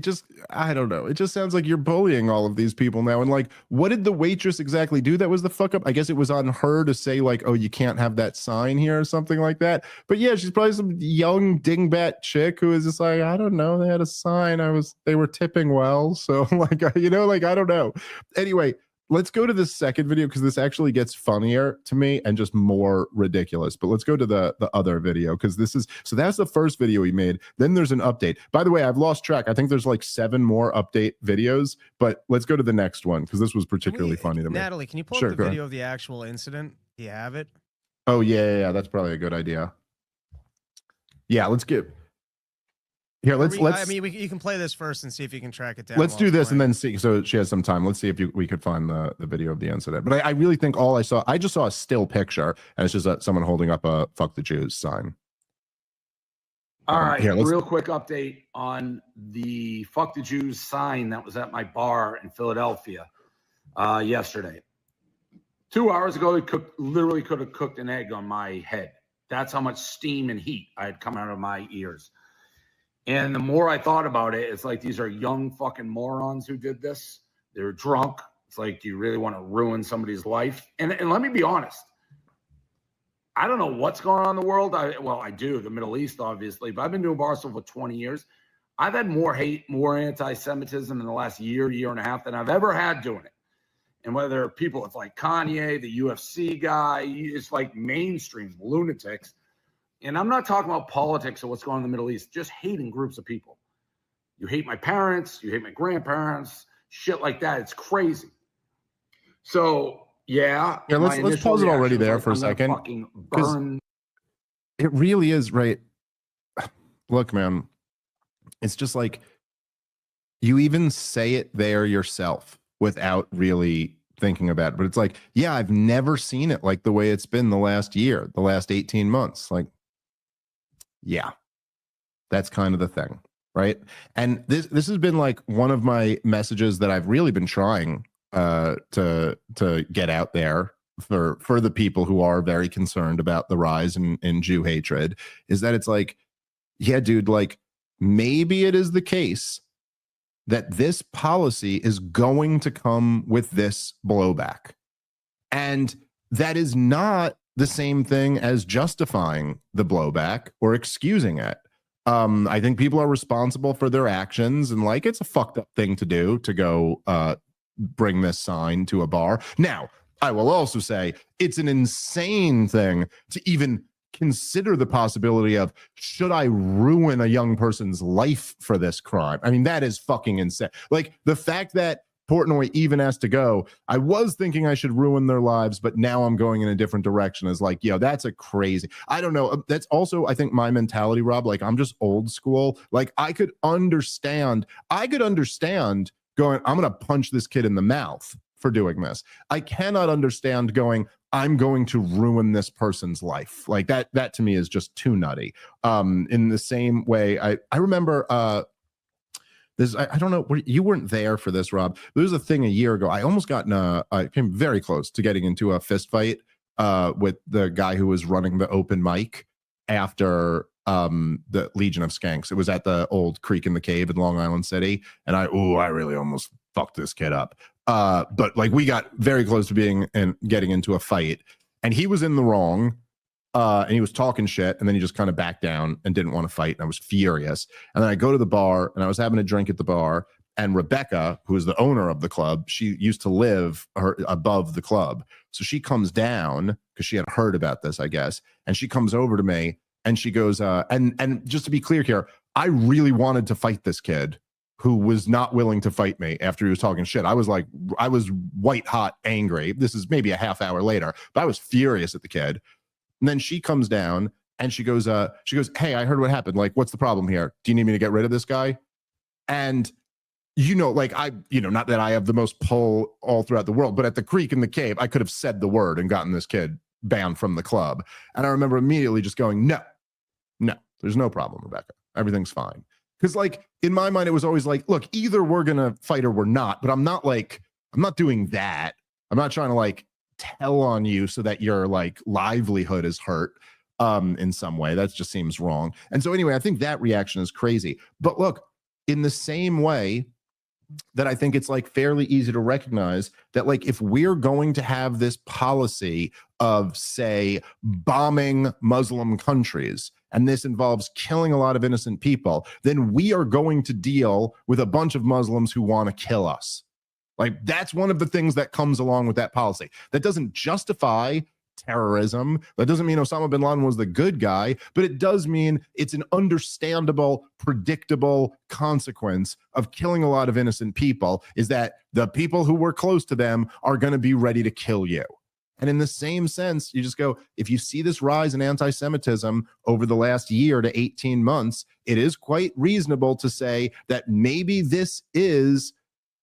I don't know. It just sounds like you're bullying all of these people now. And like, what did the waitress exactly do that was the fuck up? I guess it was on her to say like, oh, you can't have that sign here or something like that. But yeah, she's probably some young dingbat chick who is just like, I don't know. They had a sign. They were tipping well. So like, you know, like, I don't know. Anyway, let's go to the second video because this actually gets funnier to me and just more ridiculous. But let's go to the other video because that's the first video he made. Then there's an update. By the way, I've lost track. I think there's like 7 more update videos, but let's go to the next one because this was particularly funny to me. Natalie, can you pull up the video of the actual incident? Do you have it? Oh, yeah. That's probably a good idea. Yeah, let's get... Here, let's. I mean, you can play this first and see if you can track it down. Let's do this and then see. So she has some time. Let's see if we could find the video of the incident. But I really think I just saw a still picture, and it's just someone holding up a "fuck the Jews" sign. All right, real quick update on the "fuck the Jews" sign that was at my bar in Philadelphia yesterday. 2 hours ago, he literally could have cooked an egg on my head. That's how much steam and heat I had come out of my ears. And the more I thought about it, it's like, these are young fucking morons who did this. They're drunk. It's like, do you really want to ruin somebody's life? And let me be honest. I don't know what's going on in the world. I do, the Middle East, obviously, but I've been doing Barstool for 20 years. I've had more hate, more anti-Semitism in the last year and a half than I've ever had doing it. And whether people, it's like Kanye, the UFC guy, it's like mainstream lunatics. And I'm not talking about politics or what's going on in the Middle East, just hating groups of people. You hate my parents, you hate my grandparents, shit like that. It's crazy. So, yeah. Let's pause it already there for a second. It really is, right? Look, man, it's just like, you even say it there yourself without really thinking about it. But it's like, yeah, I've never seen it like the way it's been the last year, the last 18 months. Like, yeah, that's kind of the thing, right? And this has been like one of my messages that I've really been trying to get out there for the people who are very concerned about the rise in Jew hatred, is that it's like, yeah, dude, like, maybe it is the case that this policy is going to come with this blowback. And that is not the same thing as justifying the blowback or excusing it. I think people are responsible for their actions, and like, it's a fucked up thing to do, to go bring this sign to a bar. Now, I will also say it's an insane thing to even consider the possibility of, should I ruin a young person's life for this crime? I mean, that is fucking insane. Like, the fact that Portnoy even has to go, I was thinking I should ruin their lives, but now I'm going in a different direction, is like, yo, that's a crazy. I don't know. That's also, I think, my mentality, Rob. Like, I'm just old school. Like, I could understand going, I'm going to punch this kid in the mouth for doing this. I cannot understand going, I'm going to ruin this person's life. Like, that to me is just too nutty. In the same way, I remember this, I don't know, you weren't there for this, Rob. There was a thing a year ago. I almost got I came very close to getting into a fist fight with the guy who was running the open mic after the Legion of Skanks. It was at the old Creek in the Cave in Long Island City. And I really almost fucked this kid up. But like, we got very close to getting into a fight, and he was in the wrong. And he was talking shit, and then he just kind of backed down and didn't want to fight. And I was furious. And then I go to the bar, and I was having a drink at the bar, and Rebecca, who is the owner of the club, she used to live above the club. So she comes down because she had heard about this, I guess. And she comes over to me, and she goes, and just to be clear here, I really wanted to fight this kid who was not willing to fight me after he was talking shit. I was white hot angry. This is maybe a half hour later, but I was furious at the kid. And then she comes down and she goes, hey, I heard what happened. Like, what's the problem here? Do you need me to get rid of this guy? And, like, not that I have the most pull all throughout the world, but at the Creek in the Cave, I could have said the word and gotten this kid banned from the club. And I remember immediately just going, no, there's no problem, Rebecca. Everything's fine. Because, like, in my mind, it was always like, look, either we're going to fight or we're not. But I'm not doing that. I'm not trying to, like, tell on you so that your, like, livelihood is hurt in some way. That just seems wrong. And so anyway, I think that reaction is crazy. But look, in the same way that I think it's like fairly easy to recognize that, like, if we're going to have this policy of, say, bombing Muslim countries, and this involves killing a lot of innocent people, then we are going to deal with a bunch of Muslims who want to kill us. Like, that's one of the things that comes along with that policy. That doesn't justify terrorism. That doesn't mean Osama bin Laden was the good guy, but it does mean it's an understandable, predictable consequence of killing a lot of innocent people, is that the people who were close to them are going to be ready to kill you. And in the same sense, you just go, if you see this rise in anti-Semitism over the last year to 18 months, it is quite reasonable to say that maybe this is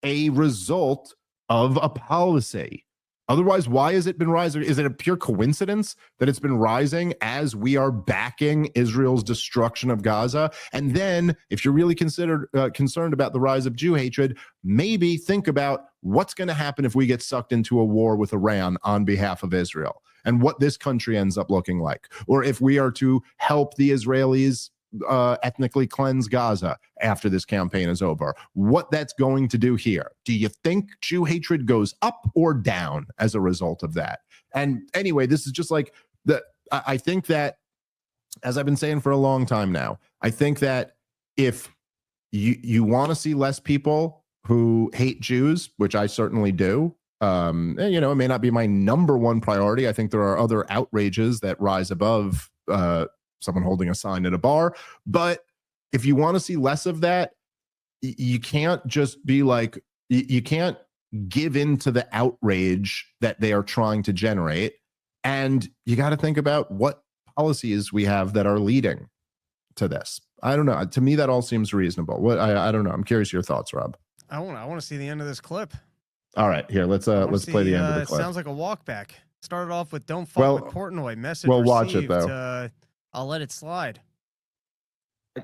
a result of a policy. Otherwise, why has it been rising? Is it a pure coincidence that it's been rising as we are backing Israel's destruction of Gaza? And then, if you're really concerned about the rise of Jew hatred, maybe think about what's going to happen if we get sucked into a war with Iran on behalf of Israel and what this country ends up looking like. Or if we are to help the Israelis ethnically cleanse Gaza after this campaign is over, what that's going to do here. Do you think Jew hatred goes up or down as a result of that? And anyway, this is just like I think that, as I've been saying for a long time now, I think that if you want to see less people who hate Jews, which I certainly do, and, you know, it may not be my number one priority. I think there are other outrages that rise above someone holding a sign at a bar. But if you want to see less of that, you can't just be like, you can't give in to the outrage that they are trying to generate. And you got to think about what policies we have that are leading to this. I don't know. To me, that all seems reasonable. I don't know. I'm curious your thoughts, Rob. I want to see the end of this clip. All right, here, let's play the end of the clip. It sounds like a walk back. Started off with "Don't fuck with Portnoy." Message received. Watch it though. I'll let it slide.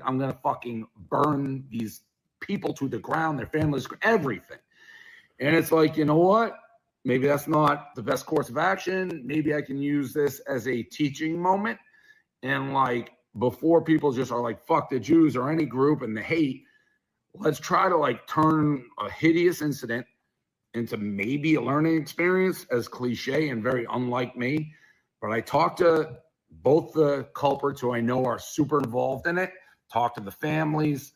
I'm gonna fucking burn these people to the ground, their families, everything. And it's like, you know what? Maybe that's not the best course of action. Maybe I can use this as a teaching moment. And like, before people just are like, fuck the Jews or any group and the hate, let's try to like turn a hideous incident into maybe a learning experience, as cliche and very unlike me. But I talked to both the culprits who I know are super involved in it, talk to the families.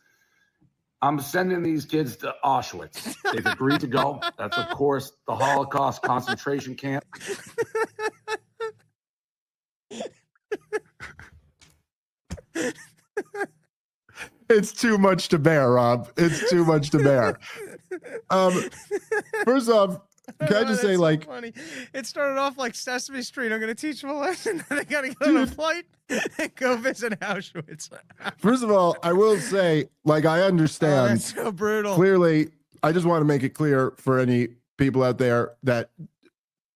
I'm sending these kids to Auschwitz. They've agreed to go. That's, of course, the Holocaust concentration camp. It's too much to bear, Rob. It's too much to bear. First off, can I just say, so like, funny. It started off like Sesame Street. I'm going to teach them a lesson. They got to get on a flight and go visit Auschwitz. First of all, I will say, like, I understand. That's so brutal. Clearly, I just want to make it clear for any people out there that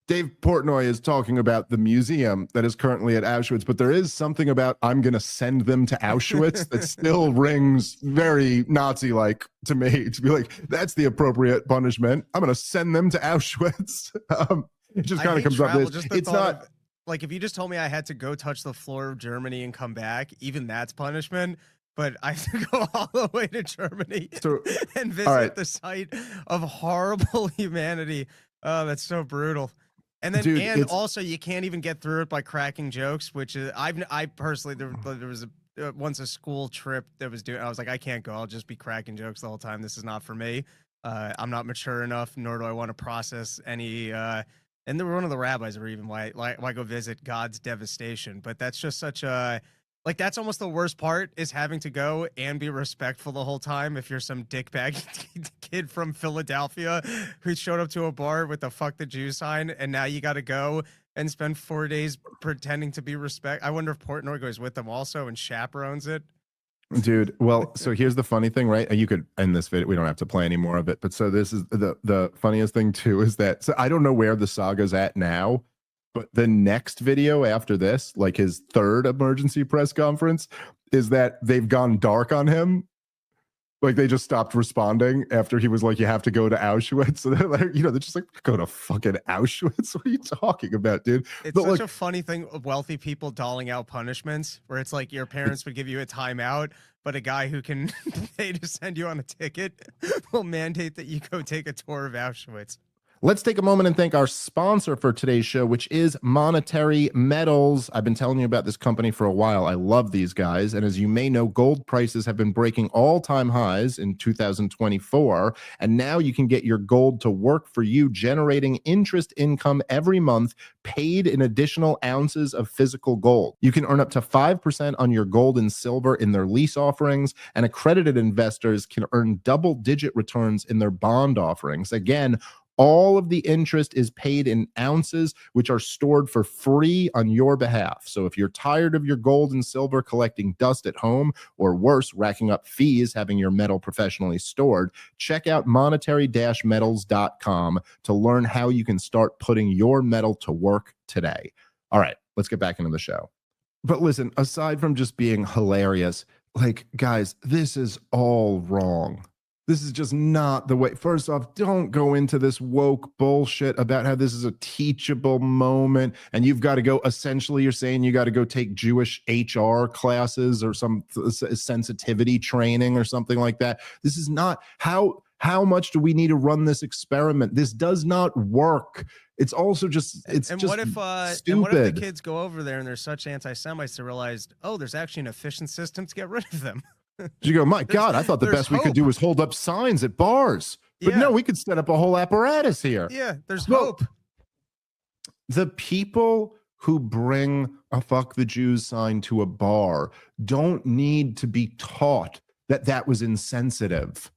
Dave Portnoy is talking about the museum that is currently at Auschwitz, but there is something about I'm going to send them to Auschwitz that still rings very Nazi-like to me, to be like, that's the appropriate punishment. I'm going to send them to Auschwitz. It just kind of comes up. It's not like, if you just told me I had to go touch the floor of Germany and come back, even that's punishment. But I have to go all the way to Germany and visit the site of horrible humanity. Oh, that's so brutal. And then, and also, you can't even get through it by cracking jokes, which is I personally there was once a school trip that was doing. I was like, I can't go. I'll just be cracking jokes the whole time. This is not for me. I'm not mature enough, nor do I want to process any. And there were one of the rabbis were even why go visit God's devastation. But that's just such a like, that's almost the worst part, is having to go and be respectful the whole time. If you're some dickbag kid from Philadelphia who showed up to a bar with the "fuck the Jew" sign, and now you got to go and spend 4 days pretending to be I wonder if Portnoy goes with them also and chaperones it. Dude, well, so here's the funny thing, right? You could end this video. We don't have to play any more of it. But so this is the funniest thing too, is that, so I don't know where the saga's at now, but the next video after this, like his third emergency press conference, is that they've gone dark on him. Like, they just stopped responding after he was like, you have to go to Auschwitz. So they're like, they're just like, go to fucking Auschwitz? What are you talking about, dude? It's such a funny thing of wealthy people doling out punishments, where it's like your parents would give you a timeout, but a guy who can pay to send you on a ticket will mandate that you go take a tour of Auschwitz. Let's take a moment and thank our sponsor for today's show, which is Monetary Metals. I've been telling you about this company for a while. I love these guys. And as you may know, gold prices have been breaking all-time highs in 2024. And now you can get your gold to work for you, generating interest income every month, paid in additional ounces of physical gold. You can earn up to 5% on your gold and silver in their lease offerings, and accredited investors can earn double-digit returns in their bond offerings. Again, All of the interest is paid in ounces, which are stored for free on your behalf. So if you're tired of your gold and silver collecting dust at home, or worse, racking up fees having your metal professionally stored, check out monetary-metals.com to learn how you can start putting your metal to work today. All right, let's get back into the show. But listen, aside from just being hilarious, like, guys, this is all wrong. This is just not the way. First off, don't go into this woke bullshit about how this is a teachable moment and you've got to go, essentially, you're saying you got to go take Jewish HR classes or some sensitivity training or something like that. This is not how much do we need to run this experiment? This does not work. It's also just, it's and just what if, stupid. And what if the kids go over there and they're such anti-Semites to realize, oh, there's actually an efficient system to get rid of them. You go, my God, I thought the best we could do was hold up signs at bars. But no, we could set up a whole apparatus here. Yeah, there's hope. The people who bring a fuck the Jews sign to a bar don't need to be taught that that was insensitive.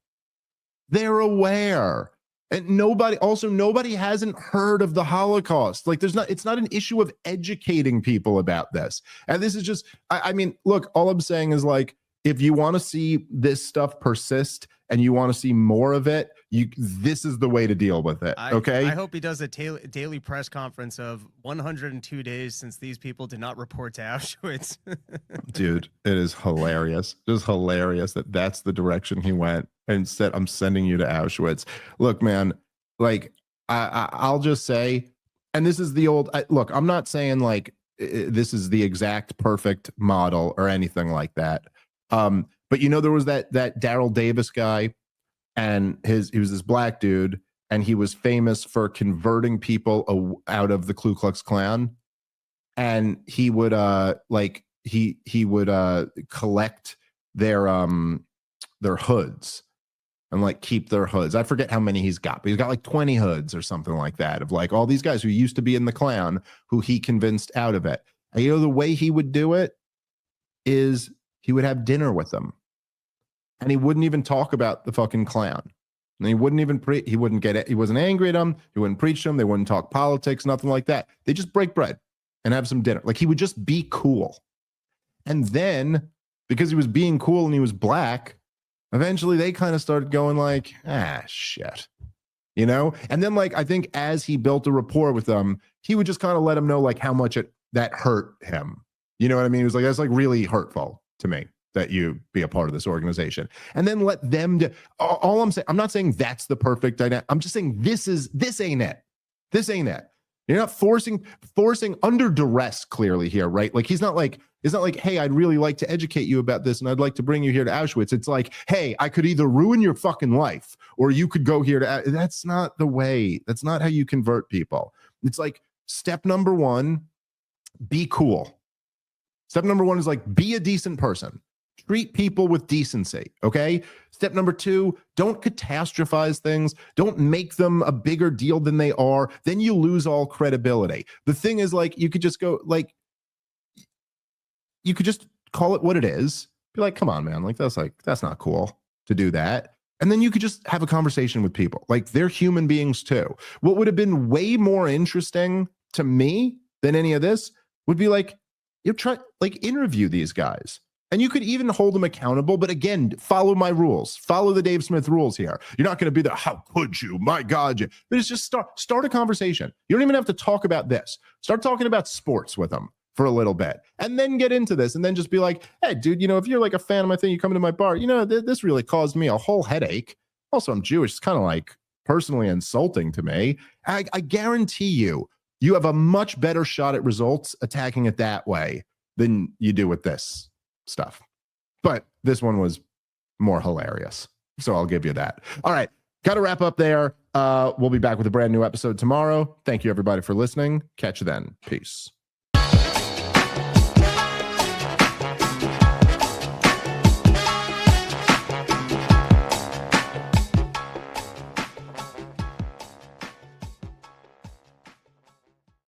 They're aware. And nobody hasn't heard of the Holocaust. Like, it's not an issue of educating people about this. And this is just, I mean, look, all I'm saying is, like, if you want to see this stuff persist and you want to see more of it, this is the way to deal with it. Okay. I hope he does a daily press conference of 102 days since these people did not report to Auschwitz. Dude, it is hilarious. Just hilarious that that's the direction he went and said, I'm sending you to Auschwitz. Look, man, like, I'll just say, and this is the old, look, I'm not saying like this is the exact perfect model or anything like that. But there was that Daryl Davis guy, and he was this black dude, and he was famous for converting people out of the Ku Klux Klan, and he would he would collect their hoods and like keep their hoods. I forget how many he's got, but he's got like 20 hoods or something like that of like all these guys who used to be in the Klan who he convinced out of it. And the way he would do it is he would have dinner with them, and he wouldn't even talk about the fucking Klan. And he wouldn't even he wouldn't get it. He wasn't angry at them. He wouldn't preach to them. They wouldn't talk politics, nothing like that. They just break bread and have some dinner. Like, he would just be cool. And then, because he was being cool and he was black, eventually they kind of started going like, shit. And then, like, I think as he built a rapport with them, he would just kind of let them know like how much that hurt him. You know what I mean? He was like, that's like really hurtful to me that you be a part of this organization, and then let them do all. I'm saying, I'm not saying that's the perfect dynamic. I'm just saying this ain't it. This ain't it. You're not forcing under duress clearly here, right? Like, it's not like, hey, I'd really like to educate you about this and I'd like to bring you here to Auschwitz. It's like, hey, I could either ruin your fucking life or you could go here to, that's not the way. That's not how you convert people. It's like, step number one, be cool. Step number one is like, be a decent person. Treat people with decency, okay? Step number two, don't catastrophize things. Don't make them a bigger deal than they are. Then you lose all credibility. The thing is, like, you could just go, like, you could just call it what it is. Be like, come on, man. Like, that's not cool to do that. And then you could just have a conversation with people. Like, they're human beings too. What would have been way more interesting to me than any of this would be like, interview these guys. And you could even hold them accountable. But again, follow my rules. Follow the Dave Smith rules here. You're not going to be there. How could you? My God. But it's just start a conversation. You don't even have to talk about this. Start talking about sports with them for a little bit. And then get into this. And then just be like, hey, dude, if you're like a fan of my thing, you come into my bar, this really caused me a whole headache. Also, I'm Jewish. It's kind of like personally insulting to me. I guarantee you have a much better shot at results attacking it that way than you do with this stuff. But this one was more hilarious, so I'll give you that. All right, got to wrap up there. We'll be back with a brand new episode tomorrow. Thank you everybody for listening. Catch you then. Peace.